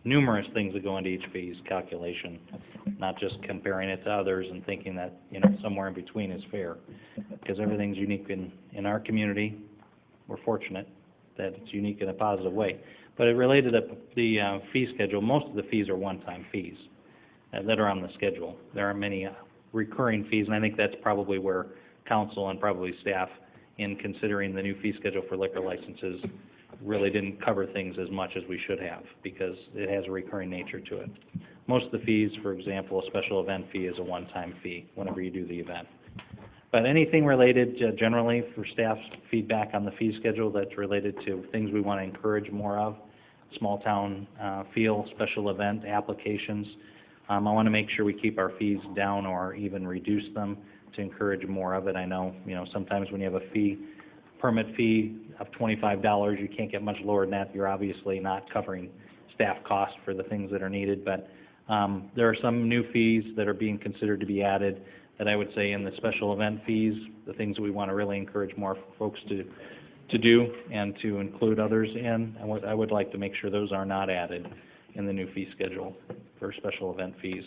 numerous things that go into each fee's calculation, not just comparing it to others and thinking that, somewhere in between is fair. Because everything's unique in our community. We're fortunate that it's unique in a positive way. But it related to the fee schedule. Most of the fees are one-time fees that are on the schedule. There are many recurring fees, and I think that's probably where council and probably staff, in considering the new fee schedule for liquor licenses, really didn't cover things as much as we should have because it has a recurring nature to it. Most of the fees, for example, a special event fee is a one-time fee whenever you do the event. But anything related generally for staff's feedback on the fee schedule that's related to things we want to encourage more of, small town feel, special event applications. I want to make sure we keep our fees down or even reduce them to encourage more of it. I know, sometimes when you have a permit fee of $25, you can't get much lower than that. You're obviously not covering staff costs for the things that are needed, but there are some new fees that are being considered to be added that I would say in the special event fees, the things that we want to really encourage more folks to do and to include others in. I would like to make sure those are not added in the new fee schedule for special event fees.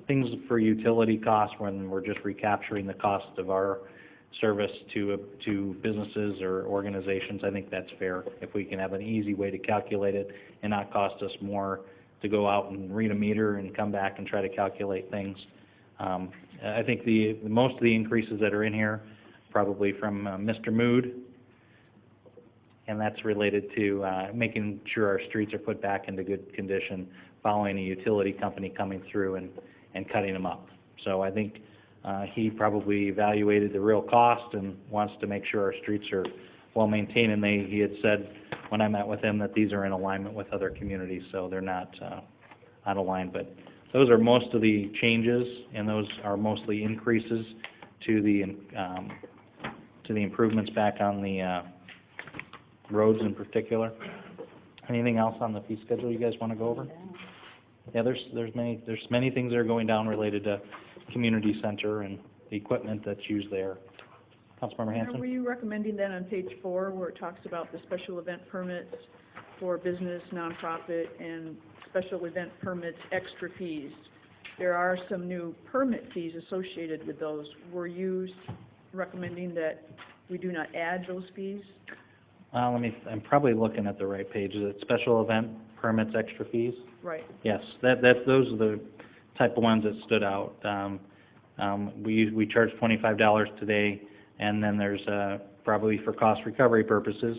Things for utility costs when we're just recapturing the cost of our service to businesses or organizations, I think that's fair. If we can have an easy way to calculate it and not cost us more to go out and read a meter and come back and try to calculate things. I think most of the increases that are in here probably from Mr. Mood, and that's related to making sure our streets are put back into good condition following a utility company coming through and cutting them up. So I think he probably evaluated the real cost and wants to make sure our streets are well maintained, and he had said, when I met with him, that these are in alignment with other communities, so they're not, out of line, but those are most of the changes, and those are mostly increases to the improvements back on the, roads in particular. Anything else on the fee schedule you guys want to go over? Yeah, there's many things that are going down related to community center and the equipment that's used there. Councilmember Were Hanson? you recommending then on page 4, where it talks about the special event permits for business, nonprofit, and special event permits, extra fees? There are some new permit fees associated with those. Were you recommending that we do not add those fees? I'm probably looking at the right page. Is it special event permits, extra fees? Right. Yes, those are the type of ones that stood out. We charge $25 today, and then there's, probably for cost recovery purposes,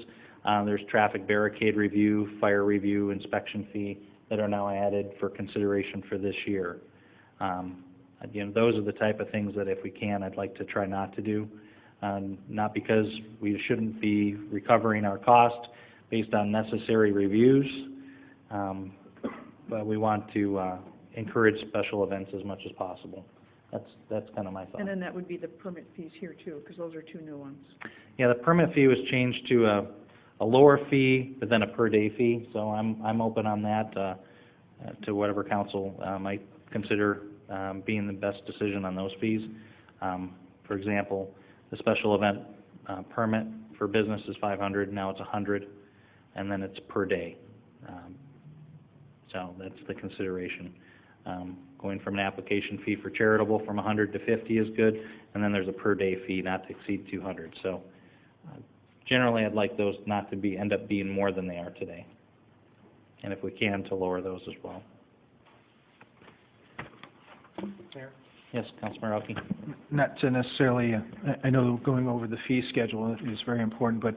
there's traffic barricade review, fire review, inspection fee that are now added for consideration for this year. Again, those are the type of things that if we can, I'd like to try not to do. Not because we shouldn't be recovering our cost based on necessary reviews, but we want to encourage special events as much as possible. That's kind of my thought. And then that would be the permit fees here too, because those are 2 new ones. Yeah, the permit fee was changed to a lower fee, but then a per day fee. So I'm open on that to whatever council might consider being the best decision on those fees. For example, the special event permit for business is $500, now it's $100, and then it's per day. So that's the consideration. Going from an application fee for charitable from $100 to $50 is good, and then there's a per day fee not to exceed $200. So generally, I'd like those not to end up being more than they are today, and if we can, to lower those as well. Yes, Councilmember Elke. Not to necessarily, I know going over the fee schedule is very important, but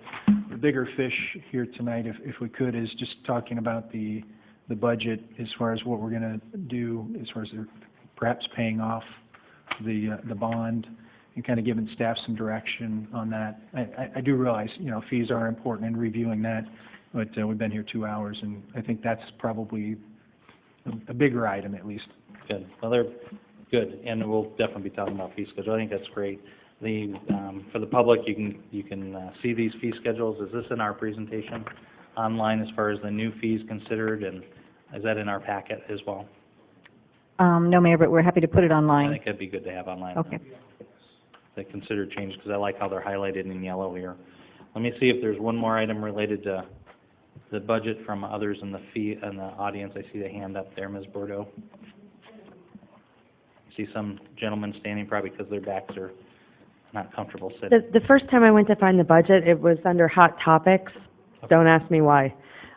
the bigger fish here tonight, if we could, is just talking about the budget as far as what we're going to do, as far as perhaps paying off the bond and kind of giving staff some direction on that. I do realize, fees are important in reviewing that, but we've been here 2 hours, and I think that's probably a bigger item at least. Good. Well, they're good, and we'll definitely be talking about fee schedule. I think that's great. For the public, you can see these fee schedules. Is this in our presentation online as far as the new fees considered, and is that in our packet as well? No, Mayor, but we're happy to put it I online. think it'd be good to have online. Okay. The considered changes, because I like how they're highlighted in yellow here. Let me see if there's one more item related to the budget from others in the audience. I see the hand up there, Ms. Bordeaux. See some gentlemen standing probably because their backs are not comfortable sitting. The first time I went to find the budget, it was under hot topics. Don't ask me why.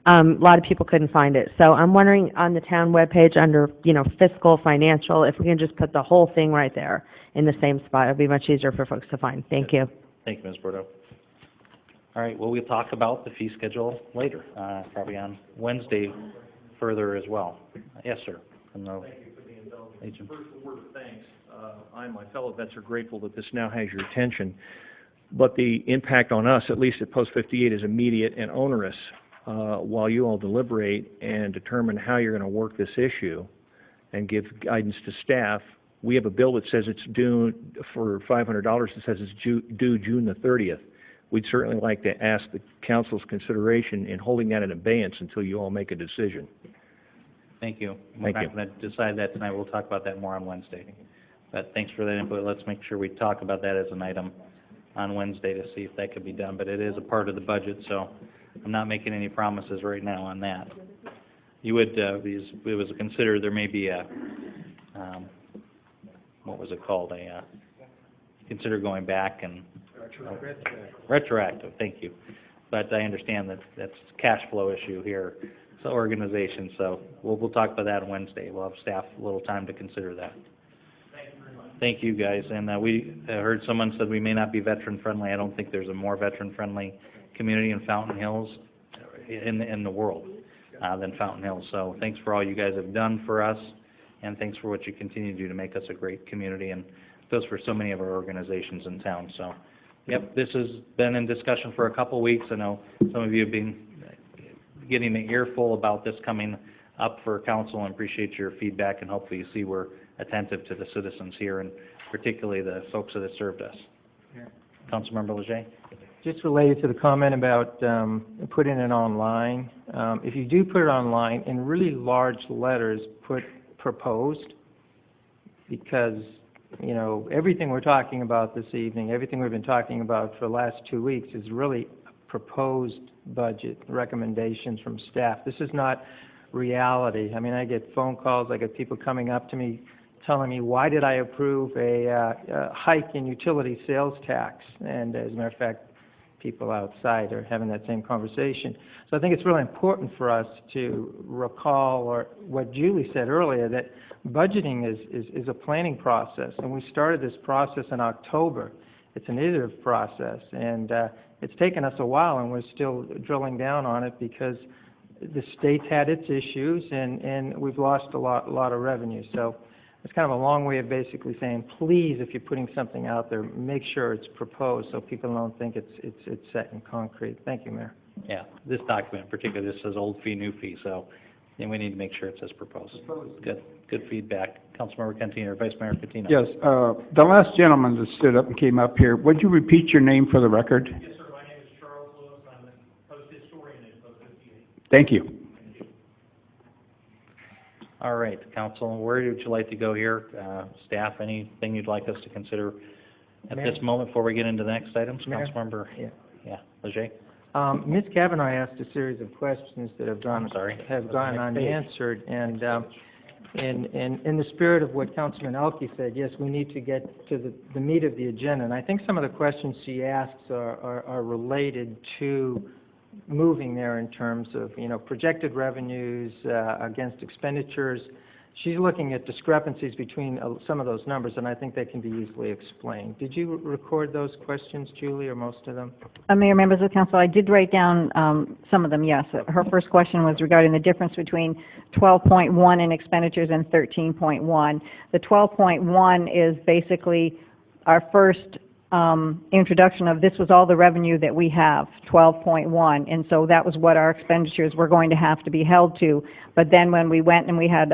A lot of people couldn't find it. So I'm wondering on the town webpage under, fiscal, financial, if we can just put the whole thing right there in the same spot. It'd be much easier for folks to find. Thank you. Thank you, Ms. Bordeaux. All right, well, we'll talk about the fee schedule later, probably on Wednesday further as well. Yes, sir. From the agent. First, a word of thanks. I and my fellow vets are grateful that this now has your attention. But the impact on us, at least at Post 58, is immediate and onerous. While you all deliberate and determine how you're going to work this issue and give guidance to staff, we have a bill that says it's due for $500. That says it's due June the 30th. We'd certainly like to ask the council's consideration in holding that in abeyance until you all make a decision. Thank you. Thank you. We're not going to decide that tonight. We'll talk about that more on Wednesday. But thanks for that input. Let's make sure we talk about that as an item on Wednesday to see if that could be done. But it is a part of the budget, so I'm not making any promises right now on that. You would, it was considered there may be a, what was it called? Consider going back and retroactive. Thank you. But I understand that that's a cash flow issue here. It's an organization, so we'll talk about that on Wednesday. We'll have staff a little time to consider that. Thank you very much. Thank you, guys. And we heard someone said we may not be veteran friendly. I don't think there's a more veteran friendly community in Fountain Hills in the world than Fountain Hills. So thanks for all you guys have done for us, and thanks for what you continue to do to make us a great community. And it goes for so many of our organizations in town. So Yep, this has been in discussion for a couple weeks. I know some of you have been getting an earful about this coming up for council, and appreciate your feedback, and hopefully you see we're attentive to the citizens here, and particularly the folks that have served us. Yeah. Councilmember Leger? Just related to the comment about putting it online, if you do put it online, in really large letters, put proposed, because, you know, everything we're talking about this evening, everything we've been talking about for the last 2 weeks is really proposed budget recommendations from staff. This is not reality. I mean, I get phone calls, I get people coming up to me telling me, why did I approve a hike in utility sales tax? And as a matter of fact, people outside are having that same conversation. So I think it's really important for us to recall, or what Julie said earlier, that budgeting is a planning process, and we started this process in October. It's an iterative process, and it's taken us a while, and we're still drilling down on it because the state's had its issues, and we've lost a lot of revenue. So it's kind of a long way of basically saying, please, if you're putting something out there, make sure it's proposed so people don't think it's set in concrete. Thank you, Mayor. Yeah, this document particularly, this says old fee, new fee, so we need to make sure it says proposed. Good feedback. Councilmember Cantino, or Vice Mayor Catino. Yes, the last gentleman that stood up and came up here, would you repeat your name for the record? Yes, sir. My name is Charles Lewis. I'm the post historian at Post 58. Thank you. All right, council, where would you like to go here? Staff, anything you'd like us to consider at Mayor? this moment before we get into the next items? Mayor? Councilmember? Yeah. Leger? Ms. Kavanaugh asked a series of questions that have gone Next page. unanswered, and in the spirit of what Councilman Elke said, yes, we need to get to the meat of the agenda, and I think some of the questions she asks are related to moving there in terms of, you know, projected revenues against expenditures. She's looking at discrepancies between some of those numbers, and I think they can be easily explained. Did you record those questions, Julie, or most of them? Mayor, members of council, I did write down some of them, yes. Her first question was regarding the difference between 12.1 in expenditures and 13.1. The 12.1 is basically our first introduction of this was all the revenue that we have, 12.1, and so that was what our expenditures were going to have to be held to. But then when we went and we had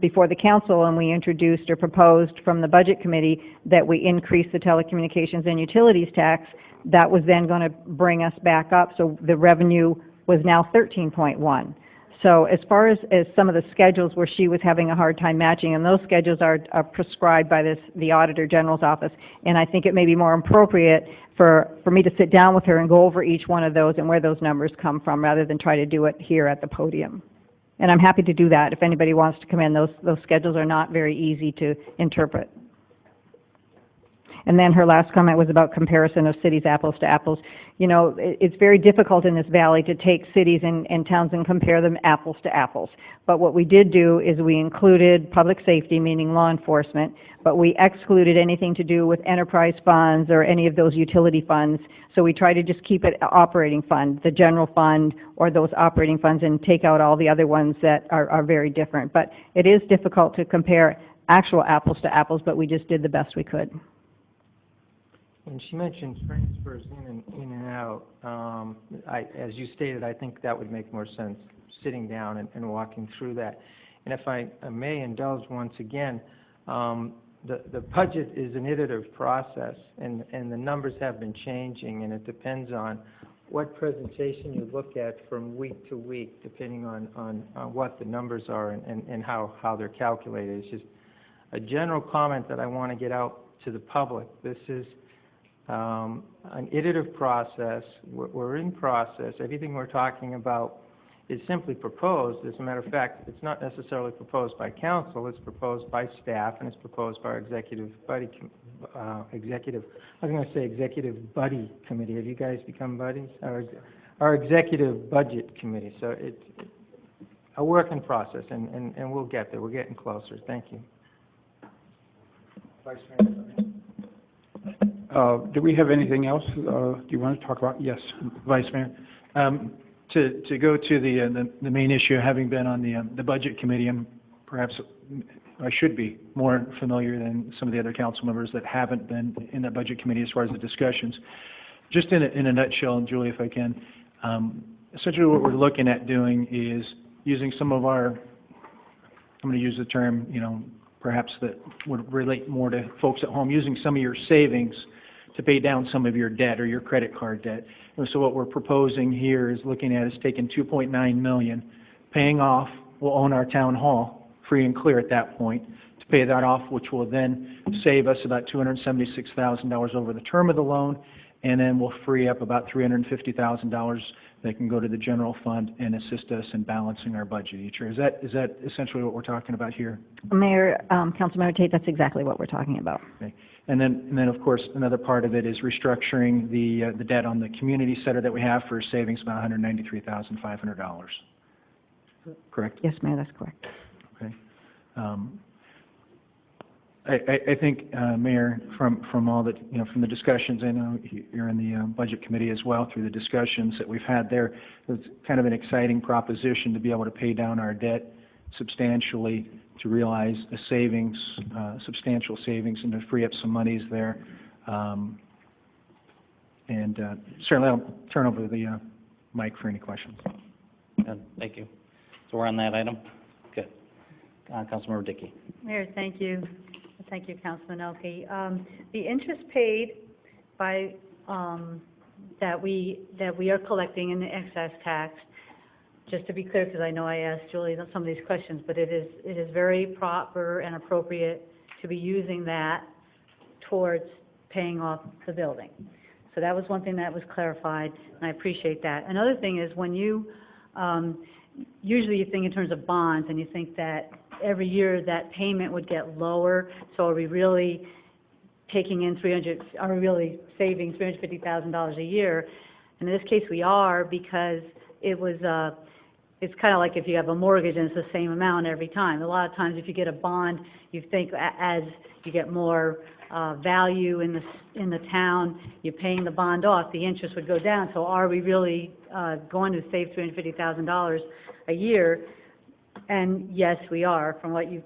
before the council and we introduced or proposed from the budget committee that we increase the telecommunications and utilities tax, that was then going to bring us back up, so the revenue was now 13.1. So as far as some of the schedules where she was having a hard time matching, and those schedules are prescribed by the Auditor General's office, and I think it may be more appropriate for me to sit down with her and go over each one of those and where those numbers come from, rather than try to do it here at the podium. And I'm happy to do that if anybody wants to come in. Those schedules are not very easy to interpret. And then her last comment was about comparison of cities apples to apples. You know, it's very difficult in this valley to take cities and towns and compare them apples to apples. But what we did do is we included public safety, meaning law enforcement, but we excluded anything to do with enterprise funds or any of those utility funds. So we try to just keep it operating fund, the general fund, or those operating funds, and take out all the other ones that are very different. But it is difficult to compare actual apples to apples, but we just did the best we could. And she mentioned transfers in and out. As you stated, I think that would make more sense, sitting down and walking through that. And if I may indulge once again, the budget is an iterative process, and the numbers have been changing, and it depends on what presentation you look at from week to week, depending on what the numbers are and how they're calculated. It's just a general comment that I want to get out to the public. This is an iterative process. We're in process. Everything we're talking about is simply proposed. As a matter of fact, it's not necessarily proposed by council. It's proposed by staff, and it's proposed by our executive buddy committee. Have you guys become buddies? Our executive budget committee. So it's a work in process, and we'll get there. We're getting closer. Thank you. Vice Mayor. Do we have anything else do you want to talk about? Yes. Vice Mayor, to go to the main issue, having been on the budget committee, I'm perhaps I should be more familiar than some of the other council members that haven't been in that budget committee as far as the discussions. Just in a nutshell, and Julie, if I can, essentially what we're looking at doing is using some of our, I'm going to use the term, perhaps that would relate more to folks at home, using some of your savings to pay down some of your debt or your credit card debt. And so what we're proposing here is looking at is taking $2.9 million, paying off, we'll own our town hall free and clear at that point, to pay that off, which will then save us about $276,000 over the term of the loan, and then we'll free up about $350,000 that can go to the general fund and assist us in balancing our budget each year. Is that essentially what we're talking about here? Mayor, Councilmember Tate, that's exactly what we're talking about. Okay. And then of course another part of it is restructuring the debt on the community center that we have for savings about $193,500. Correct? Yes, Mayor, that's correct. Okay. I think, Mayor, from all that, from the discussions, I know you're in the Budget Committee as well, through the discussions that we've had there, it's kind of an exciting proposition to be able to pay down our debt substantially, to realize a savings, substantial savings, and to free up some monies there. And certainly I'll turn over the mic for any questions. Good, thank you. So we're on that item? Good. Councilmember Dickey. Mayor, thank you. Thank you, Councilman Elke. The interest paid by, that we are collecting in the excess tax, just to be clear, because I know I asked Julie some of these questions, but it is very proper and appropriate to be using that towards paying off the building. So that was one thing that was clarified, and I appreciate that. Another thing is when you, usually you think in terms of bonds, and you think that every year that payment would get lower, so are we really taking in are we really saving $350,000 a year? And in this case we are, because it was, it's kind of like if you have a mortgage and it's the same amount every time. A lot of times if you get a bond, you think as you get more value in the town, you're paying the bond off, the interest would go down. So are we really going to save $350,000 a year? And yes, we are, from what you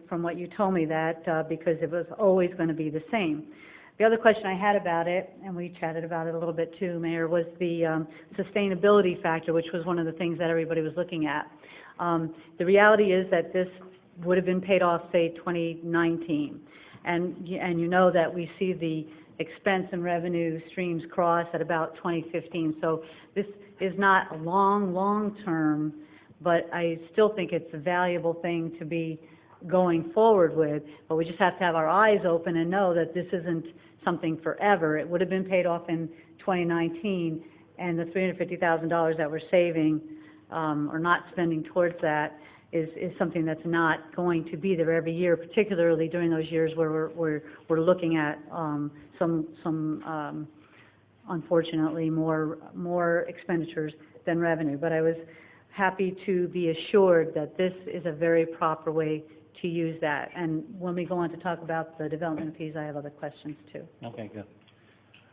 told me, that because it was always going to be the same. The other question I had about it, and we chatted about it a little bit too, Mayor, was the sustainability factor, which was one of the things that everybody was looking at. The reality is that this would have been paid off, say, 2019, and you know that we see the expense and revenue streams cross at about 2015. So this is not long term, but I still think it's a valuable thing to be going forward with, but we just have to have our eyes open and know that this isn't something forever. It would have been paid off in 2019, and the $350,000 that we're saving or not spending towards that is something that's not going to be there every year, particularly during those years where we're looking at some unfortunately more expenditures than revenue. But I was happy to be assured that this is a very proper way to use that. And when we go on to talk about the development fees, I have other questions too. Okay, good.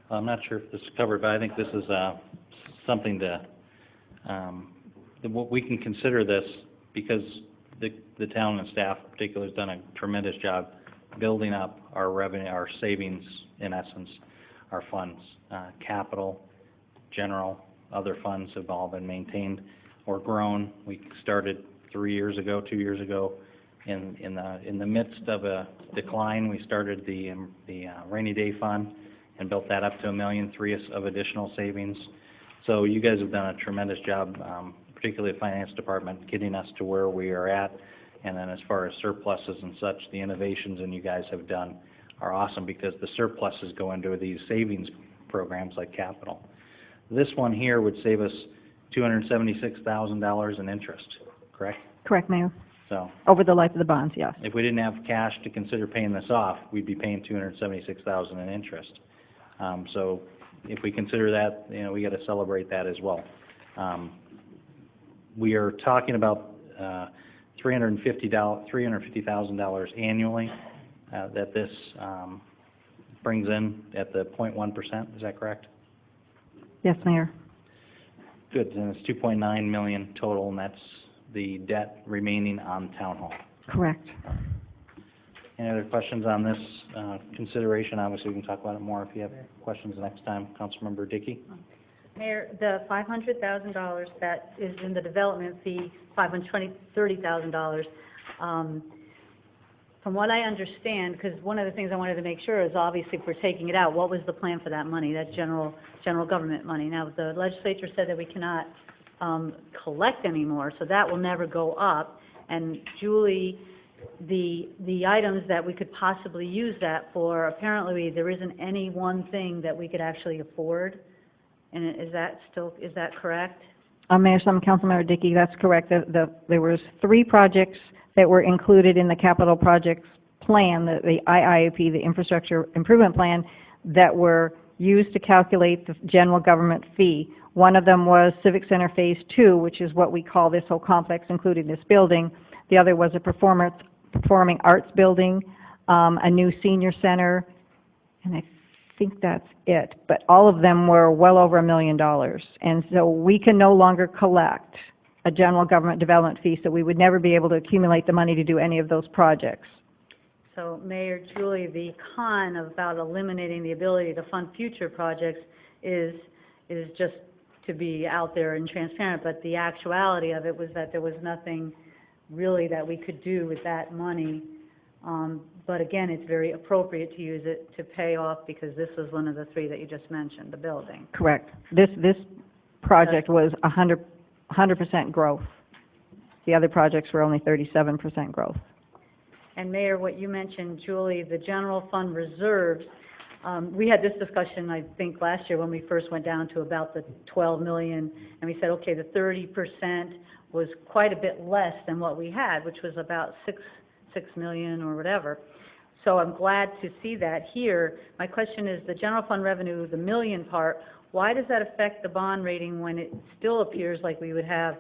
I'm not sure if this is covered, but I think this is something to, we can consider this because the town and staff in particular has done a tremendous job building up our revenue, our savings, in essence, our funds. Capital, general, other funds have all been maintained or grown. We started 2 years ago, in the midst of a decline. We started the rainy day fund and built that up to $1.3 million of additional savings. So you guys have done a tremendous job, particularly the finance department, getting us to where we are at. And then as far as surpluses and such, the innovations that you guys have done are awesome because the surpluses go into these savings programs like capital. This one here would save us $276,000 in interest, correct? Correct, Mayor. So over the life of the bonds, yes. if we didn't have cash to consider paying this off, we'd be paying $276,000 in interest. So if we consider that, we got to celebrate that as well. We are talking about $350,000 annually that this brings in at the 0.1%. Is that correct? Yes, Mayor. Good. And it's $2.9 million total, and that's the debt remaining on Town Hall. Correct. Any other questions on this, consideration? Obviously, we can talk about it more if you have questions next time. Councilmember Dickey? Mayor, the $500,000 that is in the development fee, $30,000, from what I understand, because one of the things I wanted to make sure is obviously if we're taking it out, what was the plan for that money, that general government money? Now, the legislature said that we cannot collect anymore, so that will never go up. And Julie, the items that we could possibly use that for, apparently there isn't any one thing that we could actually afford. And is that correct? Mayor, Councilmember Dickey, that's correct. There was 3 projects that were included in the capital projects plan, the IIP, the Infrastructure Improvement Plan, that were used to calculate the general government fee. One of them was Civic Center Phase 2, which is what we call this whole complex, including this building. The other was a performing arts building, a new senior center, and I think that's it. But all of them were well over $1 million. And so we can no longer collect a general government development fee, so we would never be able to accumulate the money to do any of those projects. So, Mayor Julie, the con about eliminating the ability to fund future projects is just to be out there and transparent, but the actuality of it was that there was nothing really that we could do with that money. But again, it's very appropriate to use it to pay off, because this was one of the 3 that you just mentioned, the building. Correct. This project was 100% growth. The other projects were only 37% growth. And Mayor, what you mentioned, Julie, the general fund reserves, we had this discussion, I think, last year when we first went down to about the 12 million, and we said, okay, the 30% was quite a bit less than what we had, which was about 6 million or whatever. So I'm glad to see that here. My question is, the general fund revenue, the million part, why does that affect the bond rating when it still appears like we would have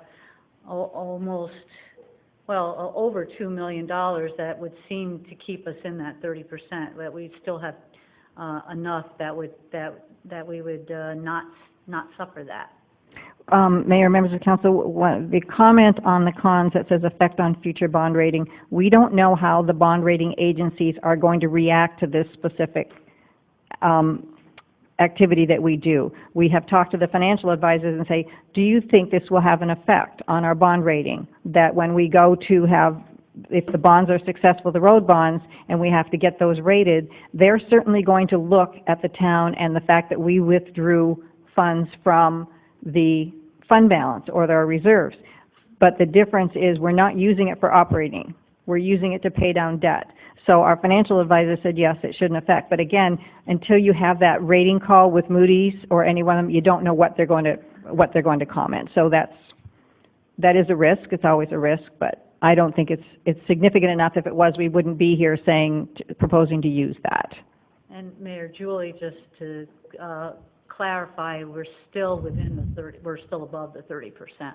almost, well, over $2 million that would seem to keep us in that 30%, that we still have enough that we would not suffer that? Mayor, members of council, the comment on the cons that says effect on future bond rating, we don't know how the bond rating agencies are going to react to this specific activity that we do. We have talked to the financial advisors and say, do you think this will have an effect on our bond rating? That when we go to have, if the bonds are successful, the road bonds, and we have to get those rated, they're certainly going to look at the town and the fact that we withdrew funds from the fund balance or their reserves. But the difference is we're not using it for operating. We're using it to pay down debt. So our financial advisor said, yes, it shouldn't affect. But again, until you have that rating call with Moody's or any one of them, you don't know what they're going to comment. So that is a risk. It's always a risk, but I don't think it's significant enough. If it was, we wouldn't be here proposing to use that. And Mayor Julie, just to clarify, we're still above the 30%.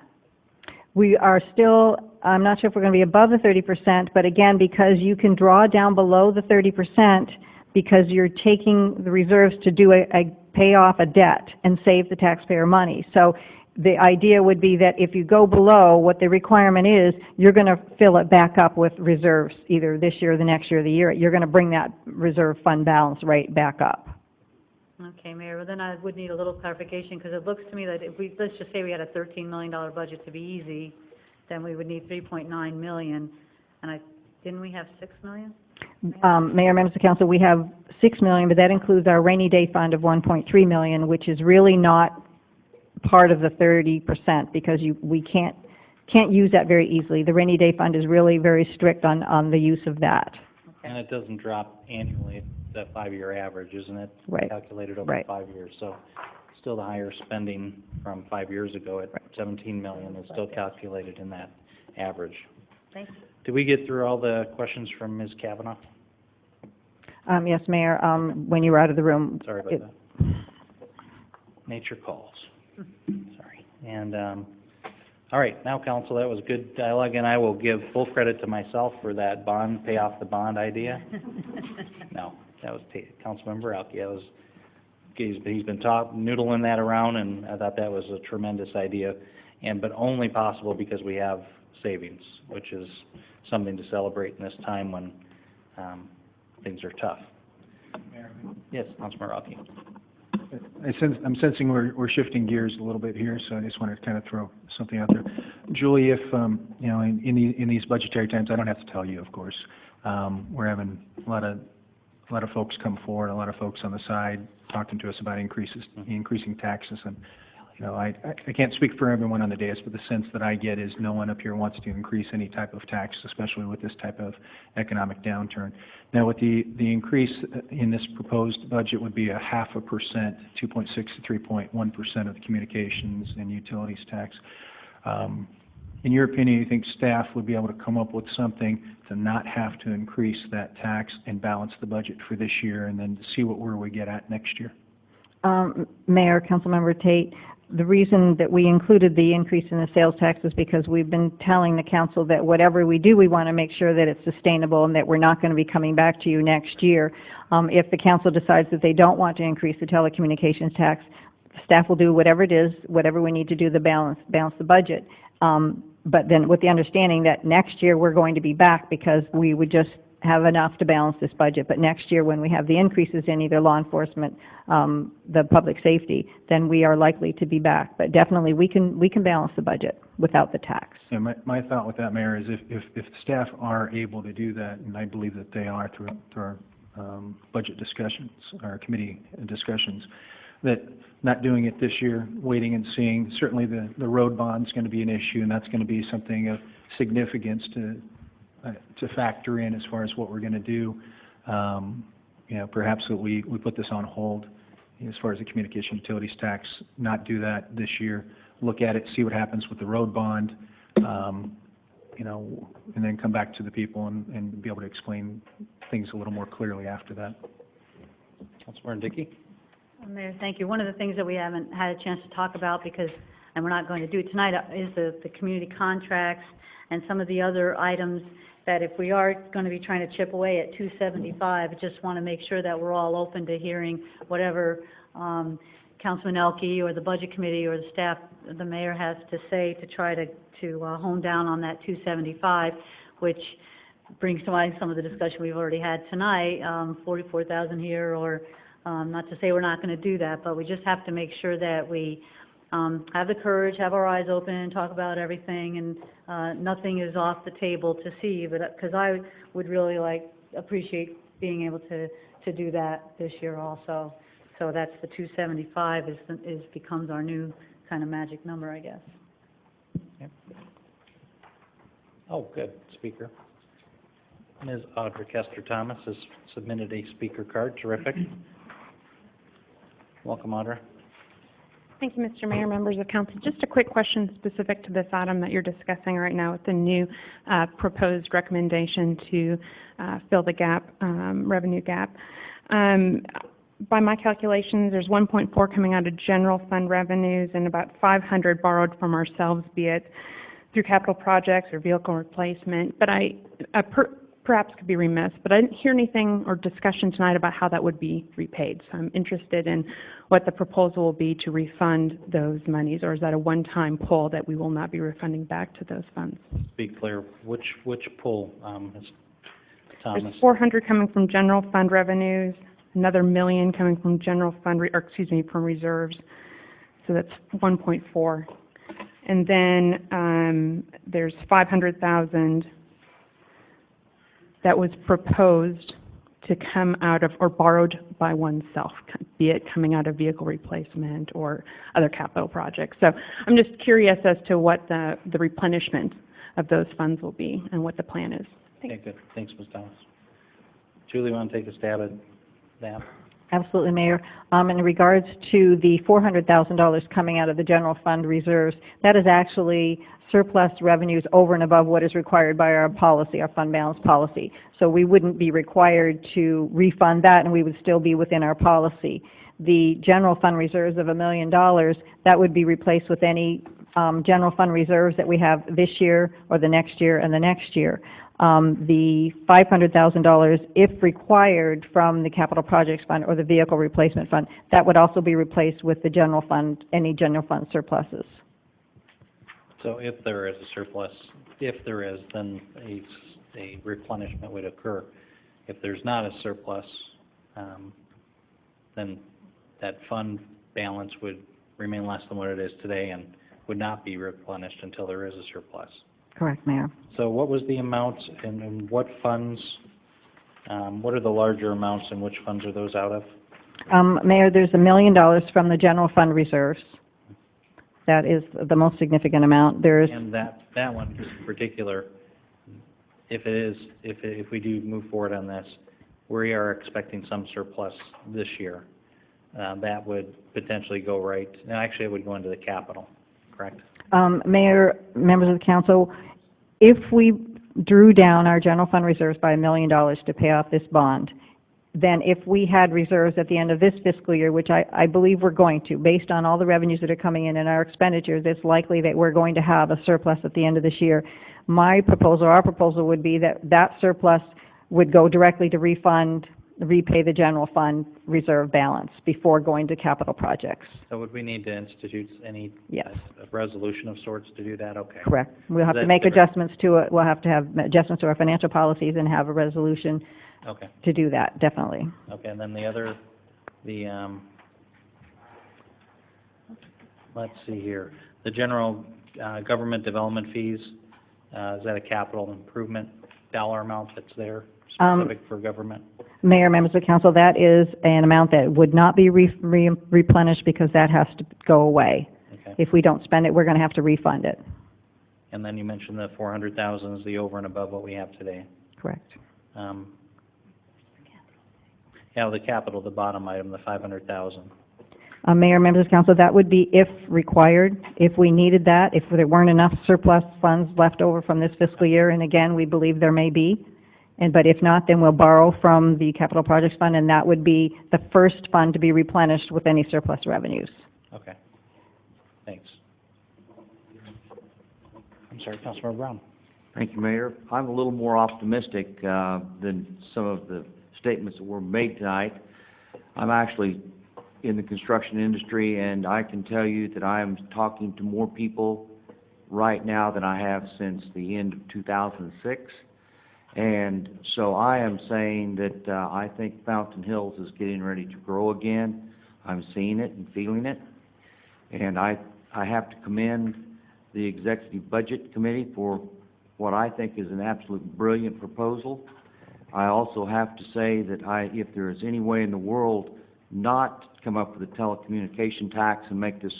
We are still, I'm not sure if we're going to be above the 30%, but again, because you can draw down below the 30% because you're taking the reserves to do pay off a debt and save the taxpayer money. So the idea would be that if you go below what the requirement is, you're going to fill it back up with reserves either this year or the next year or the year. You're going to bring that reserve fund balance rate back up. Okay, Mayor, well then I would need a little clarification, because it looks to me that if we, let's just say we had a $13 million budget to be easy, then we would need 3.9 million, and didn't we have 6 million? Mayor, members of council, we have 6 million, but that includes our rainy day fund of 1.3 million, which is really not part of the 30% because we can't use that very easily. The rainy day fund is really very strict on the use of that. Okay. And it doesn't drop annually. That 5-year average, isn't it? Right. Calculated over 5 years. So still the higher spending from 5 years ago at 17 million is still calculated in that average. Thank you. Did we get through all the questions from Ms. Kavanaugh? Yes, Mayor, when you were out of the room. Sorry about that. Nature calls. Sorry. And, all right, now, council, that was good dialogue, and I will give full credit to myself for that pay off the bond idea. No. That was Councilmember Alke. He's been noodling that around, and I thought that was a tremendous idea, but only possible because we have savings, which is something to celebrate in this time when things are tough. Yes, Councilman Rocky. I'm sensing we're shifting gears a little bit here, so I just wanted to kind of throw something out there. Julie, if, you know, in these budgetary times, I don't have to tell you, of course, we're having a lot of folks come forward, a lot of folks on the side talking to us about increasing taxes, and you know, I can't speak for everyone on the dais, but the sense that I get is no one up here wants to increase any type of tax, especially with this type of economic downturn. Now, with the increase in this proposed budget would be 0.5%, 2.6 to 3.1% of the communications and utilities tax. In your opinion, you think staff would be able to come up with something to not have to increase that tax and balance the budget for this year, and then see where we get at next year? Mayor, Councilmember Tate, the reason that we included the increase in the sales tax is because we've been telling the council that whatever we do, we want to make sure that it's sustainable and that we're not going to be coming back to you next year. If the council decides that they don't want to increase the telecommunications tax, staff will do whatever it is, whatever we need to do to balance the budget. But then with the understanding that next year we're going to be back because we would just have enough to balance this budget. But next year, when we have the increases in either law enforcement, the public safety, then we are likely to be back. But definitely, we can balance the budget without the tax. Yeah, my thought with that, Mayor, is if the staff are able to do that, and I believe that they are through our budget discussions, our committee discussions, that not doing it this year, waiting and seeing. Certainly, the road bond's going to be an issue, and that's going to be something of significance to factor in as far as what we're going to do. You know, perhaps that we put this on hold as far as the communication utilities tax, not do that this year, look at it, see what happens with the road bond, you know, and then come back to the people and be able to explain things a little more clearly after that. Councilman Dickey? Mayor, thank you. One of the things that we haven't had a chance to talk about and we're not going to do it tonight, is the community contracts and some of the other items that if we are going to be trying to chip away at 275, I just want to make sure that we're all open to hearing whatever Councilman Elke or the Budget Committee or the staff, the mayor has to say to try to hone down on that 275, which brings to mind some of the discussion we've already had tonight, 44,000 here, or not to say we're not going to do that, but we just have to make sure that we have the courage, have our eyes open, talk about everything, and nothing is off the table to see, but because I would really appreciate being able to do that this year also. So that's the 275 becomes our new kind of magic number, I guess. Yep. Oh, good, speaker. Ms. Audra Kester Thomas has submitted a speaker card. Terrific. Welcome, Audra. Thank you, Mr. Mayor, members of council. Just a quick question specific to this item that you're discussing right now with the new proposed recommendation to fill the gap, revenue gap. By my calculations, there's 1.4 coming out of general fund revenues and about 500 borrowed from ourselves, be it through capital projects or vehicle replacement. But I perhaps could be remiss, but I didn't hear anything or discussion tonight about how that would be repaid. So I'm interested in what the proposal will be to refund those monies, or is that a one-time pull that we will not be refunding back to those funds? Be clear, which pull, Ms. Thomas? There's 400 coming from general fund revenues, another $1 million coming from general fund, from reserves. So that's 1.4. And then there's 500,000 that was proposed to come out of or borrowed by oneself, be it coming out of vehicle replacement or other capital projects. So I'm just curious as to what the replenishment of those funds will be and what the plan is. Okay, good. Thanks, Ms. Thomas. Julie, want to take a stab at that? Absolutely, Mayor. In regards to the $400,000 coming out of the general fund reserves, that is actually surplus revenues over and above what is required by our policy, our fund balance policy. So we wouldn't be required to refund that, and we would still be within our policy. The general fund reserves of $1 million, that would be replaced with any general fund reserves that we have this year or the next year and the next year. The $500,000, if required from the capital projects fund or the vehicle replacement fund, that would also be replaced with the general fund, any general fund surpluses. So if there is a surplus, if there is, then a replenishment would occur. If there's not a surplus, then that fund balance would remain less than what it is today and would not be replenished until there is a surplus. Correct, Mayor. So what was the amount and what funds, what are the larger amounts and which funds are those out of? Mayor, there's $1 million from the general fund reserves. That is the most significant amount. There's, And that one in particular, if we do move forward on this, we are expecting some surplus this year. That would potentially go right, no, actually it would go into the capital, correct? Mayor, members of the council, if we drew down our general fund reserves by $1 million to pay off this bond, then if we had reserves at the end of this fiscal year, which I believe we're going to, based on all the revenues that are coming in and our expenditures, it's likely that we're going to have a surplus at the end of this year. My proposal, our proposal would be that that surplus would go directly to repay the general fund reserve balance before going to capital projects. So would we need to institute any Yes. a resolution of sorts to do that? Okay. Correct. We'll have to That's make different. adjustments to it. We'll have to have adjustments to our financial policies and have a resolution Okay. to do that, definitely. Okay, and then the other, let's see here, the general, government development fees, is that a capital improvement dollar amount that's there specific for government? Mayor, members of the council, that is an amount that would not be replenished because that has to go away. Okay. If we don't spend it, we're going to have to refund it. And then you mentioned the 400,000 is the over and above what we have today. Correct. Yeah, the capital, the bottom item, the 500,000. Mayor, members of the council, that would be if required, if we needed that, if there weren't enough surplus funds left over from this fiscal year, and again, we believe there may be. But if not, then we'll borrow from the capital projects fund, and that would be the first fund to be replenished with any surplus revenues. Okay. Thanks. I'm sorry, Councilmember Brown. Thank you, Mayor. I'm a little more optimistic than some of the statements that were made tonight. I'm actually in the construction industry, and I can tell you that I am talking to more people right now than I have since the end of 2006. And so I am saying that I think Fountain Hills is getting ready to grow again. I'm seeing it and feeling it. And I have to commend the Executive Budget Committee for what I think is an absolute brilliant proposal. I also have to say that if there is any way in the world not to come up with a telecommunication tax and make this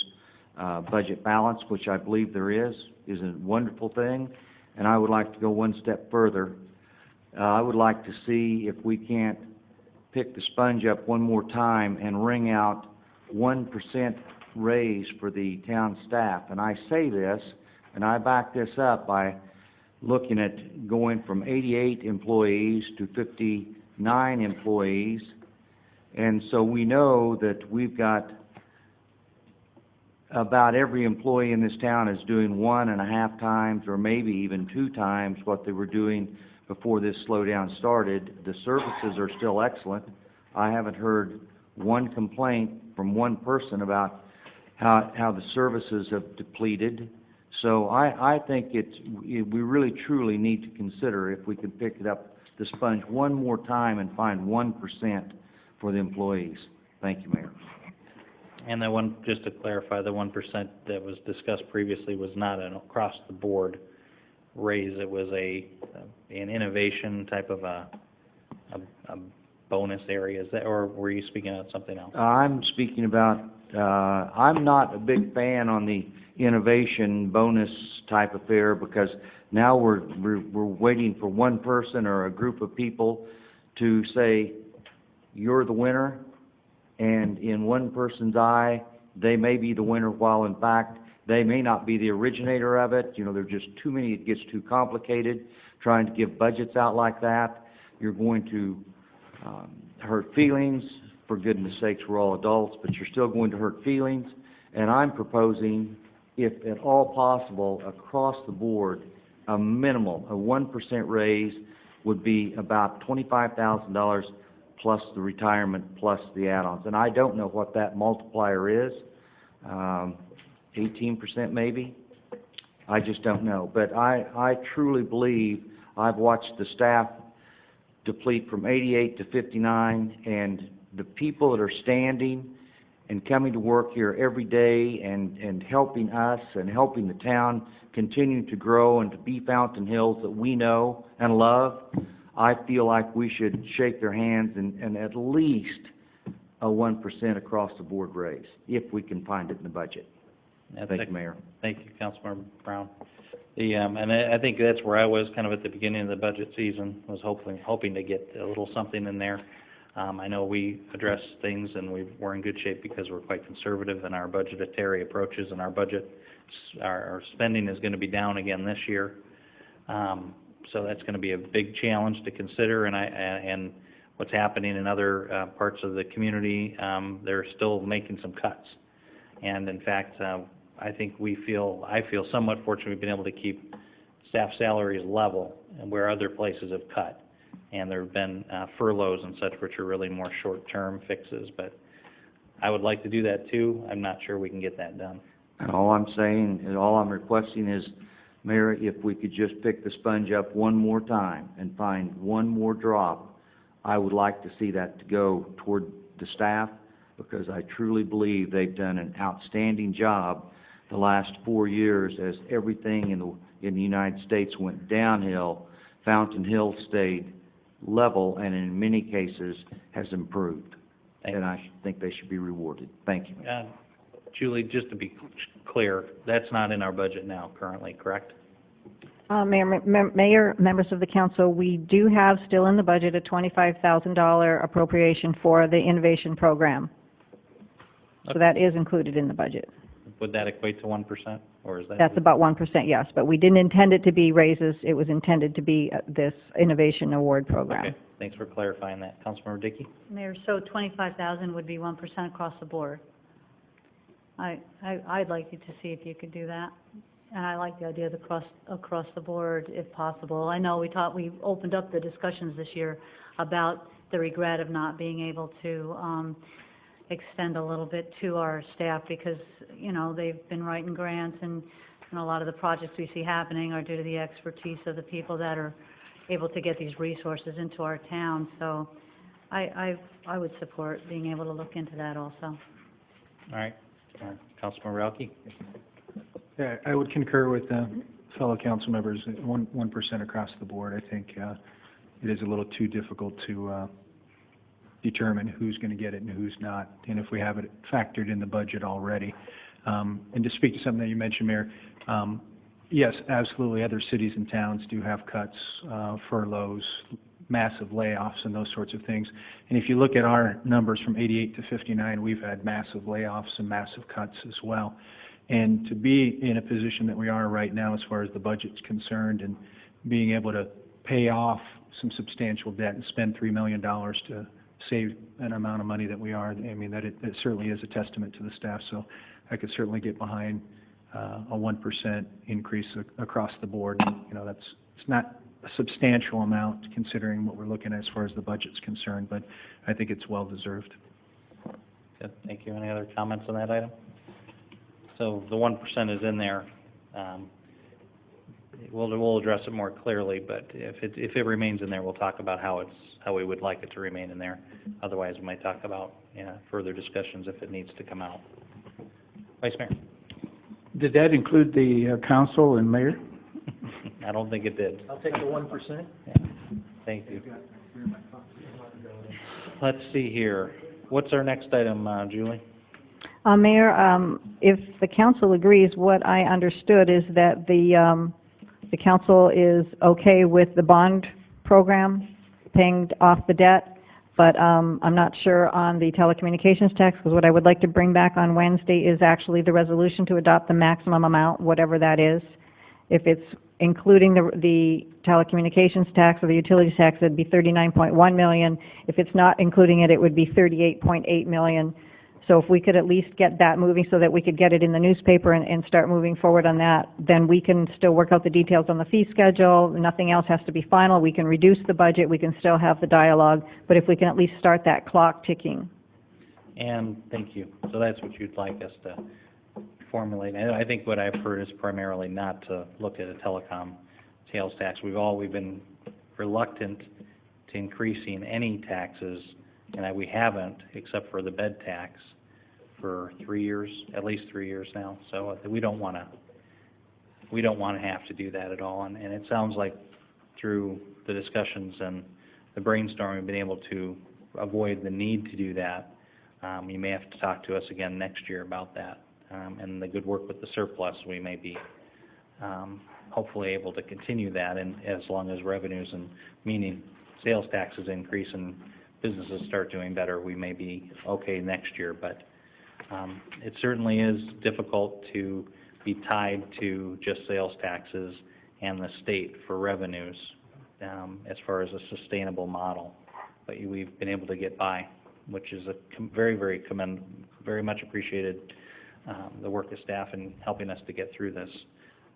budget balanced, which I believe there is a wonderful thing. And I would like to go one step further. I would like to see if we can't pick the sponge up one more time and wring out 1% raise for the town staff. And I say this, and I back this up by looking at going from 88 employees to 59 employees. And so we know that we've got about every employee in this town is doing 1.5 times or maybe even 2 times what they were doing before this slowdown started. The services are still excellent. I haven't heard one complaint from one person about how the services have depleted. So I think we really truly need to consider if we could pick it up, the sponge one more time and find 1% for the employees. Thank you, Mayor. And the one, just to clarify, the 1% that was discussed previously was not an across-the-board raise. It was an innovation type of a bonus area. Is that, or were you speaking about something else? I'm speaking about, I'm not a big fan on the innovation bonus type affair because now we're waiting for one person or a group of people to say, you're the winner, and in one person's eye, they may be the winner, while in fact, they may not be the originator of it. You know, there are just too many, it gets too complicated trying to give budgets out like that. You're going to hurt feelings. For goodness sakes, we're all adults, but you're still going to hurt feelings. And I'm proposing, if at all possible, across the board, a minimal, a 1% raise would be about $25,000 plus the retirement plus the add-ons. And I don't know what that multiplier is, 18% maybe. I just don't know. But I truly believe, I've watched the staff deplete from 88 to 59, and the people that are standing and coming to work here every day and helping us and helping the town continue to grow and to be Fountain Hills that we know and love, I feel like we should shake their hands and at least a 1% across the board raise, if we can find it in the budget. Thank you, Mayor. Thank you, Councilmember Brown. And I think that's where I was kind of at the beginning of the budget season, was hoping to get a little something in there. I know we addressed things and we're in good shape because we're quite conservative in our budgetary approaches, and our budget, our spending is going to be down again this year. So that's going to be a big challenge to consider, and what's happening in other parts of the community, they're still making some cuts. And in fact, I feel somewhat fortunate we've been able to keep staff salaries level, and where other places have cut. And there have been furloughs and such, which are really more short-term fixes, but I would like to do that too. I'm not sure we can get that done. And all I'm saying, and all I'm requesting is, Mayor, if we could just pick the sponge up one more time and find one more drop, I would like to see that to go toward the staff, because I truly believe they've done an outstanding job the last 4 years. As everything in the United States went downhill, Fountain Hills stayed level and in many cases has improved. And I think they should be rewarded. Thank you. Julie, just to be clear, that's not in our budget now currently, correct? Mayor, members of the council, we do have still in the budget a $25,000 appropriation for the innovation program. So that is included in the budget. Would that equate to 1%, or is that? That's about 1%, yes, but we didn't intend it to be raises. It was intended to be this innovation award program. Okay, thanks for clarifying that. Councilmember Dickey? Mayor, so 25,000 would be 1% across the board. I'd like you to see if you could do that. And I like the idea of the across the board, if possible. I know we opened up the discussions this year about the regret of not being able to extend a little bit to our staff, because, you know, they've been writing grants, and a lot of the projects we see happening are due to the expertise of the people that are able to get these resources into our town. So I would support being able to look into that also. All right. Councilmember Elke? Yeah, I would concur with fellow council members. 1% across the board. I think it is a little too difficult to determine who's going to get it and who's not, and if we have it factored in the budget already. And to speak to something that you mentioned, Mayor, yes, absolutely, other cities and towns do have cuts, furloughs, massive layoffs, and those sorts of things. And if you look at our numbers from 88 to 59, we've had massive layoffs and massive cuts as well. And to be in a position that we are right now as far as the budget's concerned, and being able to pay off some substantial debt and spend $3 million to save an amount of money that we are, I mean, that it certainly is a testament to the staff. So I could certainly get behind a 1% increase across the board. You know, it's not a substantial amount considering what we're looking at as far as the budget's concerned, but I think it's well deserved. Good, thank you. Any other comments on that item? So the 1% is in there. We'll address it more clearly, but if it remains in there, we'll talk about how we would like it to remain in there. Otherwise, we might talk about further discussions if it needs to come out. Vice Mayor? Did that include the council and mayor? I don't think it did. I'll take the 1%. Yeah. Thank you. Let's see here. What's our next item, Julie? Mayor, if the council agrees, what I understood is that the council is okay with the bond program, paying off the debt, but I'm not sure on the telecommunications tax, because what I would like to bring back on Wednesday is actually the resolution to adopt the maximum amount, whatever that is. If it's including the telecommunications tax or the utilities tax, it'd be $39.1 million. If it's not including it, it would be $38.8 million. So if we could at least get that moving so that we could get it in the newspaper and start moving forward on that, then we can still work out the details on the fee schedule. Nothing else has to be final. We can reduce the budget. We can still have the dialogue. But if we can at least start that clock ticking. And thank you. So that's what you'd like us to formulate. And I think what I've heard is primarily not to look at a telecom sales tax. We've been reluctant to increasing any taxes, and we haven't, except for the bed tax, for 3 years, at least 3 years now. So we don't want to have to do that at all. And it sounds like through the discussions and the brainstorming, we've been able to avoid the need to do that. You may have to talk to us again next year about that. And the good work with the surplus, we may be hopefully able to continue that, and as long as revenues and meaning sales taxes increase and businesses start doing better, we may be okay next year. But it certainly is difficult to be tied to just sales taxes and the state for revenues as far as a sustainable model. But we've been able to get by, which is a very much appreciated the work of staff in helping us to get through this.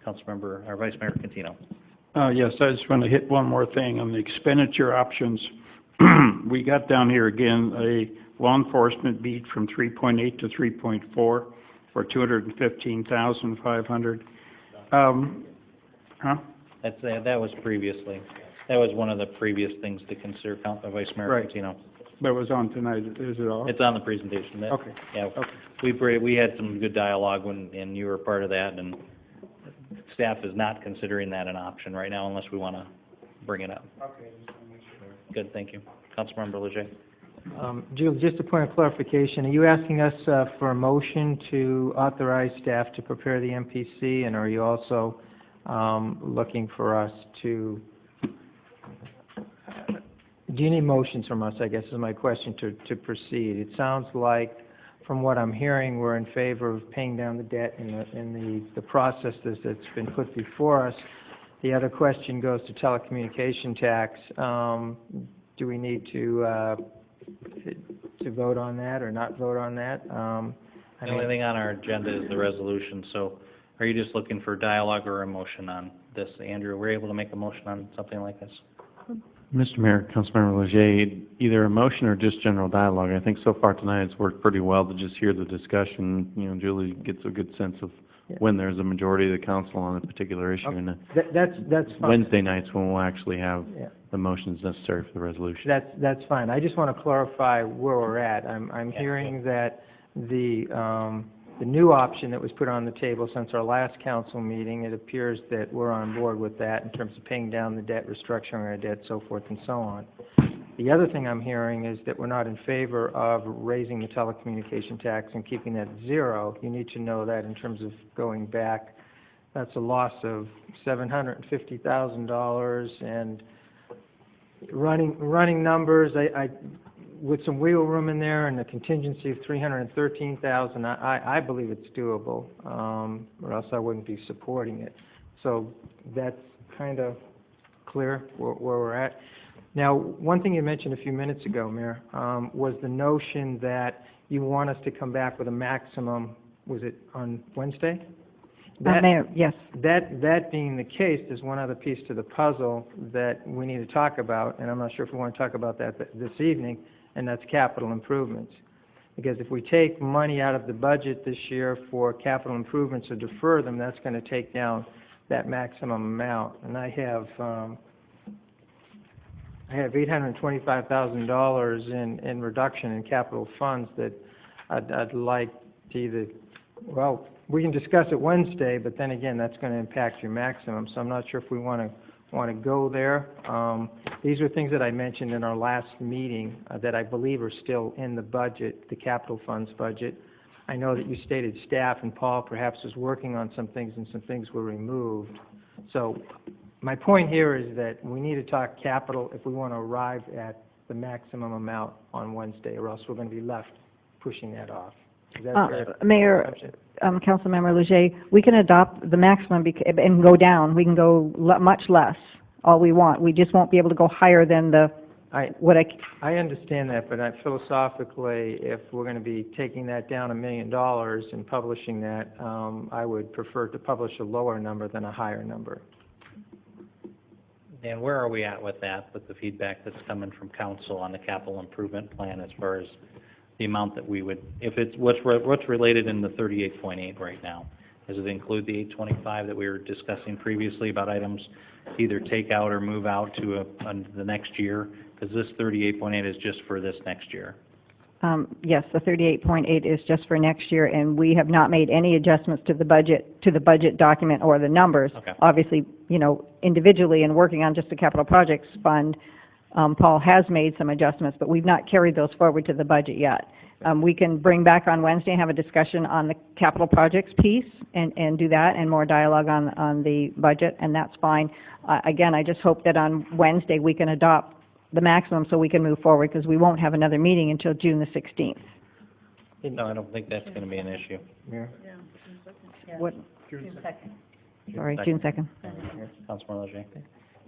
Councilmember, or Vice Mayor Catino. Yes, I just want to hit one more thing on the expenditure options. We got down here again, a law enforcement beat from 3.8 to 3.4 for 215,500. That was previously. That was one of the previous things to consider, Vice Mayor Right. Catino. But it was on tonight, is it all? It's on the presentation. Okay. Yeah. Okay. We had some good dialogue and you were part of that, and staff is not considering that an option right now unless we want to bring it up. Okay. Good, thank you. Councilmember Leger. Julie, just a point of clarification, are you asking us for a motion to authorize staff to prepare the MPC, and are you also looking for us to, do you need motions from us, I guess is my question, to proceed? It sounds like, from what I'm hearing, we're in favor of paying down the debt in the process that's been put before us. The other question goes to telecommunication tax. Do we need to vote on that or not vote on that? The only thing on our agenda is the resolution, so are you just looking for dialogue or a motion on this? Andrew, were you able to make a motion on something like this? Mr. Mayor, Councilmember Leger, either a motion or just general dialogue. I think so far tonight it's worked pretty well to just hear the discussion. You know, Julie gets a good sense of when there's a majority of the council on a particular issue. And That's fine. Wednesday nights when we'll actually have the motions necessary for the resolution. That's fine. I just want to clarify where we're at. I'm hearing that the new option that was put on the table since our last council meeting, it appears that we're on board with that in terms of paying down the debt, restructuring our debt, so forth and so on. The other thing I'm hearing is that we're not in favor of raising the telecommunication tax and keeping that at zero. You need to know that in terms of going back, that's a loss of $750,000, and running numbers, I with some wiggle room in there and a contingency of $313,000, I believe it's doable, or else I wouldn't be supporting it. So that's kind of clear where we're at. Now, one thing you mentioned a few minutes ago, Mayor, was the notion that you want us to come back with a maximum, was it on Wednesday? Mayor, yes. That being the case, there's one other piece to the puzzle that we need to talk about, and I'm not sure if we want to talk about that this evening, and that's capital improvements. Because if we take money out of the budget this year for capital improvements or defer them, that's going to take down that maximum amount. And I have $825,000 in reduction in capital funds that I'd like to either, well, we can discuss it Wednesday, but then again, that's going to impact your maximum. So I'm not sure if we want to go there. These are things that I mentioned in our last meeting that I believe are still in the budget, the capital funds budget. I know that you stated staff and Paul perhaps was working on some things and some things were removed. So my point here is that we need to talk capital if we want to arrive at the maximum amount on Wednesday, or else we're going to be left pushing that off. Is that fair? Mayor, Councilmember Leger, we can adopt the maximum and go down. We can go much less, all we want. We just won't be able to go higher than I understand that, but philosophically, if we're going to be taking that down $1 million and publishing that, I would prefer to publish a lower number than a higher number. And where are we at with that, with the feedback that's coming from council on the capital improvement plan as far as the amount that we would, if it's what's related in the 38.8 right now, Does it include the 825 that we were discussing previously about items to either take out or move out to the next year? Because this 38.8 is just for this next year. Yes, the 38.8 is just for next year, and we have not made any adjustments to the budget document or the numbers. Okay. Obviously, you know, individually and working on just the capital projects fund, Paul has made some adjustments, but we've not carried those forward to the budget yet. We can bring back on Wednesday and have a discussion on the capital projects piece and do that, and more dialogue on the budget, and that's fine. Again, I just hope that on Wednesday we can adopt the maximum so we can move forward, because we won't have another meeting until June the 16th. No, I don't think that's going to be an issue. Mayor? What? June 2nd. Sorry, June 2nd. Councilman Leger.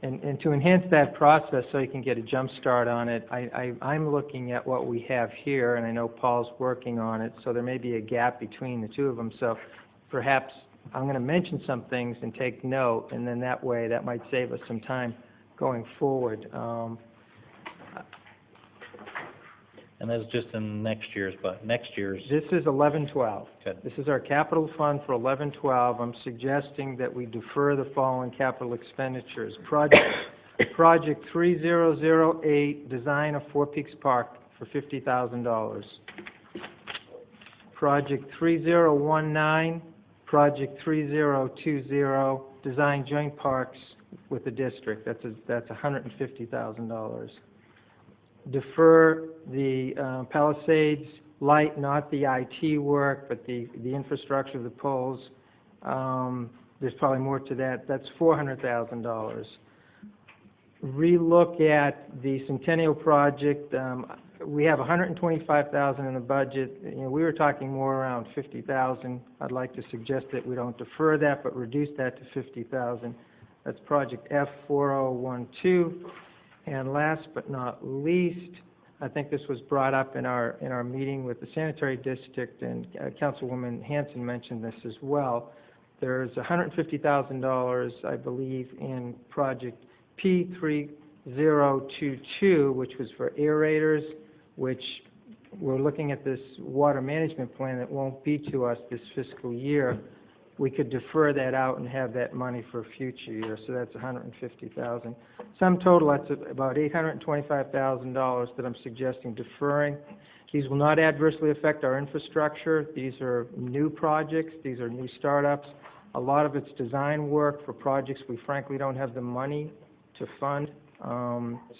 And to enhance that process so you can get a jump start on it, I'm looking at what we have here, and I know Paul's working on it, so there may be a gap between the two of them. So perhaps I'm going to mention some things and take note, and then that way that might save us some time going forward. And that's just in next year's, but next year's, This is 11-12. Good. This is our capital fund for 11-12. I'm suggesting that we defer the following capital expenditures. Project 3008, design of Four Peaks Park for $50,000. Project 3019, Project 3020, design joint parks with the district. That's $150,000. Defer the Palisades light, not the IT work, but the infrastructure of the poles. There's probably more to that. That's $400,000. Relook at the Centennial Project. We have $125,000 in the budget. You know, we were talking more around $50,000. I'd like to suggest that we don't defer that, but reduce that to $50,000. That's Project F4012. And last but not least, I think this was brought up in our meeting with the sanitary district, and Councilwoman Hanson mentioned this as well. There's $150,000, I believe, in Project P3022, which was for aerators, which we're looking at this water management plan that won't be to us this fiscal year. We could defer that out and have that money for a future year, so that's $150,000. Sum total, that's about $825,000 that I'm suggesting deferring. These will not adversely affect our infrastructure. These are new projects. These are new startups. A lot of it's design work for projects we frankly don't have the money to fund,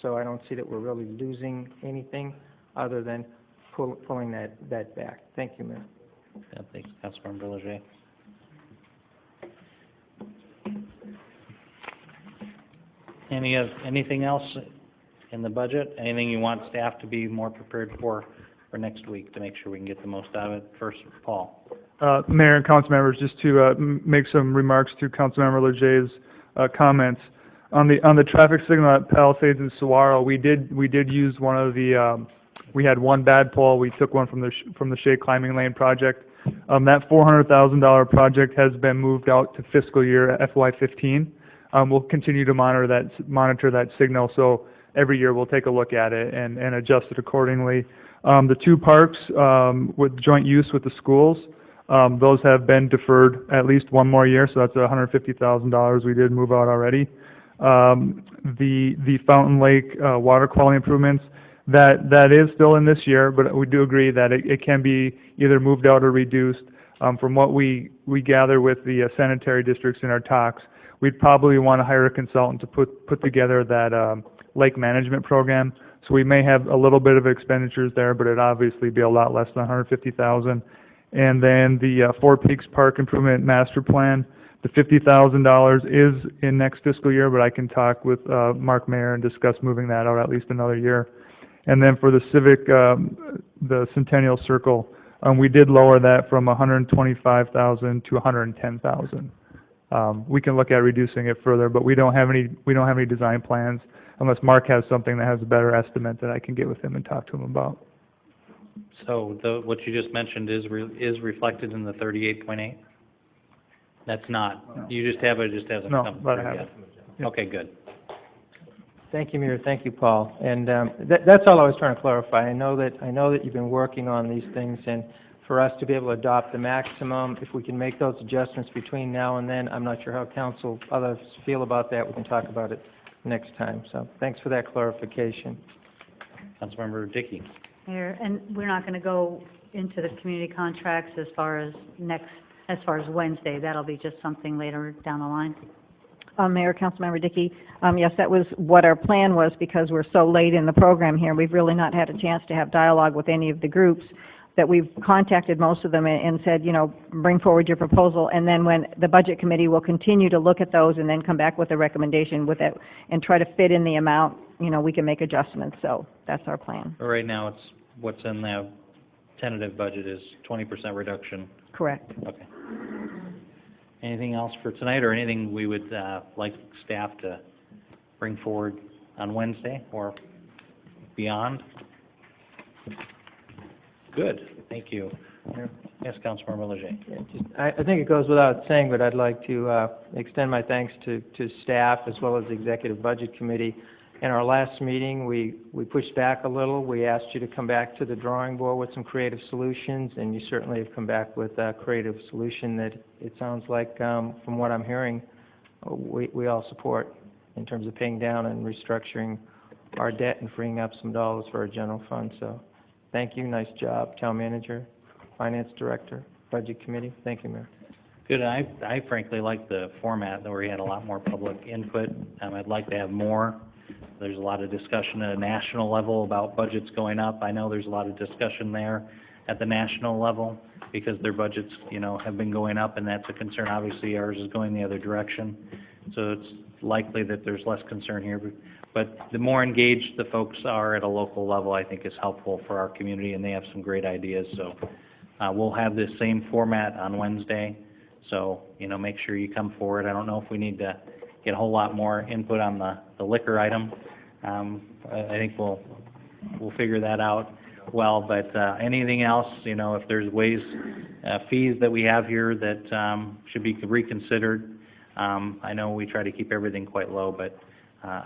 so I don't see that we're really losing anything other than pulling that back. Thank you, Mayor. Yeah, thanks, Councilmember Leger. Anything else in the budget? Anything you want staff to be more prepared for next week to make sure we can get the most out of it? First, Paul. Mayor and council members, just to make some remarks to Councilmember Leger's comments on the traffic signal at Palisades and Saguaro. We did use one of the we had one bad pole. We took one from the Shea Climbing Lane project. That $400,000 project has been moved out to fiscal year FY15. We'll continue to monitor that signal, so every year we'll take a look at it and adjust it accordingly. The two parks with joint use with the schools, those have been deferred at least one more year, so that's $150,000 we did move out already. The Fountain Lake water quality improvements, that is still in this year, but we do agree that it can be either moved out or reduced. From what we gather with the sanitary districts in our talks, we'd probably want to hire a consultant to put together that lake management program. So we may have a little bit of expenditures there, but it'd obviously be a lot less than $150,000. And then the Four Peaks Park Improvement Master Plan, the $50,000 is in next fiscal year, but I can talk with Mark Mayer and discuss moving that out at least another year. And then for the civic, the Centennial Circle, we did lower that from $125,000 to $110,000. We can look at reducing it further, but we don't have any design plans unless Mark has something that has a better estimate that I can get with him and talk to him about. So what you just mentioned is reflected in the 38.8? That's not. No. You just have it. It just hasn't No, come but through I have yet. it. Okay, good. Thank you, Mayor. Thank you, Paul. And that's all I was trying to clarify. I know that you've been working on these things, and for us to be able to adopt the maximum. If we can make those adjustments between now and then, I'm not sure how council, others feel about that. We can talk about it next time. So thanks for that clarification. Councilmember Dickey. Mayor, and we're not going to go into the community contracts as far as Wednesday. That'll be just something later down the line. Mayor, Councilmember Dickey, yes, that was what our plan was, because we're so late in the program here. We've really not had a chance to have dialogue with any of the groups, that we've contacted most of them and said, you know, bring forward your proposal, and then when the Budget Committee will continue to look at those and then come back with a recommendation with it and try to fit in the amount, you know, we can make adjustments. So that's our plan. But right now, it's, what's in the tentative budget is 20% reduction. Correct. Okay. Anything else for tonight, or anything we would like staff to bring forward on Wednesday or beyond? Good, thank you. Yes, Councilmember Leger. I think it goes without saying, but I'd like to extend my thanks to staff as well as the Executive Budget Committee. In our last meeting, we pushed back a little. We asked you to come back to the drawing board with some creative solutions, and you certainly have come back with a creative solution that it sounds like, from what I'm hearing, we all support in terms of paying down and restructuring our debt and freeing up some dollars for our general fund. So thank you, nice job, Town Manager, Finance Director, Budget Committee. Thank you, Mayor. Good, I frankly like the format where we had a lot more public input. I'd like to have more. There's a lot of discussion at a national level about budgets going up. I know there's a lot of discussion there at the national level because their budgets, you know, have been going up, and that's a concern. Obviously, ours is going the other direction, so it's likely that there's less concern here. But the more engaged the folks are at a local level, I think is helpful for our community, and they have some great ideas. So we'll have this same format on Wednesday, so, you know, make sure you come forward. I don't know if we need to get a whole lot more input on the liquor item. I think we'll figure that out well, but anything else, you know, if there's ways, fees that we have here that should be reconsidered. I know we try to keep everything quite low, but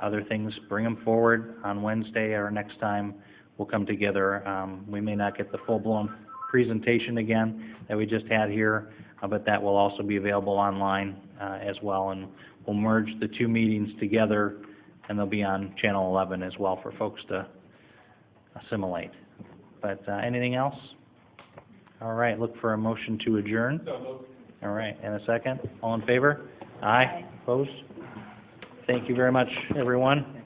other things, bring them forward on Wednesday or next time we'll come together. We may not get the full-blown presentation again that we just had here, but that will also be available online as well, and we'll merge the two meetings together, and they'll be on Channel 11 as well for folks to assimilate. But anything else? All right, look for a motion to adjourn. All right, and a second. All in favor? Aye. Opposed? Thank you very much, everyone.